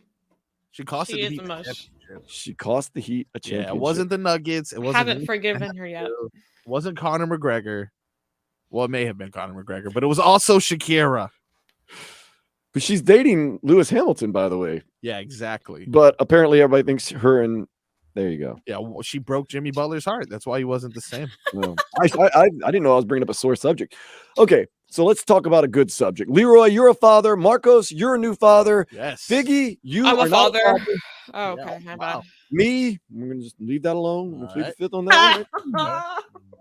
She cost She the is Heat a the mush. championship. She cost the Heat a championship. Yeah, it wasn't the Nuggets. It wasn't. Haven't anything forgiven her yet. It wasn't Conor McGregor. Well, it may have been Conor McGregor, but it was also Shakira. But she's dating Lewis Hamilton, by the way. Yeah, exactly. But apparently, everybody thinks her and there you go. Yeah, well, she broke Jimmy Butler's heart. That's why he wasn't the same. No. I didn't know I was bringing up a sore subject. Okay, so let's talk about a good subject. Leroy, you're a father. Marcos, you're a new father. Yes. Figgy, you I'm are a not father. a father. Oh, okay. My bad. Wow. Me, we're gonna just leave that alone. We'll All plead the right. fifth on that one.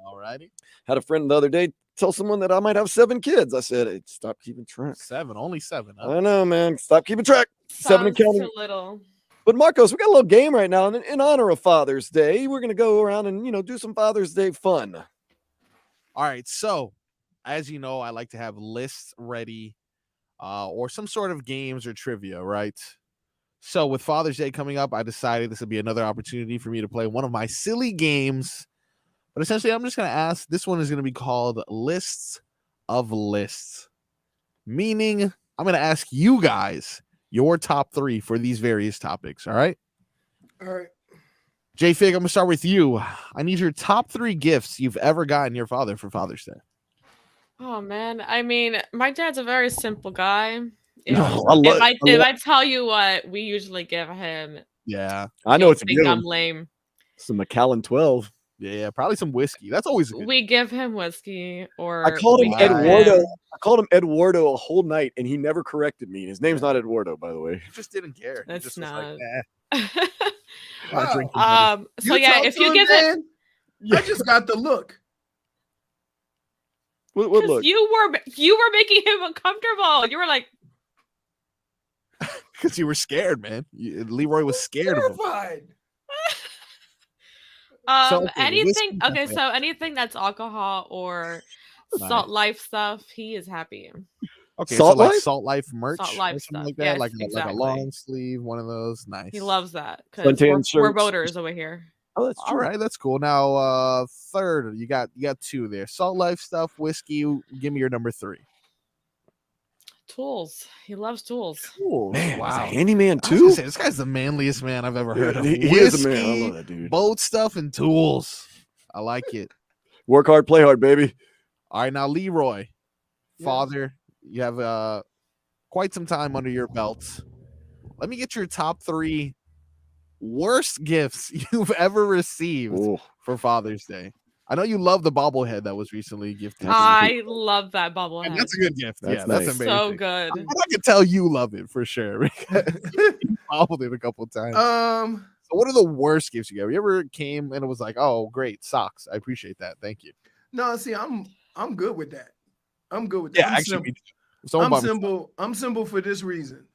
All righty. Had a friend the other day tell someone that I might have 7 kids. I said, hey, stop keeping track. 7, only 7. Huh? I know, man. Stop keeping track. 7 and Sounds counting. too little. But Marcos, we got a little game right now, and in honor of Father's Day, we're gonna go around and do some Father's Day fun. All right. So, as you know, I like to have lists ready, or some sort of games or trivia, right? So, with Father's Day coming up, I decided this would be another opportunity for me to play one of my silly games. But essentially, I'm just going to ask. This one is going to be called Lists of Lists, meaning I'm going to ask you guys your top 3 for these various topics. All right. All right. J Fig, I'm going to start with you. I need your top 3 gifts you've ever gotten your father for Father's Day. Oh man, I mean, my dad's a very simple guy. If, No, if I tell you what we usually give him, Yeah. I know you'll it's a think good I'm one. lame. Some Macallan 12. Yeah, probably some whiskey. That's always a good. We give him whiskey, or I called him we give Eduardo. him- I called him Eduardo a whole night, and he never corrected me. His name's not Eduardo, by the way. He just didn't care. He That's just was not. like, nah, Wow. I drink too much. So yeah, talk if to you him, give it, man? I just got the look. What because look? you were making him uncomfortable. You were like, Because you were scared, man. Leroy was scared of him. Terrified. So, okay, anything. whiskey, Okay, okay. so anything that's alcohol or Nice. Salt Life stuff, he is happy. Okay, Salt so like Life? Salt Life merch, Salt or Life something stuff. like that, Yes, like a exactly. long sleeve, one of those. Nice. He loves that because Suntan we're shirts. voters over here. Oh, that's All right, that's cool. Now, third, you got 2 there. Salt Life stuff, whiskey. Give me your number 3. Tools. He loves tools. Cool. Man, wow. Wow. Handyman I was too? gonna say, this guy's the manliest man I've ever heard of. He is a man. I Whiskey, love that dude. boat stuff, and tools. I like it. Work hard, play hard, baby. All right, now Leroy, Yes. father, you have quite some time under your belt. Let me get your top 3 worst gifts you've ever received Oh, for Father's Day. I know you love the bobblehead that was recently gifted. to you. I love that bobblehead. And that's a good gift. That's Yeah, that's nice. amazing. So good. But I can tell you love it for sure. because you bobbled it a couple times. So what are the worst gifts you get? You ever came and it was like, oh, great, socks. I appreciate that. Thank you. No, see, I'm good with that. I'm good with that. Yeah, I'm actually, simple. me too. Someone I'm bought me simple. I'm simple for this reason.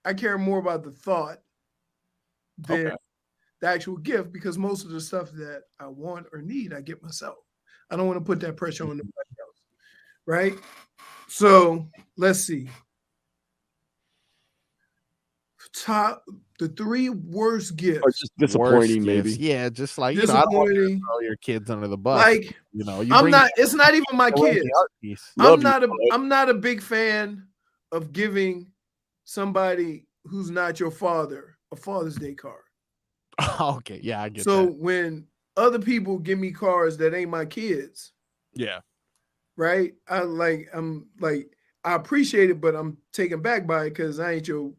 I care more about the thought than Okay. the actual gift, because most of the stuff that I want or need, I get myself. I don't want to put that pressure on nobody else. Right? So let's see. The 3 worst gifts. or just Worst disappointing, maybe. gifts. Yeah, just like, I don't want you to Disappointing. throw your kids under the bus. Like, you I'm not. It's not even my away kids. the art piece. Love you, I'm not a big fan of giving somebody who's not your father a Father's Day card. Okay, yeah, I get So that. when other people give me cards that ain't my kids, Yeah. right? I'm like, I appreciate it, but I'm taken back by it because I ain't your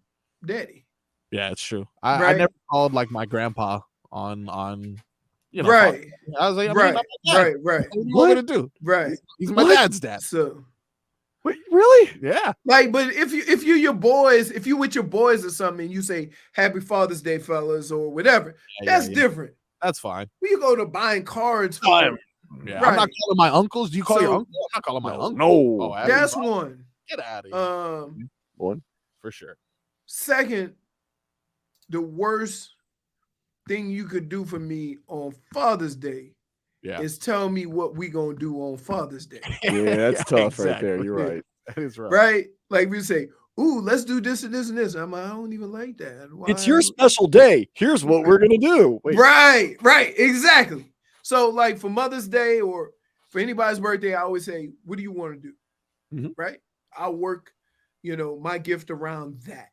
daddy. Yeah, it's true. I Right. never called like my grandpa on Right. I was like, I'm Right. my dad. Right. What do you want me to do? Right. He's my What? dad's dad. So Wait, really? Yeah. like, but if you your boys, if you with your boys or something, and you say Happy Father's Day, fellas, or whatever, that's yeah. different. That's fine. When you go to buying cards for Yeah. I'm not Right. calling my uncles. Do you call your So- uncle? I'm not calling my uncle. No. Oh, Happy that's Father's- one. Get out of here. One. For sure. Second, the worst thing you could do for me on Father's Day is tell me what we gonna do on Father's Day. Yeah, that's tough right there. You're right. That is right. Right? Like we say, ooh, let's do this and this and this. I'm like, I don't even like that. Why? It's your special day. Here's what we're gonna do. Wait. Right, exactly. So, like for Mother's Day or for anybody's birthday, I always say, what do you want to do? Right? I'll work, my gift around that.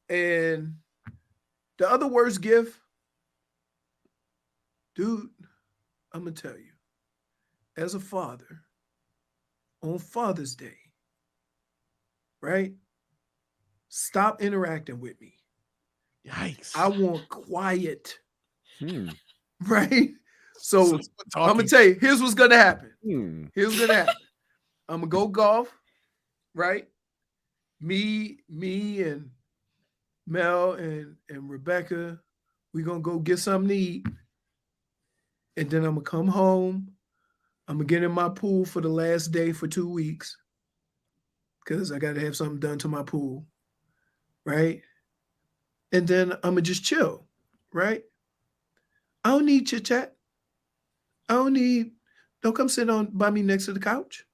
And the other worst gift, dude, I'm gonna tell you, as a father, on Father's Day, right? Stop interacting with me. Yikes. I want quiet. Right? So I'm gonna talking. tell you, here's what's gonna happen. Here's what's gonna happen. I'm gonna go golf, right? Me and Mel and Rebecca, we're gonna go get something to eat. And then I'm gonna come home. I'm gonna get in my pool for the last day for 2 weeks. Because I gotta have something done to my pool, right? And then I'm gonna just chill, right? I don't need chit chat. Don't come sit by me next to the couch,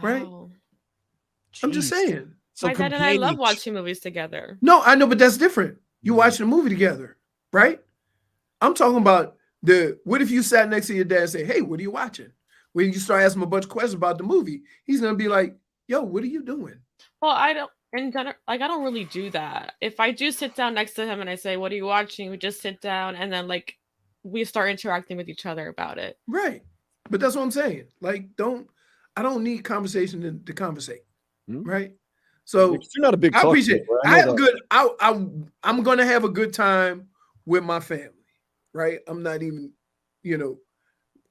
right? I'm just saying. So My dad and I love watching movies together. No, I know, but that's different. You watching a movie together, right? I'm talking about what if you sat next to your dad and say, hey, what are you watching? When you start asking him a bunch of questions about the movie, he's gonna be like, yo, what are you doing? Well, I don't I don't really do that. If I do sit down next to him and I say, what are you watching? We just sit down and then we start interacting with each other about it. Right. But that's what I'm saying. Like, I don't need conversation to conversate. Right. So you're not a big I talker, appreciate it. I'm gonna have a good time with my family. Right. I'm not even,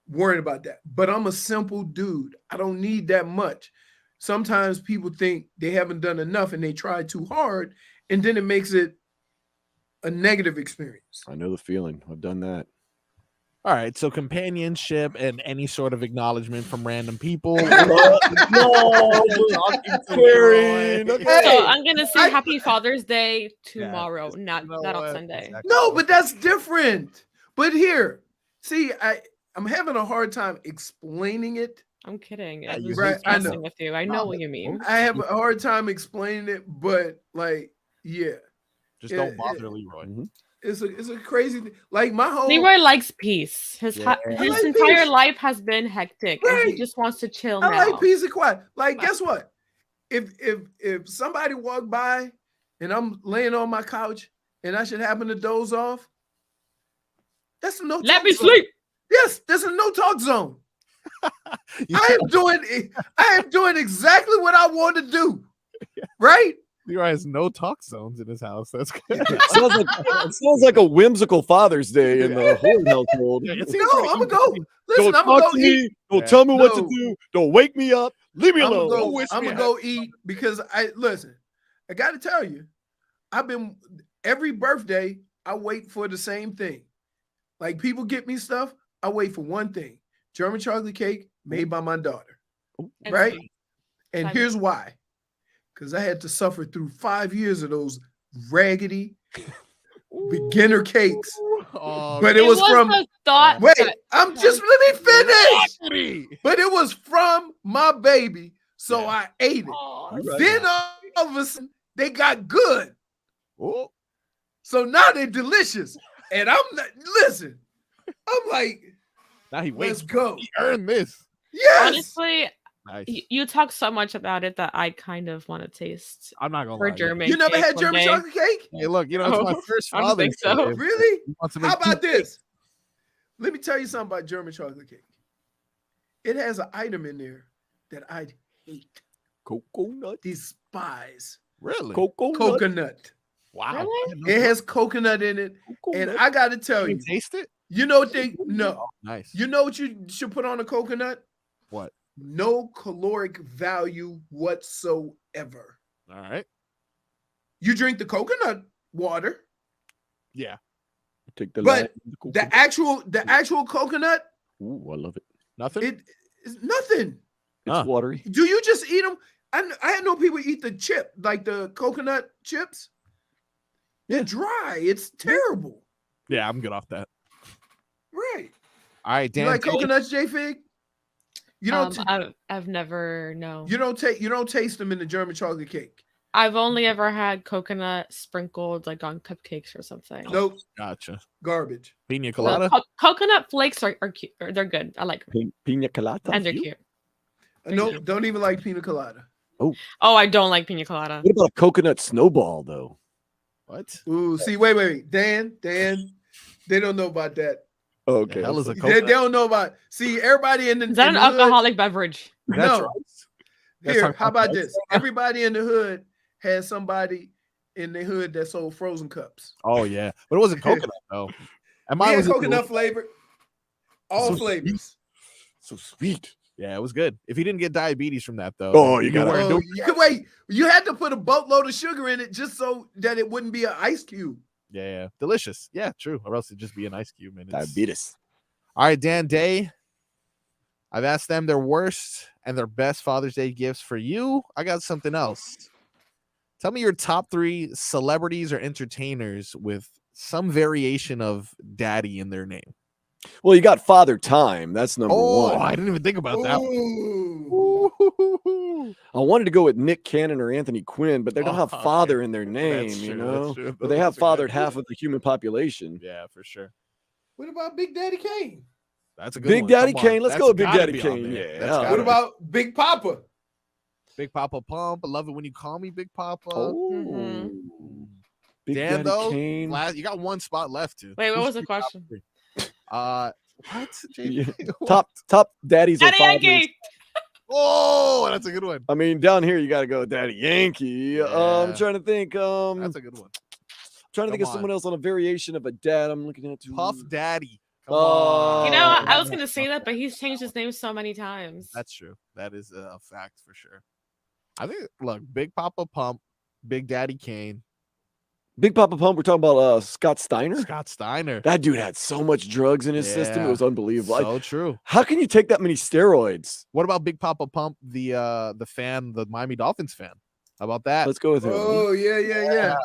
worried about that. But I'm a simple dude. I don't need that much. Sometimes people think they haven't done enough and they try too hard, and then it makes it a negative experience. I know the feeling. I've done that. All right, so companionship and any sort of acknowledgement from random people. So I'm gonna say Happy Father's Day tomorrow, not on Sunday. Exactly. No, but that's different. But here, see, I'm having a hard time explaining it. I'm kidding. Yeah, I'm you just I messing know. with you. I know what you mean. I have a hard time explaining it, but Just don't bother Leroy. It's a crazy thing. Like my whole Leroy likes peace. His like entire peace. life has been hectic, and he just wants to chill now. I like peace and quiet. Like, guess what? If somebody walked by and I'm laying on my couch and I should happen to doze off, that's a no talk Let me zone. sleep. Yes, that's a no talk zone. I am doing exactly what I want to do. Right? Leroy has no talk zones in his house. That's good. Sounds like a whimsical Father's Day in the Hoard household. No, I'm gonna go. Listen, Don't I'm gonna talk go to eat. me. Don't tell me what to do. Don't wake me up. Leave me alone. I'm gonna go eat because I got to tell you, every birthday I wait for the same thing. Like people get me stuff, I wait for one thing: German chocolate cake made by my daughter. Right? And here's why: because I had to suffer through 5 years of those raggedy beginner cakes. But it was from the thought. Wait, let me finish. But it was from my baby, so I ate it. Then all of a sudden they got good. So now they're delicious. And I'm like, now he waits. Let's go. He earned this. Yes. Honestly, Nice. you talk so much about it that I kind of want to taste. I'm not gonna for lie. German. You never cake had one German day. chocolate cake? Hey, look, it's my first I don't Father's think so. Day. Really? He wants to make How about two this? Let me tell you something about German chocolate cake. It has an item in there that I hate, Coconut. despise. Really? Coconut. Wow. Really? It has coconut in it. And I got to tell You you, taste it? you know what no. Nice. You know what you should put on a coconut? What? No caloric value whatsoever. All right. You drink the coconut water, Yeah. Take the but lime, the actual coconut, Ooh, I love it. Nothing. it's nothing. It's watery. Do you just eat them? I know people eat the chip, like the coconut chips. They're dry. It's terrible. Yeah, I'm good off that. Right. All right, You Dan. like coconuts, J-Fig? You don't. I've never no. You don't taste them in the German chocolate cake. I've only ever had coconut sprinkled like on cupcakes or something. Nope. Gotcha. Garbage. Pina colada. Coconut flakes are cute. They're good. I like them. Pina colada. And they're cute. No, don't even like pina colada. Oh, I don't like pina colada. What about a coconut snowball though? What? Ooh, see, wait. Dan, they don't know about that. Okay. The hell is a They coconut? don't know about. See, everybody in the Is that in an the hood- alcoholic beverage? That's No. right. That's Here, our how about podcast. this? Everybody in the hood has somebody in the hood that sold frozen cups. Oh yeah, but it wasn't coconut though. And We mine had was coconut flavored. All So flavors. So sweet. Yeah, it was good. If you didn't get diabetes from that though, Oh, then you gotta- weren't Oh, doing- you could wait. You had to put a boatload of sugar in it just so that it wouldn't be an ice cube. Yeah, delicious. Yeah, true. Or else it'd just be an ice cube. And it's... Diabetes. All right, Dan Day. I've asked them their worst and their best Father's Day gifts for you. I got something else. Tell me your top 3 celebrities or entertainers with some variation of daddy in their name. Well, you got Father Time. That's number Oh, one. I didn't even think about that. Ooh. Ooh. I wanted to go with Nick Cannon or Anthony Quinn, but they don't Oh, have okay. father in their name, That's you true, know. that's true. But they Those have are good. fathered half of the human population. Yeah, for sure. What about Big Daddy Kane? That's a good Big one. Daddy Come on. Kane. Let's That's go with Big gotta Daddy be on Kane. there. Yeah. That's gotta What be. about Big Papa? Big Papa Pump? I love it when you call me Big Papa. Oh. Big Dan, Daddy though, Kane. you got one spot left too. Wait, what Who's was the your top question? 3? What? Yeah. What? Top daddies or Daddy fathers. Yankee. Oh, that's a good one. I mean, down here you got to go with Daddy Yankee. I'm Yeah. trying to think. That's a good one. Trying to think Come of someone on. else on a variation of a dad. I'm looking at Puff Daddy. Come Oh. on. You know, I was gonna say that, but he's changed his name so many times. That's true. That is a fact for sure. I think, look, Big Papa Pump, Big Daddy Kane, Big Papa Pump. We're talking about Scott Steiner. Scott Steiner. That dude had so much drugs in his system. It Yeah. was unbelievable. So true. How can you take that many steroids? What about Big Papa Pump, the Miami Dolphins fan? How about that? Let's go with him. Oh, yeah.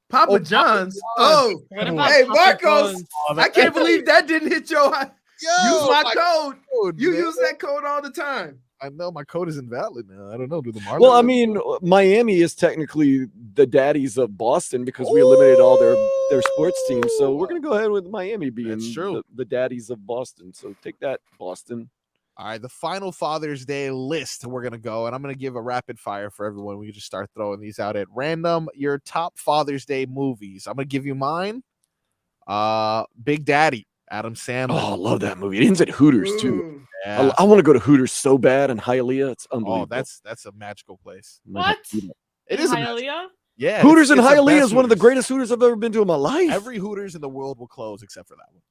Papa Oh, John's. Papa Oh, What about hey, Papa Marcos. John's? I can't believe that didn't hit your. Use my code. code, You man. use that code all the time. I know my code is invalid now. I don't know. Do the Marlins? Well, I mean, Miami is technically the daddies of Boston because we eliminated all their sports teams. So we're gonna go ahead with Miami being That's true. the daddies of Boston. So take that, Boston. All right, the final Father's Day list we're gonna go, and I'm gonna give a rapid fire for everyone. We can just start throwing these out at random. Your top Father's Day movies. I'm gonna give you mine. Big Daddy, Adam Sandler. Oh, I love that movie. It ends at Hooters too. Ooh. Yeah. I want to go to Hooters so bad in Hialeah. It's unbelievable. Oh, that's a magical place. What? It is a Hialeah? Yeah, Hooters in it's the Hialeah best is one of the Hooters. greatest Hooters I've ever been to in my life. Every Hooters in the world will close except for that one.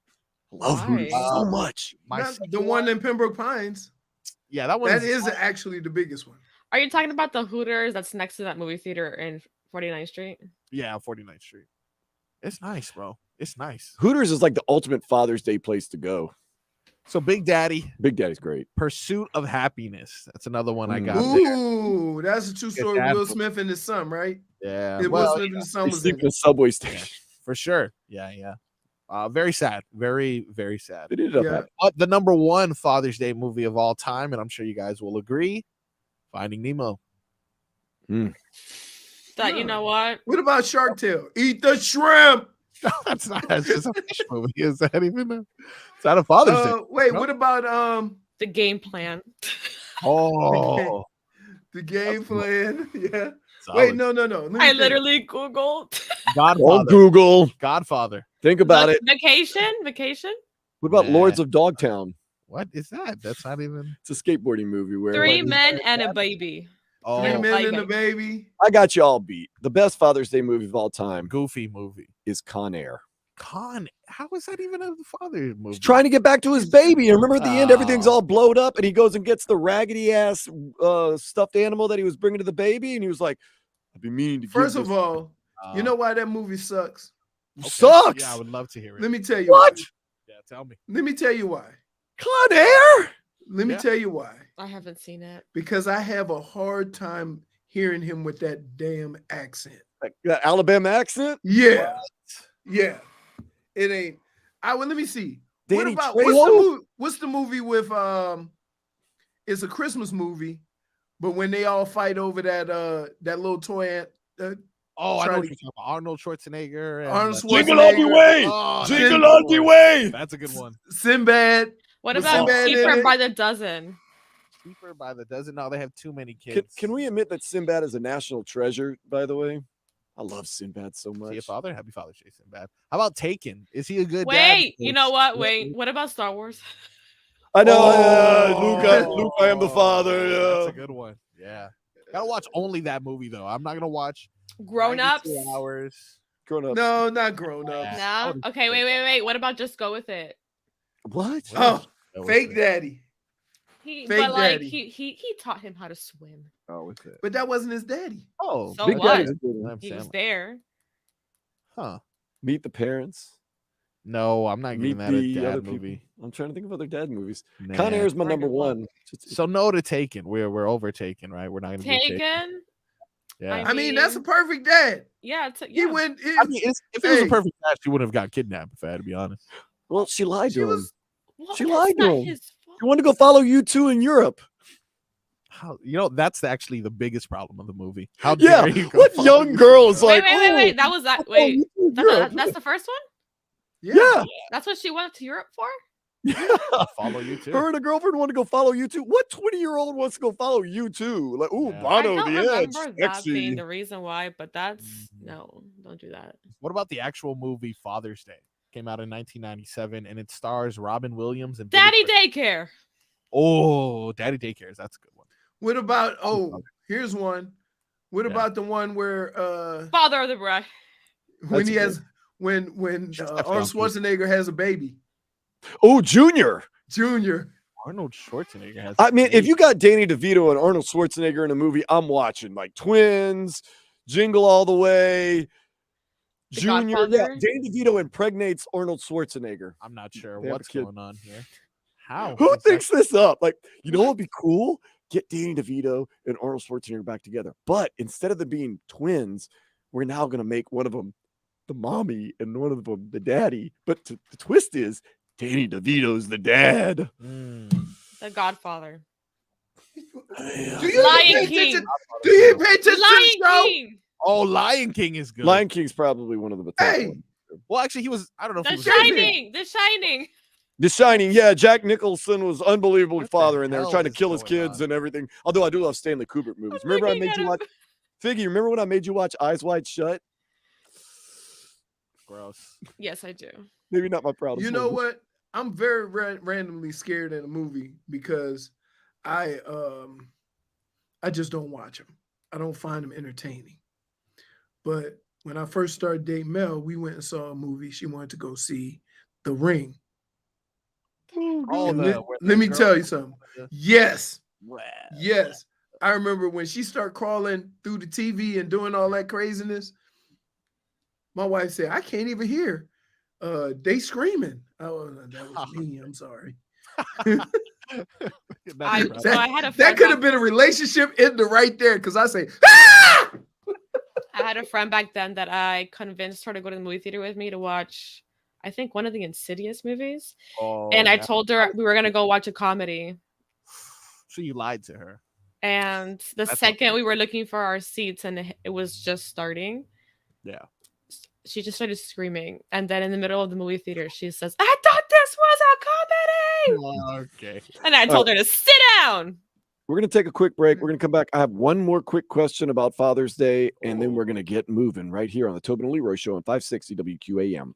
I love Hooters Why? so much. My Not second the one in Pembroke Pines. yeah, that one That is actually the biggest one. Are you talking about the Hooters that's next to that movie theater in 49th Street? yeah, 49th Street. It's nice, bro. It's nice. Hooters is like the ultimate Father's Day place to go. So Big Daddy, Big Daddy's great. Pursuit of Happiness. That's another one I got. there. Ooh, that's a true story. that Will one. Smith and his son, right? Yeah, Will well, Smith and his son They was sleep in in a it. subway yeah, station. for sure. Yeah. Very sad. Very, very sad. They did it up Yeah. happy. But the number one Father's Day movie of all time, and I'm sure you guys will agree, Finding Nemo. That you know what? What about Shark Tale? Eat the shrimp. That's not. That's just a fish movie. Is that even? It's not a Father's Day. Wait, No? what about The game plan. Oh, the game plan? Yeah. solid. Wait, no. Let me I think. literally Googled. On Godfather. Google. Godfather. Think about it. Vacation. What about Nah. Lords of Dogtown? What is that? That's not even. It's a skateboarding movie where 3 men and a baby. Oh, Three Yeah. Men Like and it. the Baby. I got you all beat. The best Father's Day movie of all time goofy movie. is Con Air. How is that even a father movie? He's trying to get back to his baby. And remember at the end, everything's Oh. all blowed up, and he goes and gets the raggedy ass stuffed animal that he was bringing to the baby, and he was like, "I've been meaning to." First give of this- all, you know why that movie sucks? Okay. sucks. Yeah, I would love to hear it. Let me tell you What? why. Yeah, tell me. Let me tell you why. Con Air. Let me Yeah. tell you why. I haven't seen it. Because I have a hard time hearing him with that damn accent. Like, that Alabama accent. Yeah, yeah. It ain't. Let me see. Danny What about Trejo? what's the movie with it's a Christmas movie, but when they all fight over that little toy ant. Oh, I know trying what to- you're talking about. Arnold Schwarzenegger. And, Arnold Jingle all the Schwarzenegger. way. Oh, Jingle all the way. That's a good one. Sinbad. What Was about Sinbad in Cheaper it? by the Dozen? Cheaper by the dozen. No, they have too many kids. Can we admit that Sinbad is a national treasure? By the way, I love Sinbad so See much. a father? Happy Father's Day, Sinbad. How about Taken? Is he a good dad? Wait, you know what? Wait, what about Star Wars? I know, Oh, Luke. I am the father. That's Yeah. a good one. Yeah. Gotta watch only that movie though. I'm not gonna watch Grown Ups? 92 Hours. Grown up. No, not grown up. Yeah. No. Okay, wait. What about Just Go With It? What? Oh, That was Fake good. Daddy. Fake Daddy. like he taught him how to swim. Oh, what's it? But that wasn't his daddy. Oh, So Big what? Daddy's a good one. Adam He was Sandler. there. Huh. Meet the Parents. No, I'm not giving Meet that a the other dad people. movie. I'm trying to think of other dad movies. Nah. Con Air is my Very number good one. one. So no to Taken. We're overtaken, right? We're not gonna do Taken. Taken? Yeah. I mean, that's a perfect dad. Yeah, He went. I mean, if it was a Hey. perfect match, she wouldn't have got kidnapped. If I had to be honest. Well, she lied She to him. was. Well, She that's lied to not him. his fault. You want to go follow you two in Europe? How that's actually the biggest problem of the movie. How Yeah. dare you? go What follow young your girl is son? like? Wait. "Oh, That was that. I'll follow Wait, you to Europe." that's the first one. Yeah. That's what she went to Europe for. Follow you too. Her and a girlfriend want to go follow you too. What 20-year-old wants to go follow you too? Like, ooh, Yeah. I Bono, don't the edge, remember that being sexy. the reason why, but that's Mhm. no, don't do that. What about the actual movie Father's Day? Came out in 1997, and it stars Robin Williams and Billy Daddy Crystal. daycare. Oh, Daddy Daycares. That's a good one. What about? Oh, here's one. What Yeah. about the one where Father of the bride. when That's he good. has when Stepped Arnold on to it. Schwarzenegger has a baby, Oh, Junior. Junior. Arnold Schwarzenegger has. I mean, if you got Danny DeVito and Arnold Schwarzenegger in a movie, I'm watching. Like Twins, Jingle All the Way, The Junior. Yeah, Godfather? Danny DeVito impregnates Arnold Schwarzenegger. I'm not sure They have a what's kid. going on here. How? Who exactly? thinks this up? Like, you know what would be cool? Get Danny DeVito and Arnold Schwarzenegger back together. But instead of them being twins, we're now going to make one of them the mommy and one of them the daddy. But the twist is Danny DeVito's the dad. Mm. The Godfather. Do you Lion pay King. attention? Do you pay attention to Lion the show? King. Oh, Lion King is good. Lion King's probably one of the top Hey. ones. Well, actually, he was. I don't know if The he was. Shining. The Shining. The Shining, yeah, Jack Nicholson was unbelievably What the father in there, hell trying to is kill his going kids on? and everything. Although I do love Stanley Kubrick movies. I'm Remember I looking made at you him. watch Figgy, remember when I made you watch Eyes Wide Shut? Gross. Yes, I do. Maybe not my proudest. You know moment. what? I'm very randomly scared in a movie because I just don't watch them. I don't find them entertaining. But when I first started dating Mel, we went and saw a movie. She wanted to go see The Ring. Oh, And the, let me tell you something. Yes. Well, Yes. I remember when she started crawling through the TV and doing all that craziness. My wife said, I can't even hear. They screaming. Oh, that was me. I'm sorry. I That's so I had a That friend could have back, been a relationship ended right there because I say, ah! I had a friend back then that I convinced her to go to the movie theater with me to watch, I think, one of the Insidious movies. And I told her we were gonna go watch a comedy. So you lied to her. And the That's second okay. we were looking for our seats and it was just starting, Yeah. she just started screaming. And then in the middle of the movie theater, she says, I thought this was a comedy. Okay. And I told her to sit down. We're going to take a quick break. We're going to come back. I have one more quick question about Father's Day, and then we're going to get moving right here on the Tobin and Leroy Show on 560 WQAM.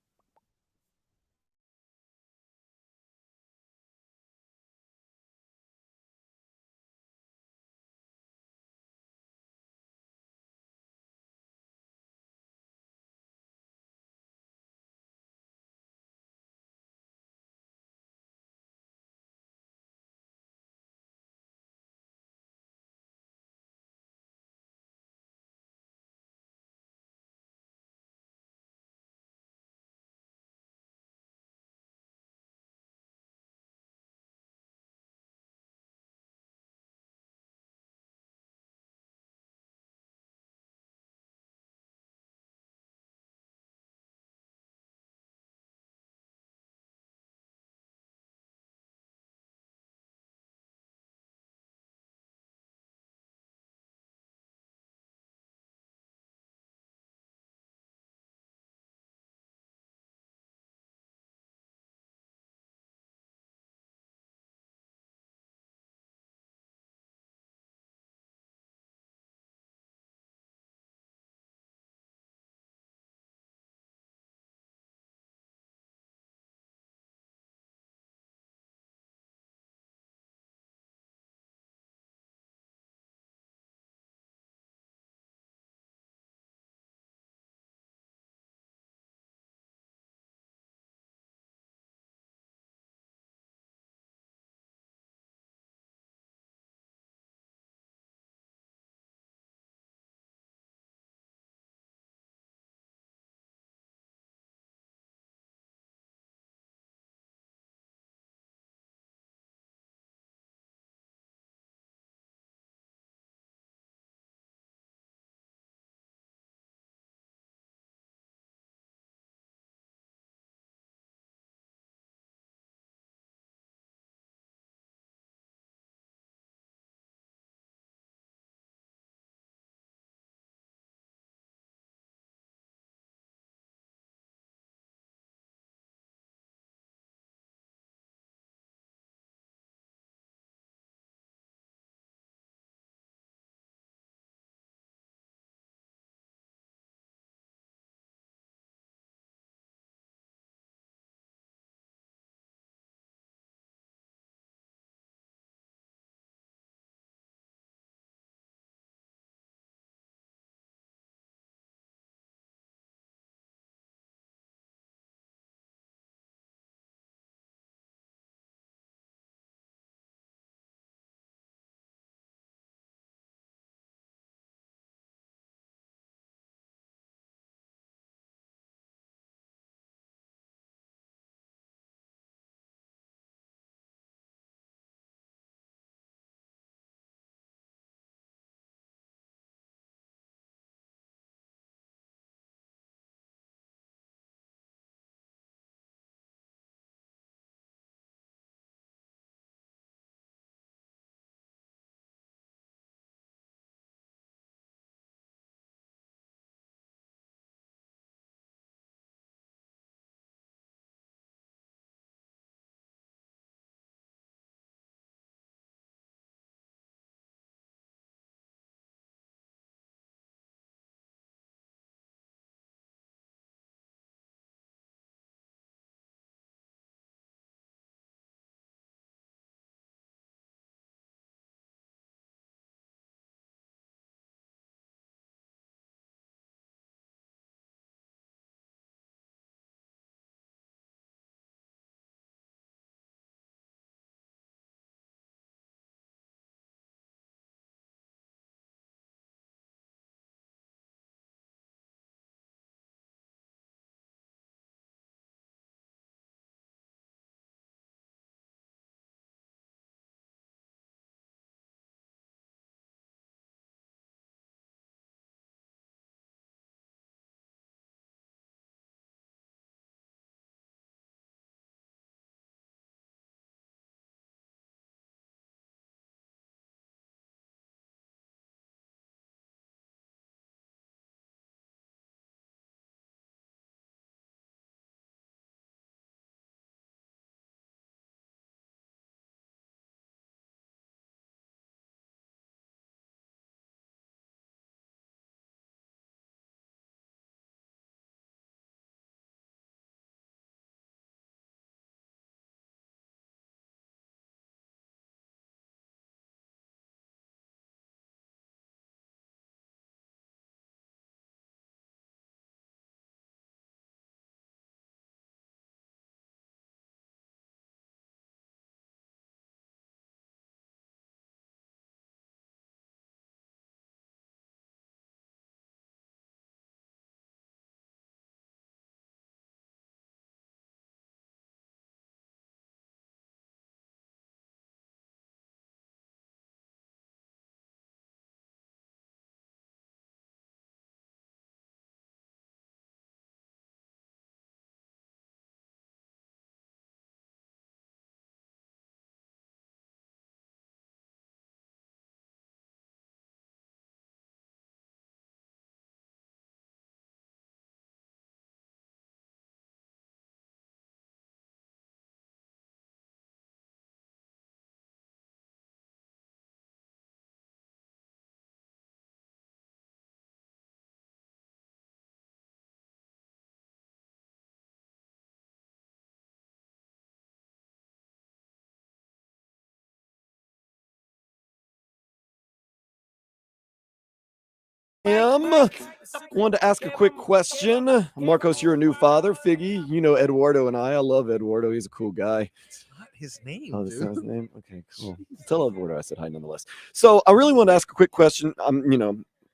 Wanted to ask a quick question. Marcos, you're a new father. Figgy, you know Eduardo and I love Eduardo. He's a cool guy. It's not his name, Oh, that's dude. not his name? Okay, cool. Tell Eduardo I said hi nonetheless. So I really want to ask a quick question.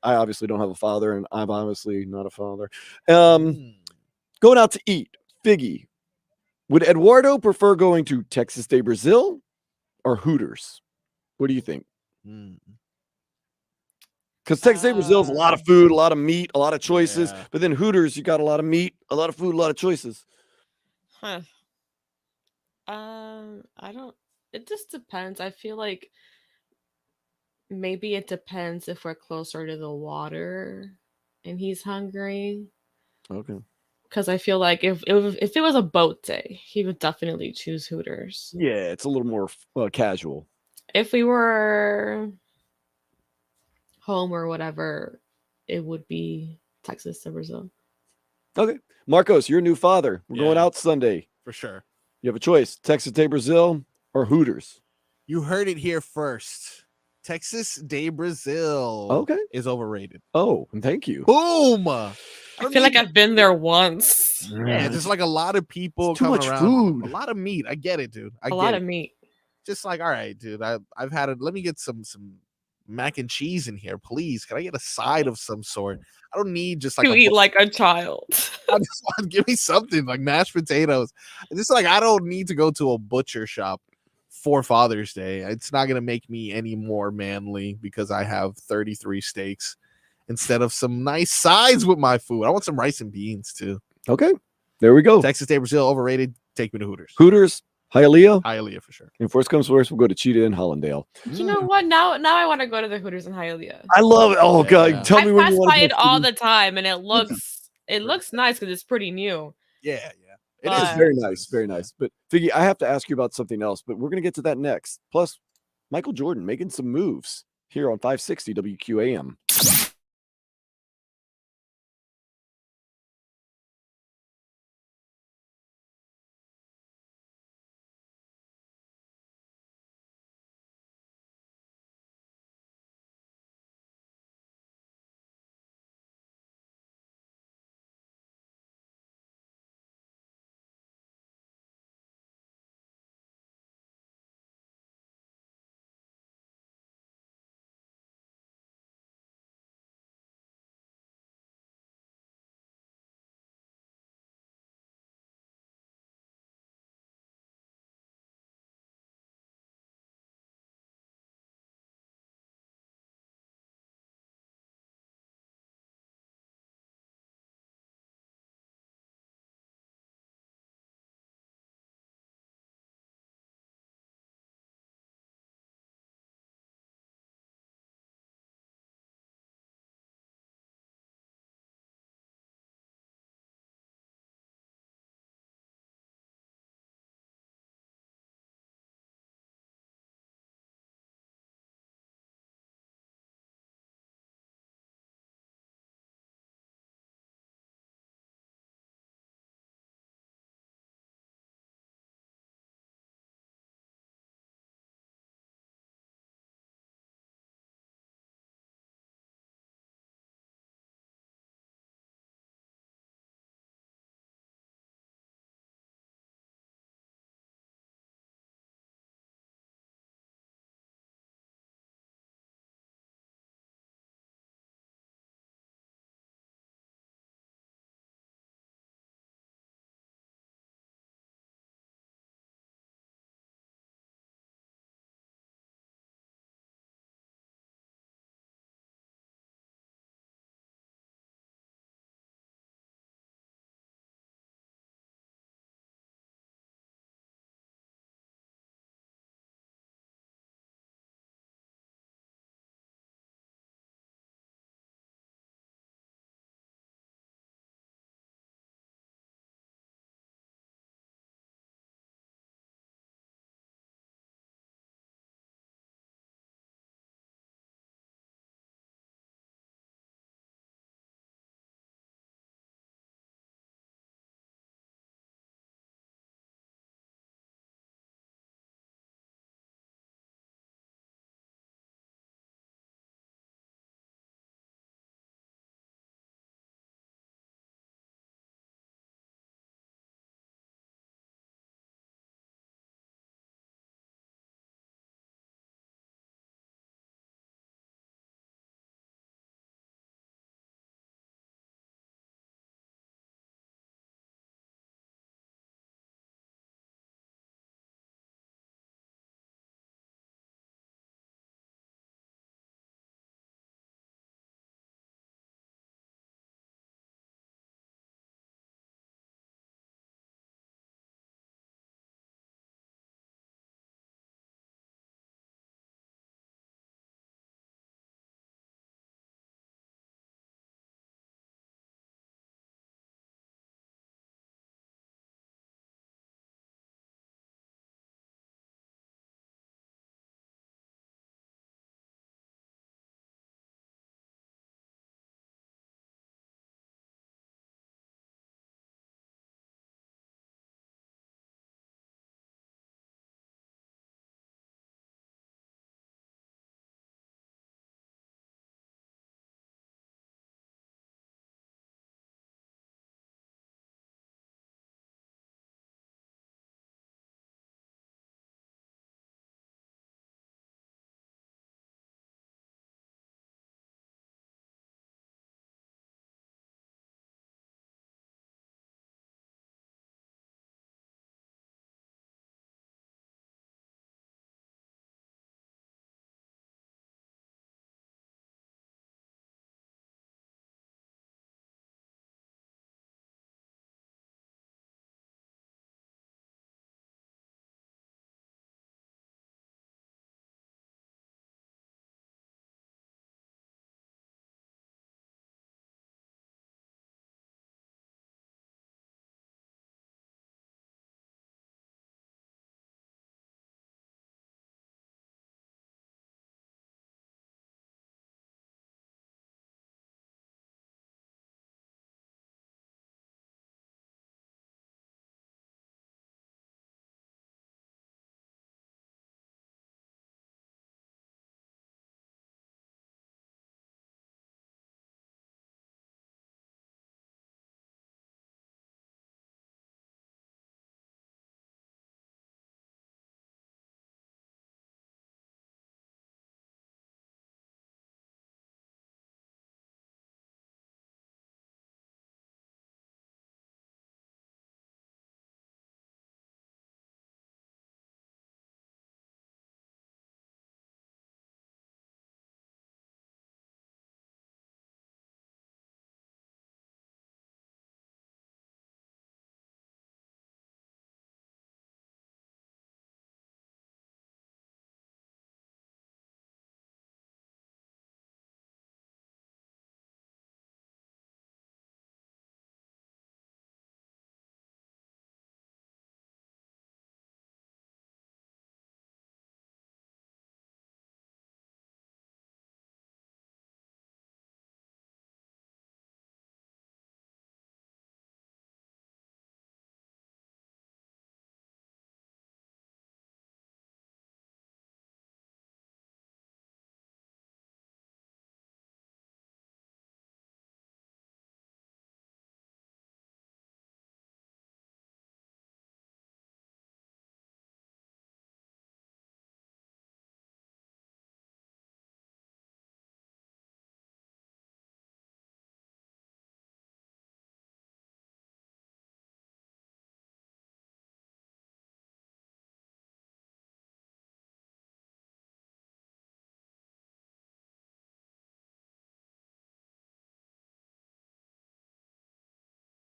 I obviously don't have a father, and I'm obviously not a father. Going out to eat, Figgy, would Eduardo prefer going to Texas de Brazil or Hooters? What do you think? Because Texas de Brazil is a lot of food, a lot of meat, a lot of choices. Yeah. But then Hooters, you got a lot of meat, a lot of food, a lot of choices. Huh. I don't. It just depends. I feel like maybe it depends if we're closer to the water and he's hungry. Okay. Because I feel like if it was a boat day, he would definitely choose Hooters. Yeah, it's a little more casual. If we were home or whatever, it would be Texas to Brazil. Okay. Marcos, you're a new father. We're going out Sunday. For sure. You have a choice, Texas de Brazil or Hooters. You heard it here first. Texas de Brazil is overrated. Oh, thank you. Boom. I feel like I've been there once. Yeah, just like a lot of people It's too coming much around. food. A lot of meat. I get it, dude. A lot of meat. Just like, all right, dude. I've had it. Let me get some mac and cheese in here, please. Can I get a side of some sort? I don't need just like to eat like a child. I just want to give me something like mashed potatoes. Just like I don't need to go to a butcher shop for Father's Day. It's not gonna make me any more manly because I have 33 steaks instead of some nice sides with my food. I want some rice and beans too. Okay, there we go. Texas de Brazil overrated. Take me to Hooters. Hooters, Hialeah. Hialeah for sure. And worst comes to worst, we'll go to Cheetah and Hollandale. You know what? Now I want to go to the Hooters in Hialeah. I love it. Oh God, tell me when I you pass want by to it go. all the time, and it looks nice because it's pretty new. Yeah. It is very nice, very nice. But Figgy, I have to ask you about something else, but we're gonna get to that next. Plus, Michael Jordan making some moves here on 560 WQAM.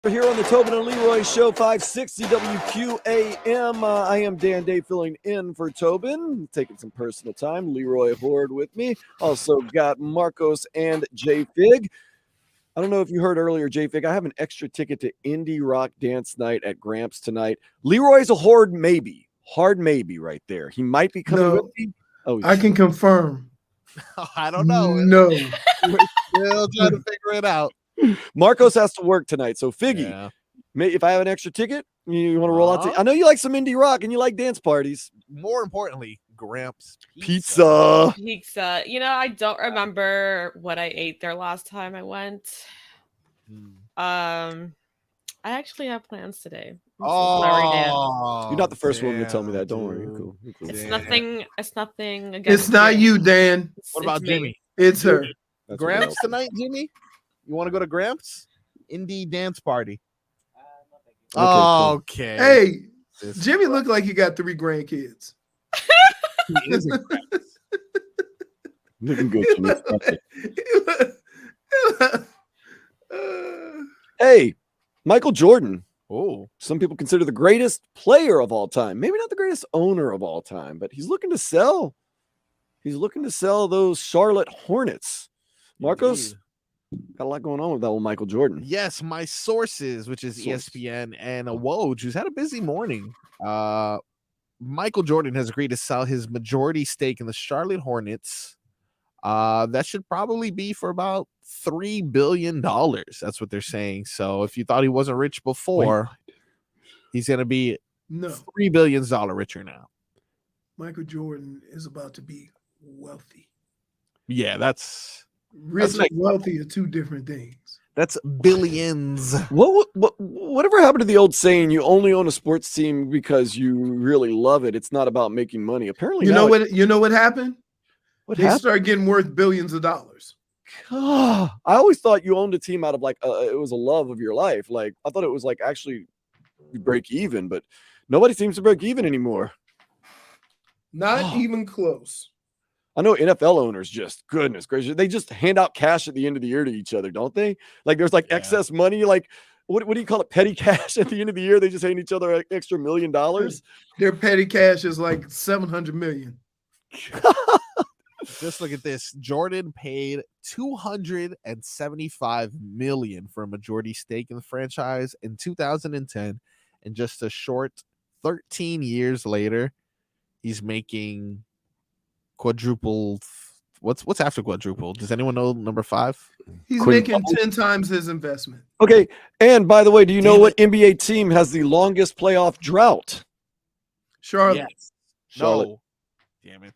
We're here on the Tobin and Leroy Show, 560 WQAM. I am Dan Day filling in for Tobin, taking some personal time. Leroy Hoard with me. Also got Marcos and J Fig. I don't know if you heard earlier, J Fig. I have an extra ticket to Indie Rock Dance Night at Gramps tonight. Leroy's a Hoard maybe. Hard maybe right there. He might be coming with me. Oh, I can confirm. I don't know. No. We're still trying to figure it out. Marcos has to work tonight, so Figgy, Yeah. if I have an extra ticket, you want to roll out? I know you like some indie rock and you like dance parties. More importantly, Gramps Pizza. Pizza. You know, I don't remember what I ate there last time I went. I actually have plans today. I'm so sorry, Dan. Oh, You're not the first one to tell me that. Don't worry. You're cool. You're cool. It's nothing. It's nothing against It's not you, Dan. What about me. Jimmy? It's her. That's what Gramps else. tonight, Jimmy? You want to go to Gramps? Indie dance party. Okay, Okay. Hey, This- Jimmy looked like he got 3 grandkids. he is a Gramps. Looking good, Jimmy. Hey, Michael Jordan. Oh, Some people consider the greatest player of all time. Maybe not the greatest owner of all time, but he's looking to sell. He's looking to sell those Charlotte Hornets. Marcos, got a lot going on with that old Michael Jordan. yes, my sources, which is Source. ESPN and Woj, who's had a busy morning. Michael Jordan has agreed to sell his majority stake in the Charlotte Hornets. That should probably be for about $3 billion. That's what they're saying. So if you thought he wasn't rich before, he's going to be No, $3 billion richer now. Michael Jordan is about to be wealthy. Yeah, that's Rich like- and wealthy are 2 different things. billions. Whatever happened to the old saying, you only own a sports team because you really love it? It's not about making money. Apparently, You now know what happened? what They happened? start getting worth billions of dollars. I always thought you owned a team out of like it was a love of your life. Like I thought it was like actually you break even, but nobody seems to break even anymore. Not even close. I know NFL owners just goodness gracious, they just hand out cash at the end of the year to each other, don't they? Like there's like excess money, like what do you call it? Petty cash at the end of the year. They just hand each other an extra $1 million. Their petty cash is like 700 million. Just look at this. Jordan paid $275 million for a majority stake in the franchise in 2010, and just a short 13 years later, he's making quadruple. What's after quadruple? Does anyone know number 5? He's Quinn- making 10 times his investment. Okay, and by the way, do you know Damn what NBA team has the longest playoff drought? Charlotte. Yes. Charlotte. No. Damn it.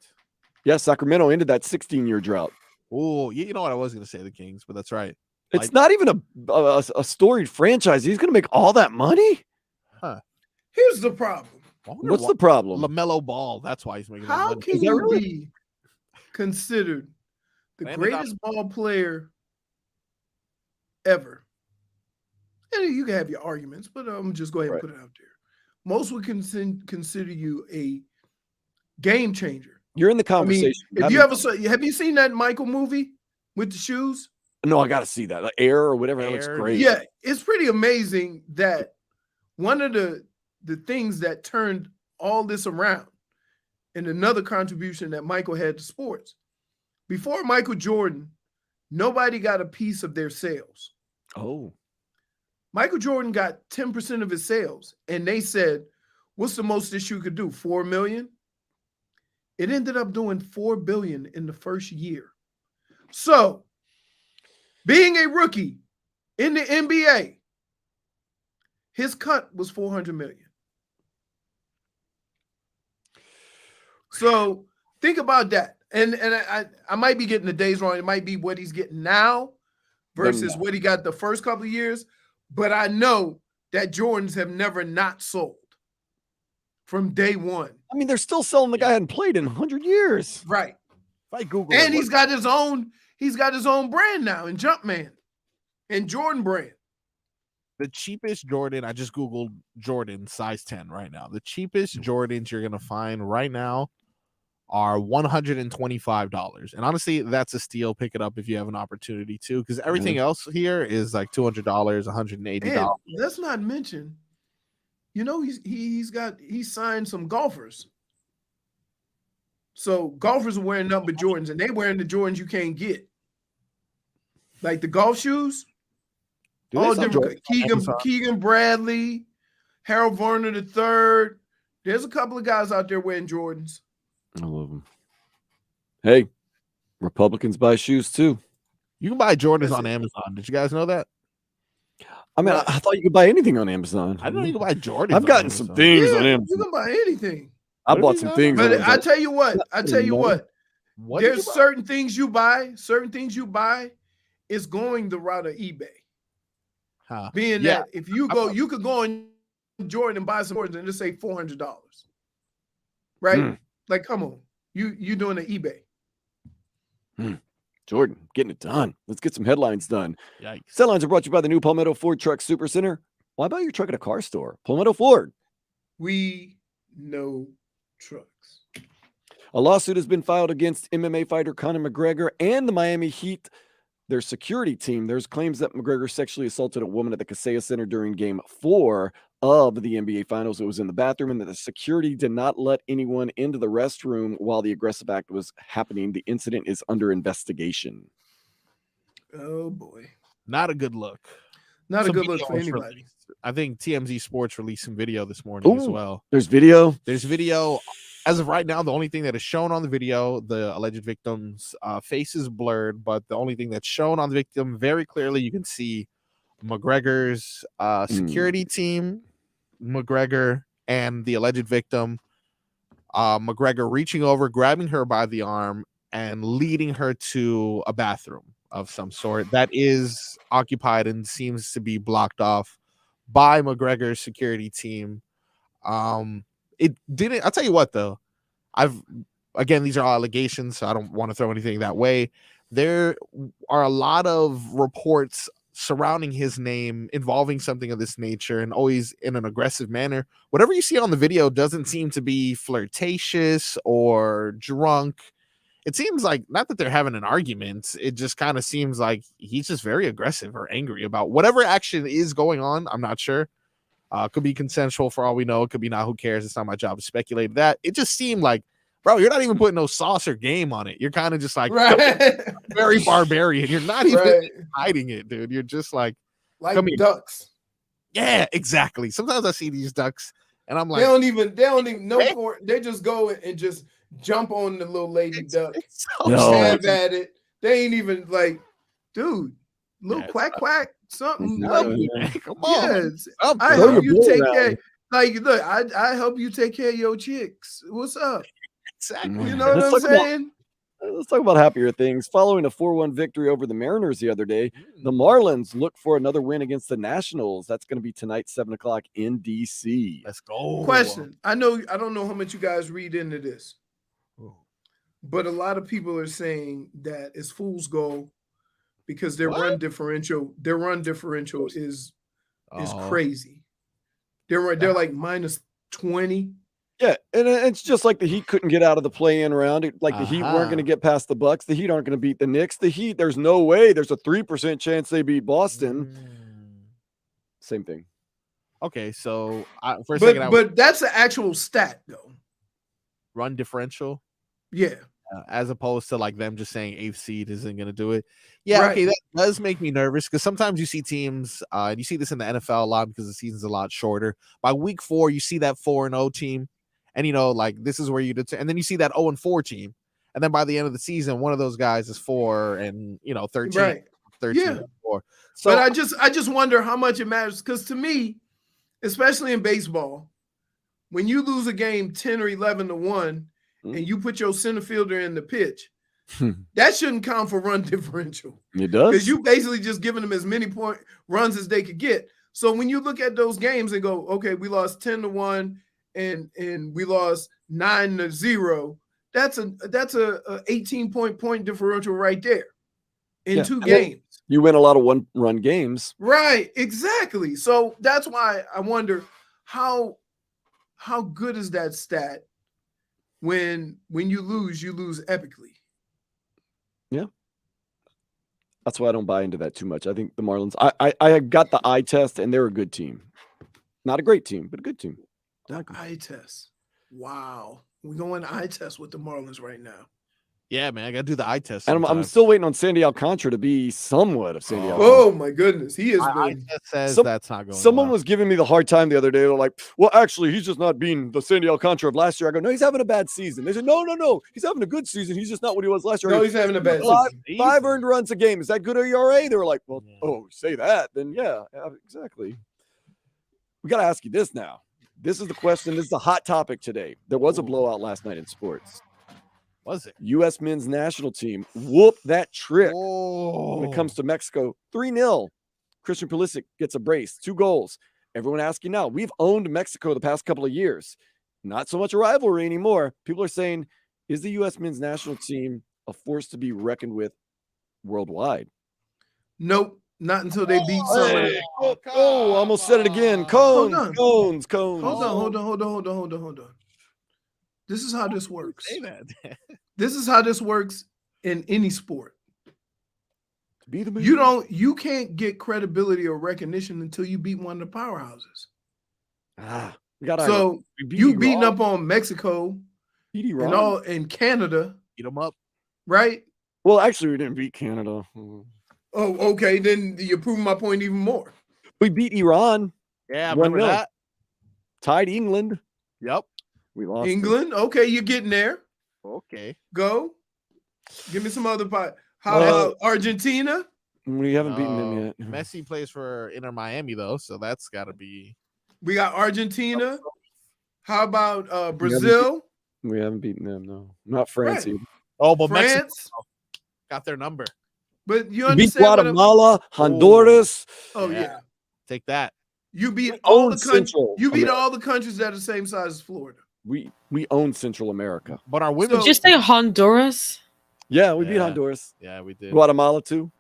Yes, Sacramento ended that 16-year drought. Oh, you know what? I was going to say the Kings, but that's right. It's Like- not even a storied franchise. He's going to make all that money? Here's the problem. I wonder What's why- the problem? LaMelo Ball. That's why he's making that How money. can Is that you really? be considered the Man, they got- greatest ball player ever? And you can have your arguments, but just go ahead Right. and put it out there. Most would consider you a game changer. You're in the I mean, conversation. if you ever saw, have you seen that Michael movie with the shoes? No, I got to see that. Like Air or whatever. That looks Air, great. Yeah, it's pretty amazing that one of the things that turned all this around, and another contribution that Michael had to sports. Before Michael Jordan, nobody got a piece of their sales. Oh, Michael Jordan got 10% of his sales, and they said, what's the most this shoe could do? 4 million? It ended up doing 4 billion in the first year. So, being a rookie in the NBA, his cut was 400 million. So, think about that. And I might be getting the days wrong. It might be what he's getting now versus what he got the first couple of years. But I know that Jordans have never not sold from day one. I mean, they're still selling the guy hadn't played in 100 years. Right. If I Google And it, he's got his own brand now in Jumpman and Jordan brand. the cheapest Jordan, I just Googled Jordan size 10 right now. The cheapest Jordans you're going to find right now are $125. And honestly, that's a steal. Pick it up if you have an opportunity to, because everything else here is like $200, $180. And let's not mention, he's signed some golfers. So golfers are wearing nothing but Jordans, and they wearing the Jordans you can't get. Like the golf shoes, all different. Keegan Bradley, Harold Varner III. There's a couple of guys out there wearing Jordans. I love them. Hey, Republicans buy shoes too. You can buy Jordans on Amazon. Did you guys know that? I mean, I thought you could buy anything on Amazon. I didn't know you could buy Jordans. I've gotten some things on Amazon. You can buy anything. I bought some things. But I tell you what. There's certain things you buy. Certain things you buy is going the route of eBay. Being that if you go, you could go on Jordan and buy some Jordans and just say $400. Right? Like, come on. You doing an eBay. Jordan, getting it done. Let's get some headlines done. Yikes. Headlines are brought to you by the new Palmetto Ford Truck Super Center. Why buy your truck at a car store? Palmetto Ford. We know trucks. A lawsuit has been filed against MMA fighter Conor McGregor and the Miami Heat, their security team. There's claims that McGregor sexually assaulted a woman at the Kaseya Center during Game 4 of the NBA Finals. It was in the bathroom, and that the security did not let anyone into the restroom while the aggressive act was happening. The incident is under investigation. Oh, boy. Not a good look. Not a good look for anybody. I think TMZ Sports released some video this morning as well. There's video? There's video. As of right now, the only thing that is shown on the video, the alleged victim's face is blurred, but the only thing that's shown on the victim very clearly, you can see McGregor's security team, McGregor, and the alleged victim. McGregor reaching over, grabbing her by the arm, and leading her to a bathroom of some sort that is occupied and seems to be blocked off by McGregor's security team. It didn't. I'll tell you what, though. Again, these are all allegations, so I don't want to throw anything that way. There are a lot of reports surrounding his name involving something of this nature, and always in an aggressive manner. Whatever you see on the video doesn't seem to be flirtatious or drunk. It seems like not that they're having an argument. It just kind of seems like he's just very aggressive or angry about whatever action is going on. I'm not sure. Could be consensual for all we know. It could be not. Who cares? It's not my job to speculate that. It just seemed like, bro, you're not even putting no sauce or game on it. You're kind of just like very barbarian. You're not even hiding it, dude. You're just like ducks. Yeah, exactly. Sometimes I see these ducks and I'm like, they don't even know for it. They just go and just jump on the little lady duck, stab at it. They ain't even like, dude, little quack quack, something. Come on. Yes, I hope you take care. Like, look, I help you take care of your chicks. What's up? Exactly. You know what I'm saying? Let's talk about happier things. Following a 4-1 victory over the Mariners the other day, the Marlins look for another win against the Nationals. That's going to be tonight, 7 o'clock in DC. Let's go. Question. I don't know how much you guys read into this, but a lot of people are saying that it's fool's gold because their run differential is crazy. They're like minus 20. Yeah, and it's just like the Heat couldn't get out of the play-in round. Like the Heat weren't going to get past the Bucks. The Heat aren't going to beat the Knicks. The Heat, there's no way. There's a 3% chance they beat Boston. Same thing. Okay, so for a second, but that's an actual stat though. Run differential. Yeah. As opposed to like them just saying 8th seed isn't going to do it. Yeah, okay, that does make me nervous because sometimes you see teams, and you see this in the NFL a lot because the season's a lot shorter. By week 4, you see that 4-0 team, and like this is where you and then you see that 0-4 team, and then by the end of the season, one of those guys is 4 and 13, right? 13 yeah. and 4. So, but I just wonder how much it matters because to me, especially in baseball, when you lose a game 10 or 11-1. And you put your center fielder in the pitch, that shouldn't count for run differential. It does. Because you basically just giving them as many runs as they could get. So when you look at those games and go, okay, we lost 10-1 and we lost 9-0, that's a 18-point differential right there in 2 games. You win a lot of one-run games. Right, exactly. So that's why I wonder how good is that stat? when you lose epically. That's why I don't buy into that too much. I think the Marlins. I got the eye test, and they're a good team. Not a great team, but a good team. I like 'em. Eye test. Wow. We're going eye test with the Marlins right now. Yeah, man, I gotta do the eye test. And I'm sometimes. still waiting on Sandy Alcantara to be somewhat of Sandy Alcantara. Oh my goodness. He has My eye been test says Some- that's not going. Someone well. was giving me the hard time the other day. They're like, well, actually, he's just not being the Sandy Alcantara of last year. I go, no, he's having a bad season. They said, no. He's having a good season. He's just not what he was last year. I No, go, he's having a bad five, season. 5 earned runs a game. Is that good ERA? They were like, well, Yeah. oh, say that. Then yeah, exactly. We got to ask you this now. This is the question. This is a hot topic today. There was a blowout last night in sports. Was it? U.S. men's national team whooped that trick Oh, when it comes to Mexico. 3-0. Christian Pulisic gets a brace, 2 goals. Everyone asking now, we've owned Mexico the past couple of years. Not so much a rivalry anymore. People are saying, is the U.S. men's national team a force to be reckoned with worldwide? Nope. Not until they beat some of the Almost said it again. Hold Cones. Hold on. This is how this works. say that. This is how this works in any sport. Be the man. You can't get credibility or recognition until you beat one of the powerhouses. We got So you beating up on Mexico and Iran. all in Canada, Eat them up. right? Well, actually, we didn't beat Canada. Oh, okay. Then you're proving my point even more. We beat Iran. Yeah, 1-0. remember that? Tied England. Yep. We lost. England, okay, you're getting there. Okay. Go. Give me some other part. How Uh, about Argentina? We haven't beaten them No. yet. Messi plays for Inter Miami though, so that's got to be. We got Argentina. How about Brazil? We haven't beaten them. No, not France. Right. Either. Oh, but Mexico France? got their number. But you We beat understand what I'm- Guatemala, Honduras. Oh Yeah. yeah. Take that. You beat We all own the countries. Central You beat America. all the countries that are the same size as Florida. We own Central America. But our women. Did you say Honduras? Yeah, we beat Yeah. Honduras. Yeah, we did. Guatemala too.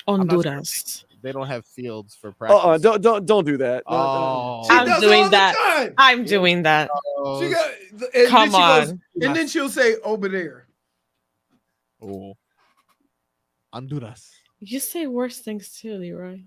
not sure. Honduras. They don't have fields for practice. Don't do that. No, Oh. She I'm does doing it all that. the time. I'm doing that. She got, and Come then she goes, on. and then she'll say over there. Oh. Honduras. You say worse things too, Leroy.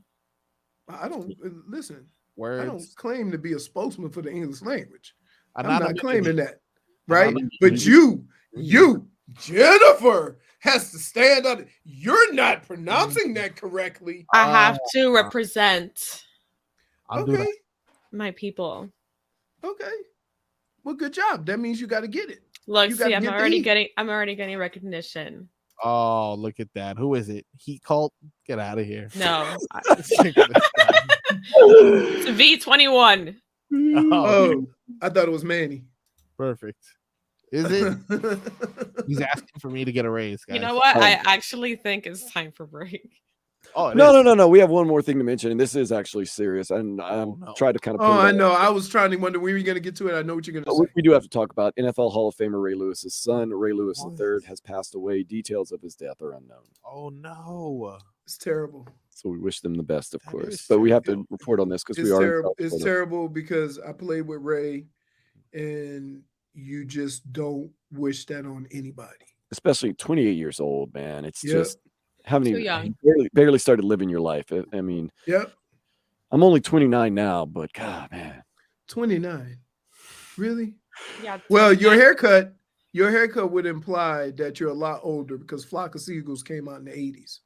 I don't listen. Words. I don't claim to be a spokesman for the English language. I'm Anonymity. not claiming that, right? Anonymity. But you, Jennifer, has to stand up. You're not pronouncing that correctly. I have to represent Honduras. Okay, my people. okay. Well, good job. That means you got to get it. Look, You gotta see, I'm get the already heat. getting recognition. Oh, look at that. Who is it? Heat Cult? Get out of here. No, Sick of this guy. it's V21. Oh, Oh, I thought it was Manny. perfect. Is it? He's asking for me to get a raise, guys. You know what? Oh. I actually think it's time for break. Oh, it No, is. no. We have one more thing to mention, and this is actually serious. And I'm no. trying to kind of. Oh, I know. I was trying to wonder when you're going to get to it. I know what you're going to say. We do have to talk about NFL Hall of Famer Ray Lewis's son. Ray Lewis III has passed away. Details of his death are unknown. Oh, no. It's terrible. So we wish them the best, of That course. is But we have terrible. to report on this because It's we are. in terrible. South It's Florida. terrible because I played with Ray, and you just don't wish that on anybody. Especially 28 years old, man. It's Yep. just haven't Too even young. barely started living your life. I mean, Yep. I'm only 29 now, but God, man. 29. Really? Yeah. Well, your haircut would imply that you're a lot older because Flock of Seagulls came out in the 80s.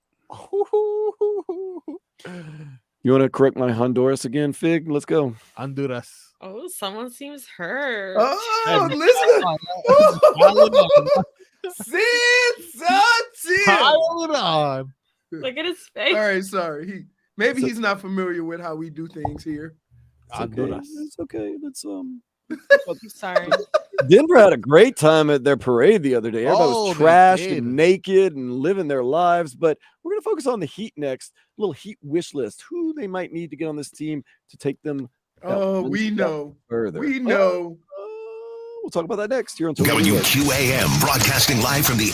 You want to correct my Honduras again, Fig? Let's go. Honduras. Oh, someone seems hurt. Oh, listen. Sensitive. Pile it on. Look at his All face. right, sorry. Maybe So- he's not familiar with how we do things here. It's okay. Honduras. It's okay. Let's I'm sorry. Denver had a great time at their parade the other day. Everybody Oh, was they trashed did. and naked and living their lives. But we're going to focus on the Heat next. Little Heat wish list. Who they might need to get on this team to take them Oh, one we step know. further. We know. We'll talk about that next. Here on Tobin. WQAM broadcasting live from the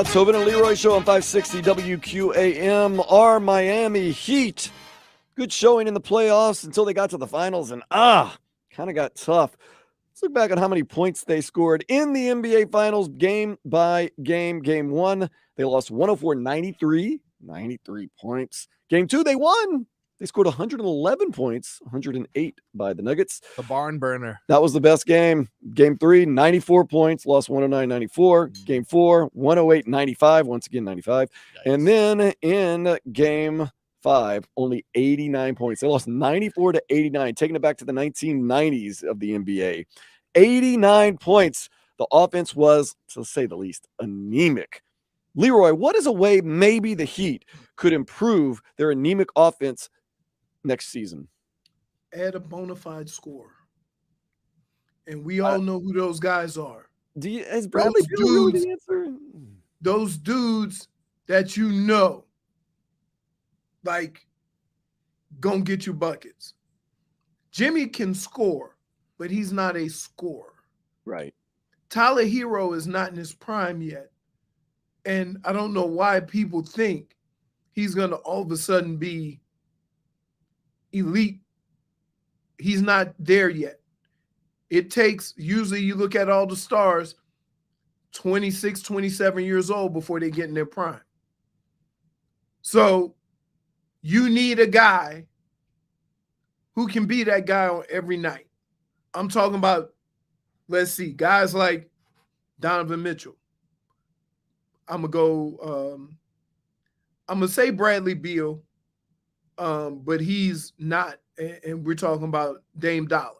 Tobin and Leroy show on 560 WQAM. Our Miami Heat. Good showing in the playoffs until they got to the finals, and kind of got tough. Let's look back on how many points they scored in the NBA Finals game by game. Game 1, they lost 104-93, 93 points. Game 2, they won. They scored 111 points, 108 by the Nuggets. The barn burner. That was the best game. Game 3, 94 points, lost 109-94. Game 4, 108-95, once again 95. Yikes. And then in Game 5, only 89 points. They lost 94-89, taking it back to the 1990s of the NBA. 89 points. The offense was, to say the least, anemic. Leroy, what is a way maybe the Heat could improve their anemic offense next season? Add a bona fide scorer. And we all know who those guys are. Is Bradley Beal really the answer? Those dudes that you know, like, gonna get you buckets. Jimmy can score, but he's not a scorer. Right. Tyler Hero is not in his prime yet. And I don't know why people think he's going to all of a sudden be elite. He's not there yet. It takes, usually you look at all the stars, 26, 27 years old before they get in their prime. So you need a guy who can be that guy on every night. I'm talking about, let's see, guys like Donovan Mitchell. I'm going to say Bradley Beal, but he's not. And we're talking about Dame Dollar.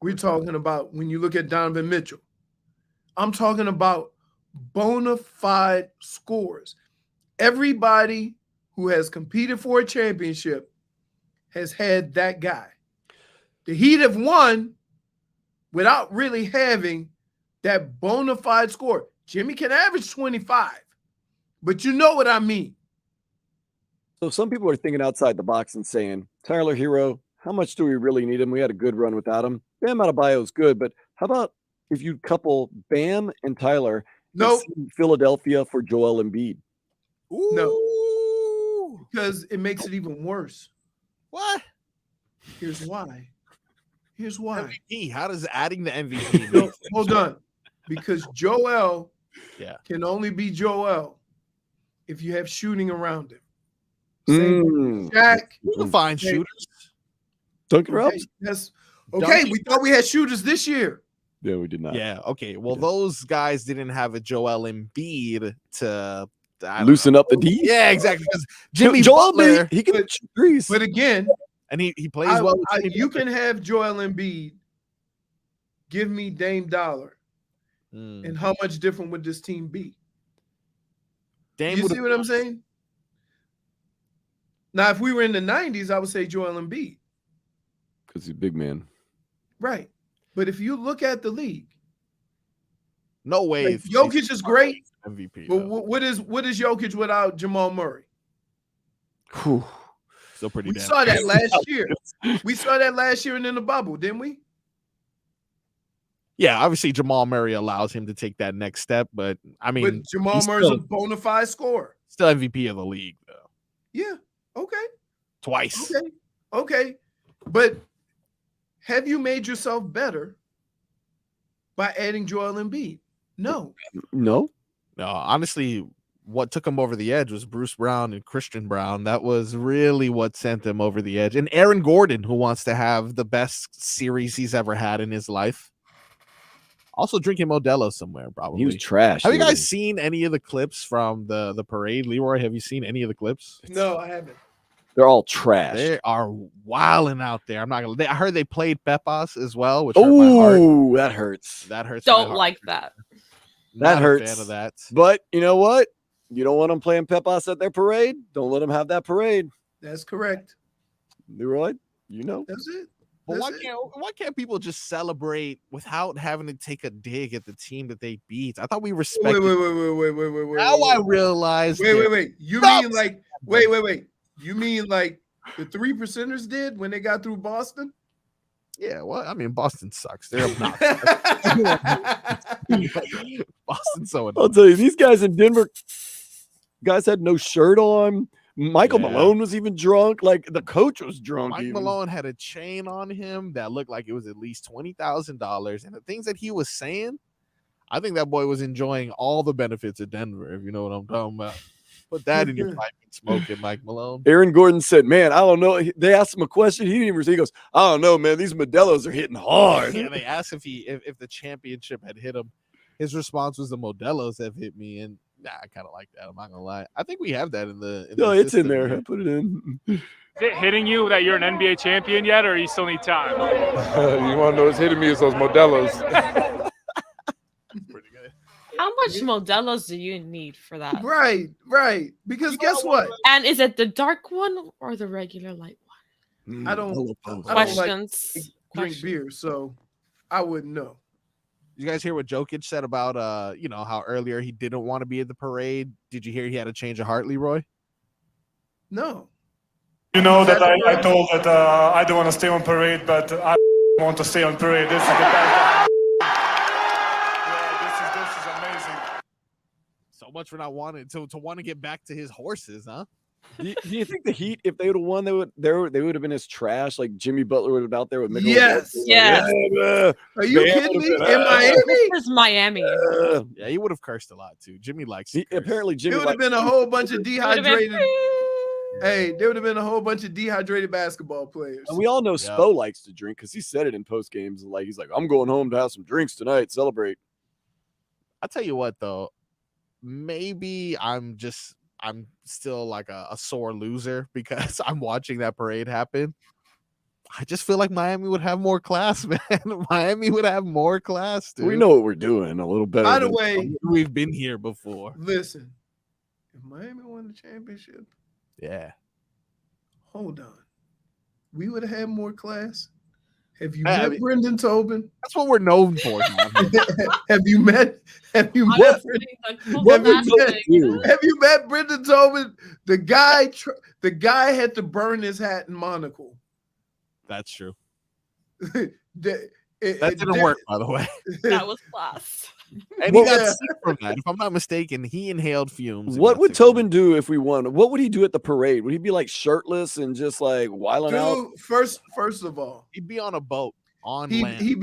We're talking about, when you look at Donovan Mitchell, I'm talking about bona fide scorers. Everybody who has competed for a championship has had that guy. The Heat have won without really having that bona fide score. Jimmy can average 25, but you know what I mean. So some people are thinking outside the box and saying, Tyler Hero, how much do we really need him? We had a good run without him. Bam Adebayo is good, but how about if you couple Bam and Tyler in Philadelphia for Joel Embiid? Ooh. No, because it makes it even worse. What? Here's why. MVP. How does adding the MVP? No, hold on. Because Joel can only be Joel if you have shooting around him. Same with Shaq. We can find shooters. Duncan Robinson. Yes. Okay, we thought we had shooters this year. Yeah, we did not. Yeah, okay. Well, those guys didn't have a Joel Embiid to loosen up the D. Yeah, exactly. Because Jimmy Joel Butler, he can shoot threes. But again, and he plays well. You can have Joel Embiid. Give me Dame Dollar. And how much different would this team be? You see what I'm saying? Now, if we were in the 90s, I would say Joel Embiid. Because he's a big man. Right. But if you look at the league, no way. Like, Jokic is great. MVP. But what is Jokic without Jamal Murray? Whew. Still pretty. We saw that last year. We saw that last year and in the bubble, didn't we? Yeah, obviously Jamal Murray allows him to take that next step, but I mean, but Jamal Murray's a bona fide scorer. Still MVP of the league, though. Yeah. Okay. Twice. Okay. But have you made yourself better by adding Joel Embiid? No. Honestly, what took him over the edge was Bruce Brown and Christian Brown. That was really what sent him over the edge. And Aaron Gordon, who wants to have the best series he's ever had in his life. Also drinking Modelo somewhere, probably. He was trash. Have you guys seen any of the clips from the parade? Leroy, have you seen any of the clips? No, I haven't. They're all trash. They are wilding out there. I'm not gonna. I heard they played Pepas as well, which hurt my heart. Oh, that hurts. That hurts. Don't like that. Not That hurts. A fan of that. But you know what? You don't want them playing Pepas at their parade. Don't let them have that parade. That's correct. Leroy, you know. That's it. But why can't people just celebrate without having to take a dig at the team that they beat? I thought we respected. Wait. Now I realize. Wait. You mean like wait. You mean like the 3%ers did when they got through Boston? Yeah, well, I mean, Boston sucks. They're obnoxious. Boston so I'll tell you, these guys in Denver, guys had no shirt on. Michael Malone was even drunk. Like the coach was drunk. Mike even. Malone had a chain on him that looked like it was at least $20,000, and the things that he was saying, I think that boy was enjoying all the benefits of Denver. If you know what I'm talking about. Put that in your pipe and smoke it, Mike Malone. Aaron Gordon said, "Man, I don't know." They asked him a question. He didn't even. He goes, "I don't know, man. These Modelo's are hitting hard." Yeah, they asked if the championship had hit him. His response was, "The Modelo's have hit me," and I kind of like that. I'm not gonna lie. I think we have that in the. No, it's in there. Here. I put it in. Is it hitting you that you're an NBA champion yet, or you still need time? You want to know what's hitting me is those Modelo's. Pretty good. How much Modelo's do you need for that? Right. Because guess what? And is it the dark one or the regular light one? I don't Questions. drink beer, so I wouldn't know. Did you guys hear what Jokic said about how earlier he didn't want to be at the parade? Did you hear he had a change of heart, Leroy? No. You know that I told that I don't want to stay on parade, but I want to stay on parade. This is the best. Yeah, this is amazing. So much for not wanting to want to get back to his horses, huh? Do you think the Heat, if they would have won, they would have been as trash? Like Jimmy Butler would have been out there with Michael. Yes. Are you kidding me? In Miami? This is Miami. Yeah, he would have cursed a lot too. Jimmy likes. Apparently, Jimmy. It would have been a whole bunch of dehydrated. Hey, there would have been a whole bunch of dehydrated basketball players. And we all know Spo likes to drink because he said it in post games. Like he's like, "I'm going home to have some drinks tonight, celebrate." I'll tell you what, though, maybe I'm still like a sore loser because I'm watching that parade happen. I just feel like Miami would have more class, man. Miami would have more class, dude. We know what we're doing a little better. By the way, we've been here before. Listen, if Miami won the championship, yeah. Hold on, we would have had more class. Have you met Brendan Tobin? That's what we're known for. Have you met Brendan Tobin? The guy had to burn his hat in Monaco. That's true. That didn't work, by the way. That was class. And he got sick from that. If I'm not mistaken, he inhaled fumes. What would Tobin do if we won? What would he do at the parade? Would he be like shirtless and just like wilding out? First of all, he'd be on a boat on land. He'd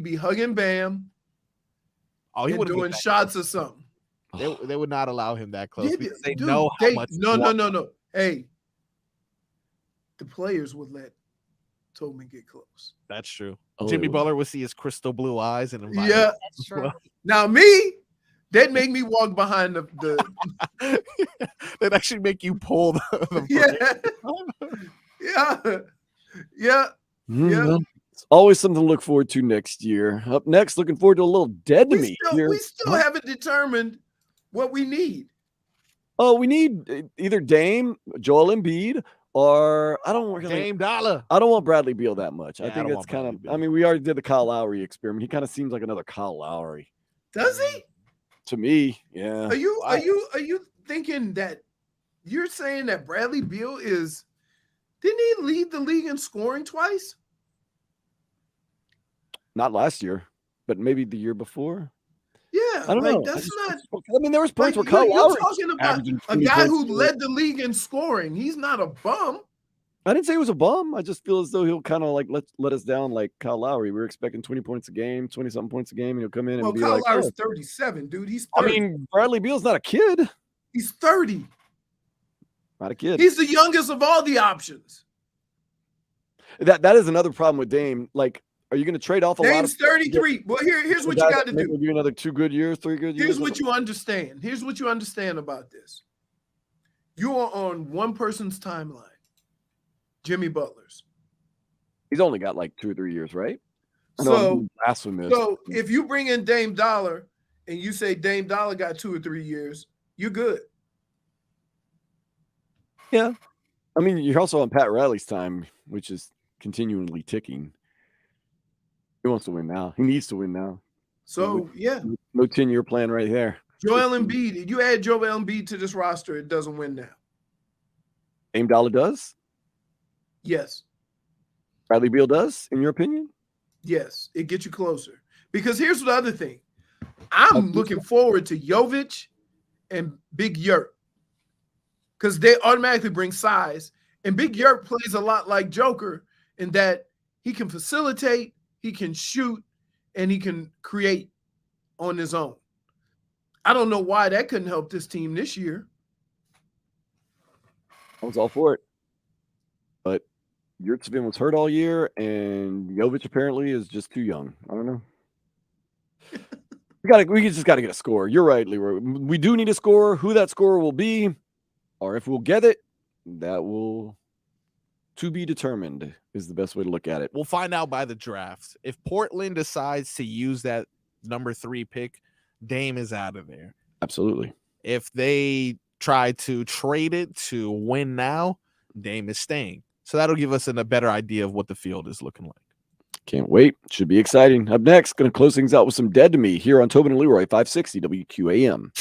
be hugging Bam. Oh, he would doing shots or something. They would not allow him that close because they Dude, know how much. No. Hey, the players would let Tobin get close. That's true. Jimmy Butler would see his crystal blue eyes and invite yeah, that's true. Now me, they'd make me walk behind the they'd actually make you pull the yeah. It's always something to look forward to next year. Up next, looking forward to a little Dead to Me. We still haven't determined what we need. Oh, we need either Dame, Joel Embiid, or I don't want Dame Dollar. I don't want Bradley Beal that much. Yeah, I think it's kind of. I mean, we already did the Kyle Lowry experiment. He kind of seems like another Kyle Lowry. Does he? To me, yeah. Are you thinking that you're saying that Bradley Beal is? Didn't he lead the league in scoring twice? Not last year, but maybe the year before. Yeah, I don't know. That's not. I mean, there was points where you're Kyle Lowry talking about a guy who led the league in scoring. He's not a bum. I didn't say he was a bum. I just feel as though he'll kind of like let us down like Kyle Lowry. We were expecting 20 points a game, 20-something points a game, and he'll come in and be Kyle like, Lowry's 37, dude. He's 30. I mean, Bradley Beal's not a kid. He's 30. Not a kid. He's the youngest of all the options. That is another problem with Dame. Like, are you going to trade off a lot of? Dame's 33. Well, here's what you got to do. Maybe another 2 good years, 3 good years. Here's what you understand. Here's what you understand about this. You are on one person's timeline. Jimmy Butler's. He's only got like 2 or 3 years, right? So if you bring in Dame Dollar and you say Dame Dollar got 2 or 3 years, you're good. Yeah. I mean, you're also on Pat Riley's time, which is continually ticking. He wants to win now. He needs to win now. So, yeah. No 10-year plan right there. Joel Embiid. You add Joel Embiid to this roster, it doesn't win now. Dame Dollar does? Yes. Bradley Beal does, in your opinion? Yes. It gets you closer. Because here's the other thing. I'm looking forward to Jovic and Big Yurt because they automatically bring size. And Big Yurt plays a lot like Joker in that he can facilitate, he can shoot, and he can create on his own. I don't know why that couldn't help this team this year. I was all for it. But Yurtsevin was hurt all year, and Jovic apparently is just too young. I don't know. We just got to get a score. You're right, Leroy. We do need a score. Who that score will be, or if we'll get it, that will to be determined is the best way to look at it. We'll find out by the drafts. If Portland decides to use that number 3 pick, Dame is out of there. Absolutely. If they try to trade it to win now, Dame is staying. So that'll give us a better idea of what the field is looking like. Can't wait. Should be exciting. Up next, going to close things out with some Dead to Me here on Tobin and Leroy, 560 WQAM.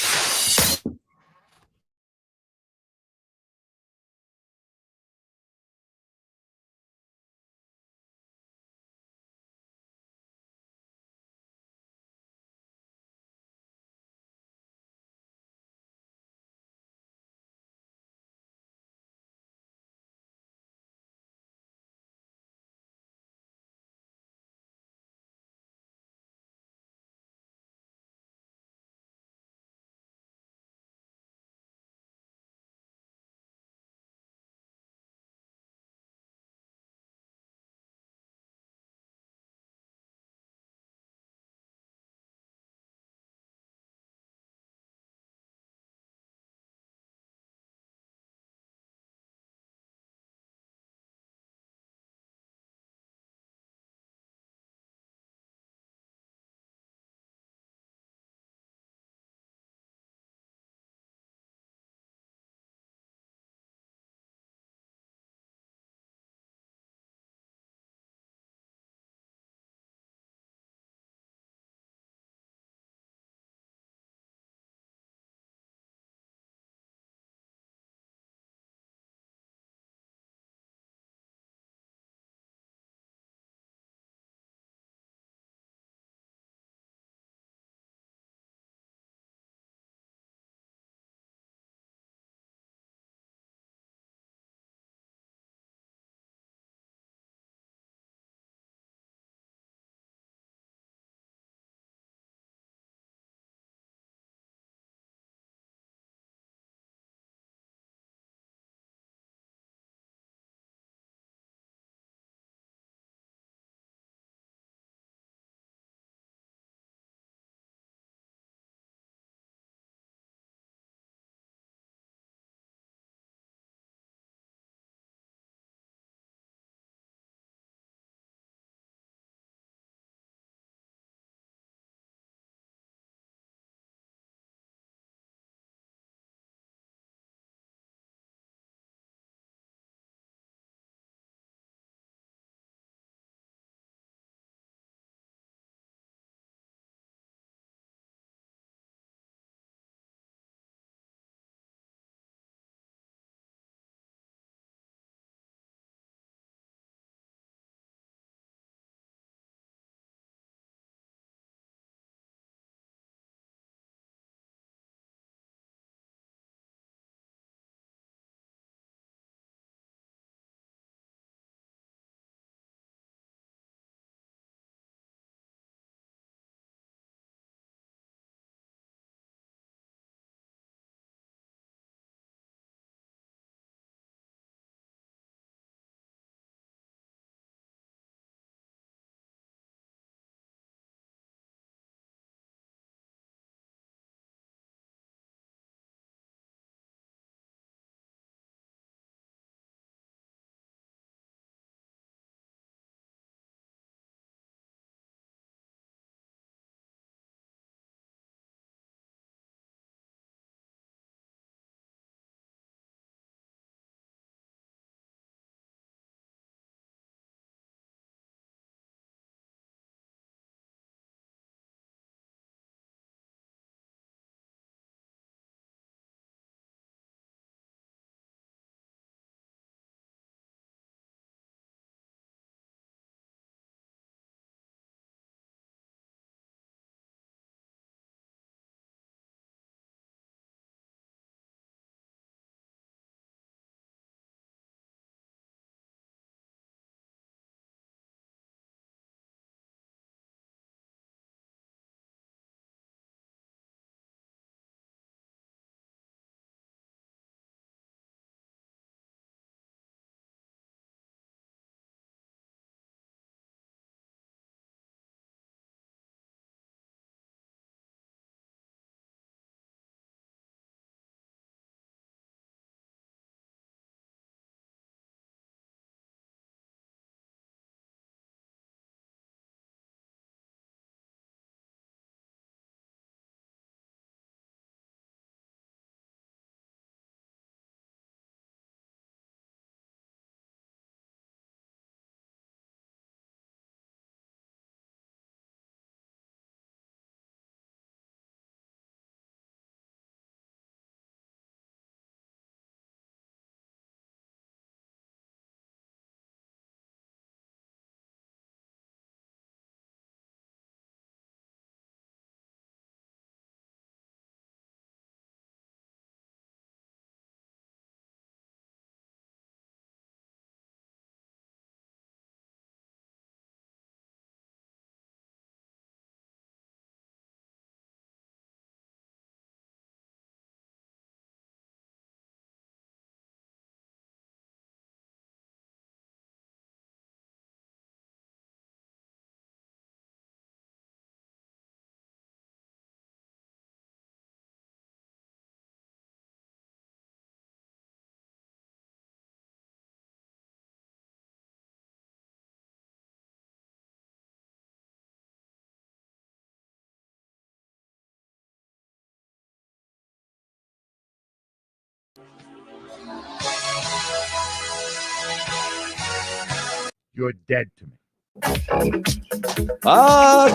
You're dead to me.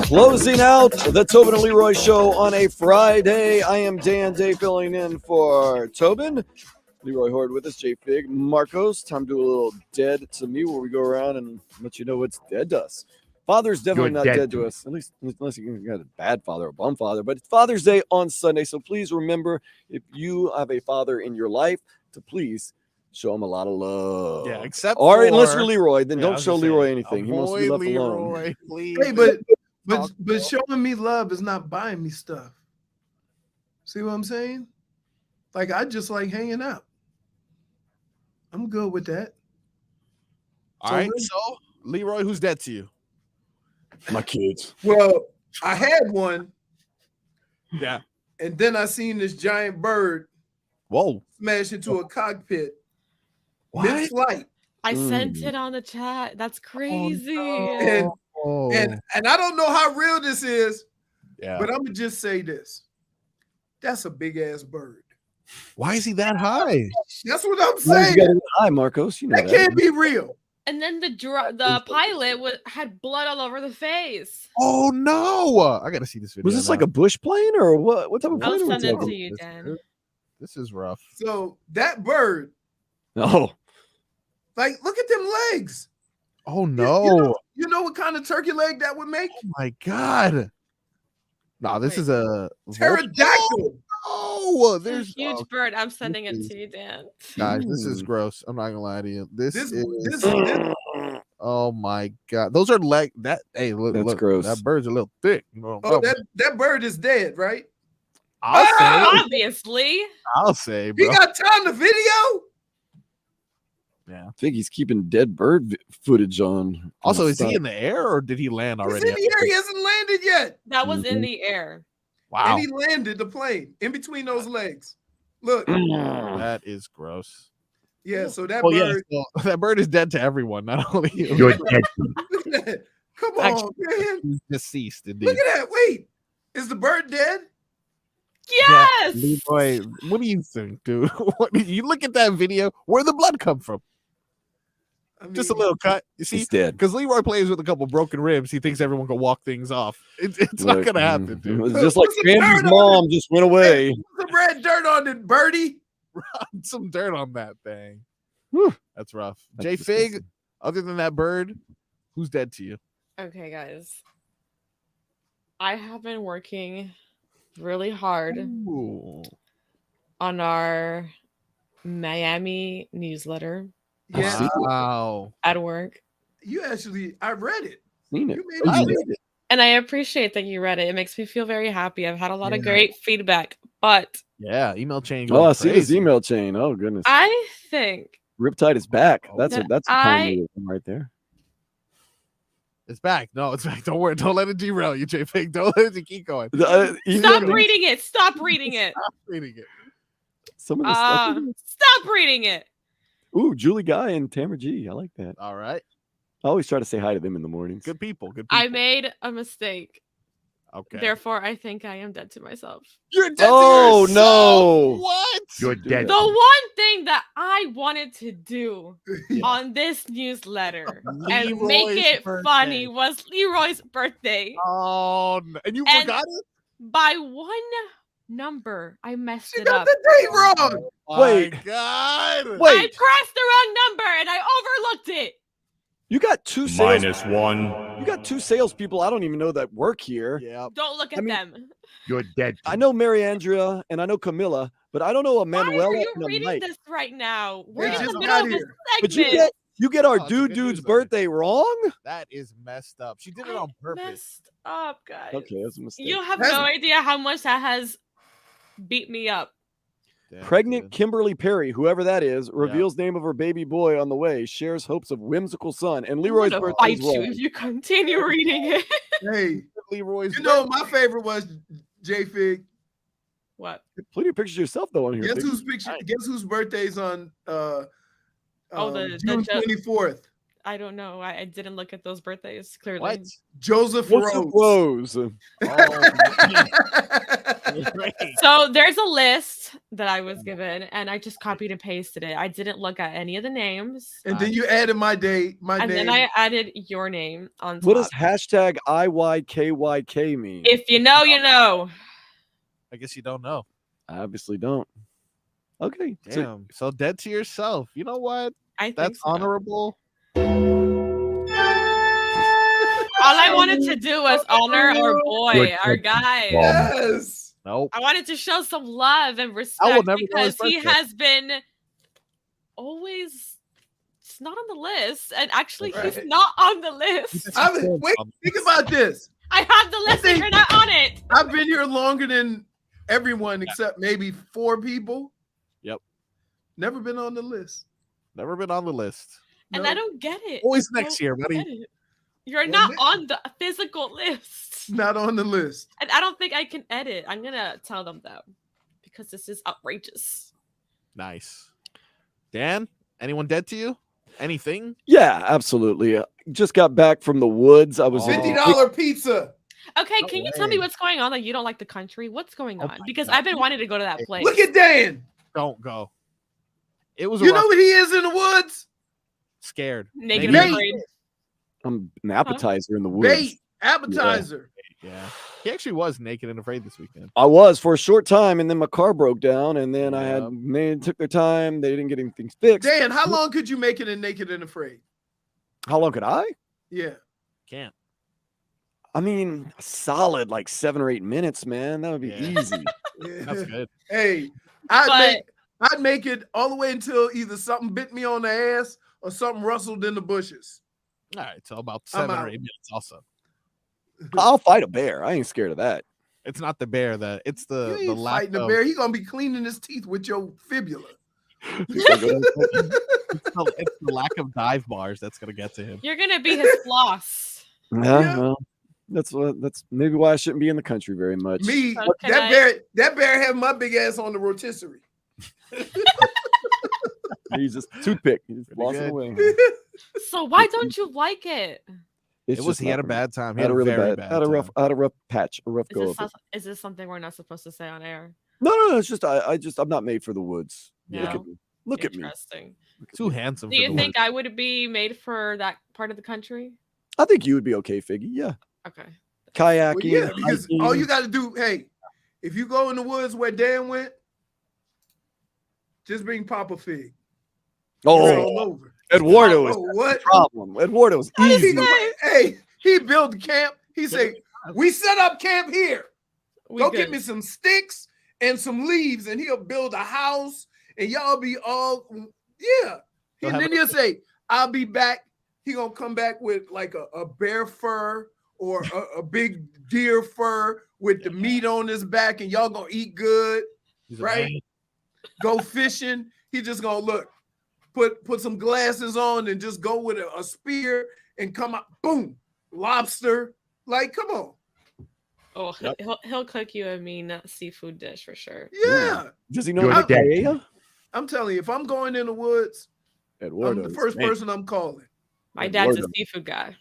Closing out the Tobin and Leroy show on a Friday. I am Dan Day filling in for Tobin. Leroy Hoard with us, J Fig, Marcos. Time to do a little dead to me where we go around and let you know what's dead to us. Father's definitely not dead to us, at least unless you got a bad father or bum father. But it's Father's Day on Sunday, so please remember, if you have a father in your life, to please show him a lot of love. Yeah, except or for, unless you're Leroy, then yeah, I don't was show gonna say, Leroy anything. He wants to be left Leroy, alone. please. Hey, but showing me love is not buying me stuff. See what I'm saying? Like, I just like hanging out. I'm good with that. All right, so Leroy, who's dead to you? My kids. Well, I had one. Yeah. And then I seen this giant bird smash into a cockpit mid-flight. I sent it on the chat. That's crazy. And I don't know how real this is, yeah, but I'm gonna just say this. That's a big ass bird. Why is he that high? That's what I'm Why saying. you gotta be high, Marcos. You know that can't be real. And then the pilot had blood all over the face. Oh no! I gotta see this video. Was this like a bush plane or what? What type of plane? I'll was send it that? to you, Dan. This is rough. So that bird, Oh, like, look at them legs. Oh no! You know what kind of turkey leg that would make? Oh my god! No, this is a pterodactyl. Oh, It's a huge bird. I'm sending it to you, Dan. Guys, this is gross. I'm not gonna lie to you. This is oh my god. Those are like that. Hey, look, gross. That bird's a little thick. Oh, that bird is dead, right? Obviously. I'll say, bro. He got time to video. Yeah, I think he's keeping dead bird footage on. Also, is he in the air or did he land already? He's in the air. He hasn't landed yet. That was in the air. Wow. And he landed the plane in between those legs. Look. That is gross. Yeah, so that Oh, bird. yeah, so that bird is dead to everyone, not only you. You're dead. Look at that. Come on, man. He's deceased, indeed. Look at that. Wait. Is the bird dead? Yes. Leroy, what do you think, dude? You look at that video. Where'd the blood come from? I mean, Just a little cut. You see, he's dead. because Leroy plays with a couple broken ribs. He thinks everyone can walk things off. It's not gonna happen, dude. It's just like Ramsey's mom just went away. Put some red dirt on it, birdie. Some dirt on that thing. Whew. That's rough. That's J Fig, disgusting. other than that bird, who's dead to you? Okay, guys. I have been working really hard Ooh. on our Miami newsletter Yeah, Wow. at work. you actually, I read it. Seen it. You made Oh, me you read did. it. And I appreciate that you read it. It makes me feel very happy. I've had a lot of Yeah. great feedback, but Yeah, email chain. Oh, going I see this crazy. email chain. Oh goodness. I think Riptide is back. That's That a tiny right there. It's back. No, it's back. Don't worry. Don't let it derail you, J Fig. Don't let it keep going. stop reading it. Stop reading it. Stop reading it. Some of the stuff. Stop reading it. Ooh, Julie Guy and Tamara G. I like that. All right. I always try to say hi to them in the mornings. Good people. Good people. I made a mistake. Okay. Therefore, I think I am dead to myself. You're dead Oh, to yourself. no. What? You're dead. The one thing that I wanted to do on this newsletter and make Leroy's it birthday. funny was Leroy's birthday. Oh, no. And you And forgot it? by one number, I messed She it got up. the date wrong. Wait. My God. I Wait, pressed the wrong number and I overlooked it. you got two sales. -1. You got two salespeople I don't even know that work here. Yeah. Don't look at mean, them. You're dead. I know Mary Andrea and I know Camilla, but I don't know a Why Manuela are you and a reading Mike. this right now? We're They in the just middle got of a here. But segment. you get our Oh, it's a good dude's newsletter. birthday wrong? That is messed up. She did it I on purpose. messed up, guys. Okay, that's a mistake. You have That's- no idea how much that has beat me up. Damn, Pregnant dude. Kimberly Perry, whoever that is, reveals name of her baby boy on the way, shares hopes of whimsical son, and I'm Leroy's gonna birthday fight is you wrong. if you continue reading it. Hey, Leroy's you know my favorite was J Fig. What? Plenty of pictures of yourself though on here. Guess big. whose picture? Guess whose birthday's on? The June jo- 24th. I don't know. I didn't look at those birthdays clearly. What? Joseph Joseph Rose. Rose. Oh, So there's a list that I was given, and I just copied and pasted it. I didn't look at any of the names. And then you added my name. Then I added your name on top. What does hashtag IYKYK mean? If you know, you know. I guess you don't know. I obviously don't. Okay. Damn. So dead to yourself. You know what? I think That's so. honorable. All I wanted to do was honor our boy, our guy. Yes. Nope. I wanted to show some love and I will respect never know his because he birthday. has been always it's not on the list. And actually, he's Right. not on the list. Wait, think about this. I have the list and you're not on it. I've been here longer than everyone except maybe 4 people. Yep. Never been on the list. Never been on the list. And I don't get it. Always I next don't year, buddy. get it. You're Well, not on the physical list. Not on the list. And I don't think I can edit. I'm going to tell them though, because this is outrageous. Nice. Dan, anyone dead to you? Anything? Yeah, absolutely. Just got back from the woods. I was $50 pizza. Okay, No can you tell me way. what's going on that you don't like the country? What's going Oh on? my Because God. I've been wanting to go to that place. Look at Dan. Don't go. It was a You rough- know what he is in the woods? scared. Naked Maybe- and afraid. I'm an appetizer in the woods. Bait. Appetizer. Yeah. He actually was naked and afraid this weekend. I was for a short time, and then my car broke town, and then I Yep. had they took their time. They didn't get anything fixed. Dan, how long could you make it in Naked and Afraid? How long could I? Yeah. Can't. I mean, a solid like 7 or 8 minutes, man. That would be Yeah. easy. That's good. Hey, But- I'd make it all the way until either something bit me on the ass or something rustled in the bushes. All right. So about I'm 7 or out. 8 minutes also. I'll fight a bear. I ain't scared of that. It's not the bear that it's You the ain't lack fighting the of bear. He gonna be cleaning his teeth with your fibula. it's the lack of dive bars that's gonna get to him. You're going to be his floss. Yeah, well, that's maybe why I shouldn't be in the country very much. Me, So can that bear had my big ass on the rotisserie. He's just toothpick. He's Pretty lost it good. away. So why don't you like it? It's It was just he had not a for me. bad time. He Had a really very bad, had a rough, time. had a rough patch, a rough go of it. Is this something we're not supposed to say on air? No. It's just I'm not made for the woods. Yeah. Look at me. Look at me. Interesting. Too handsome. Do for you the think woods. I would be made for that part of the country? I think you would be okay, Figgy. Yeah, Okay. kayaking. Well, yeah, because hiking. all you got to do, hey, if you go in the woods where Dan went, just bring Papa Fig. It's all over. Eduardo is Oh, the what? problem. Eduardo's easy. He built camp. He said, "We set up camp here. Go good. get me some sticks and some leaves, and he'll build a house, and y'all be all yeah." He'll And have then he'll say, "I'll be back." He gonna come back with like a bear fur or a big deer fur with the meat on his back, and y'all gonna eat good, He's a right? man. Go fishing. He just gonna look, put some glasses on, and just go with a spear and come out, boom, lobster. Like, come on, Oh, Yep. he'll cook you a mean seafood dish for sure. yeah. Does he know You're about dead. paella? I'm telling you, if I'm going in the woods, Eduardo. I'm the first person I'm calling. My dad's a Eduardo. seafood guy.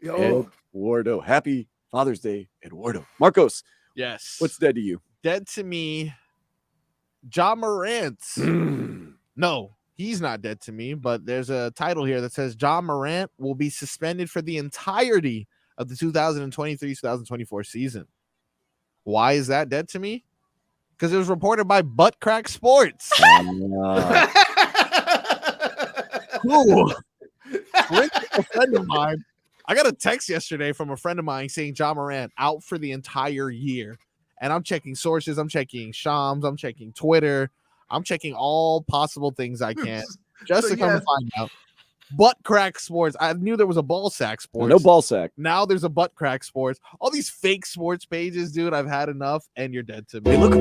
Yo, Eduardo. Happy Father's Day, Eduardo. Marcos, Yes. what's dead to you? dead to me? Morant. No, he's not dead to me, but there's a title here that says Morant will be suspended for the entirety of the 2023-2024 season. Why is that dead to me? Because it was reported by Butt Crack Sports. Cool. Rick, a friend of mine. I got a text yesterday from a friend of mine saying Morant out for the entire year. And I'm checking sources, I'm checking Shams, I'm checking Twitter, I'm checking all possible things I can just So to come to find out. Butt Crack Sports. I knew there was a Ball Sack Sports. No ball sack. Now there's a Butt Crack Sports. All these fake sports pages, dude. I've had enough, and you're dead to me. Hey, look.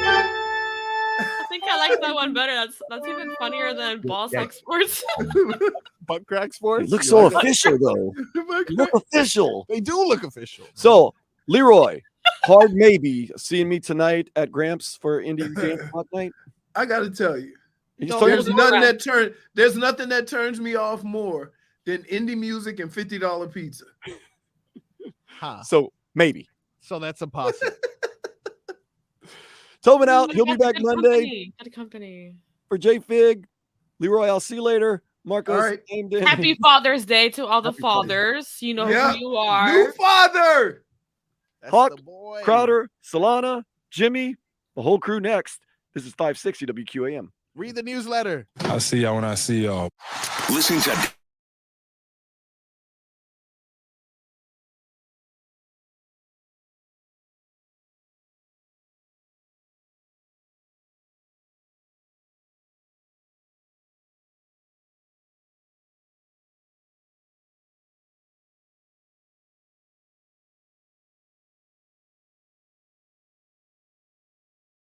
I think I like that one better. That's even funnier than ball sack sports. Butt Crack Sports. It looks You so like that? official, though. You look official. They do look official. So, Leroy, hard maybe seeing me tonight at Gramps for Indie Game Hot Night. I gotta tell you, You just No, told me- there's nothing that turns me off more than indie music and $50 pizza. Huh. So maybe. So that's a possible. Tobin out. He'll be back Monday. Good company. For J Fig, Leroy, I'll see you later. Marcos, All right. named in. Happy Father's Day to all the Happy Father's fathers. You know Yeah. who you are. New father. That's Hawk, the boy. Crowder, Solana, Jimmy, the whole crew next. This is 560 WQAM. Read the newsletter. I'll see y'all when I see y'all. Listen to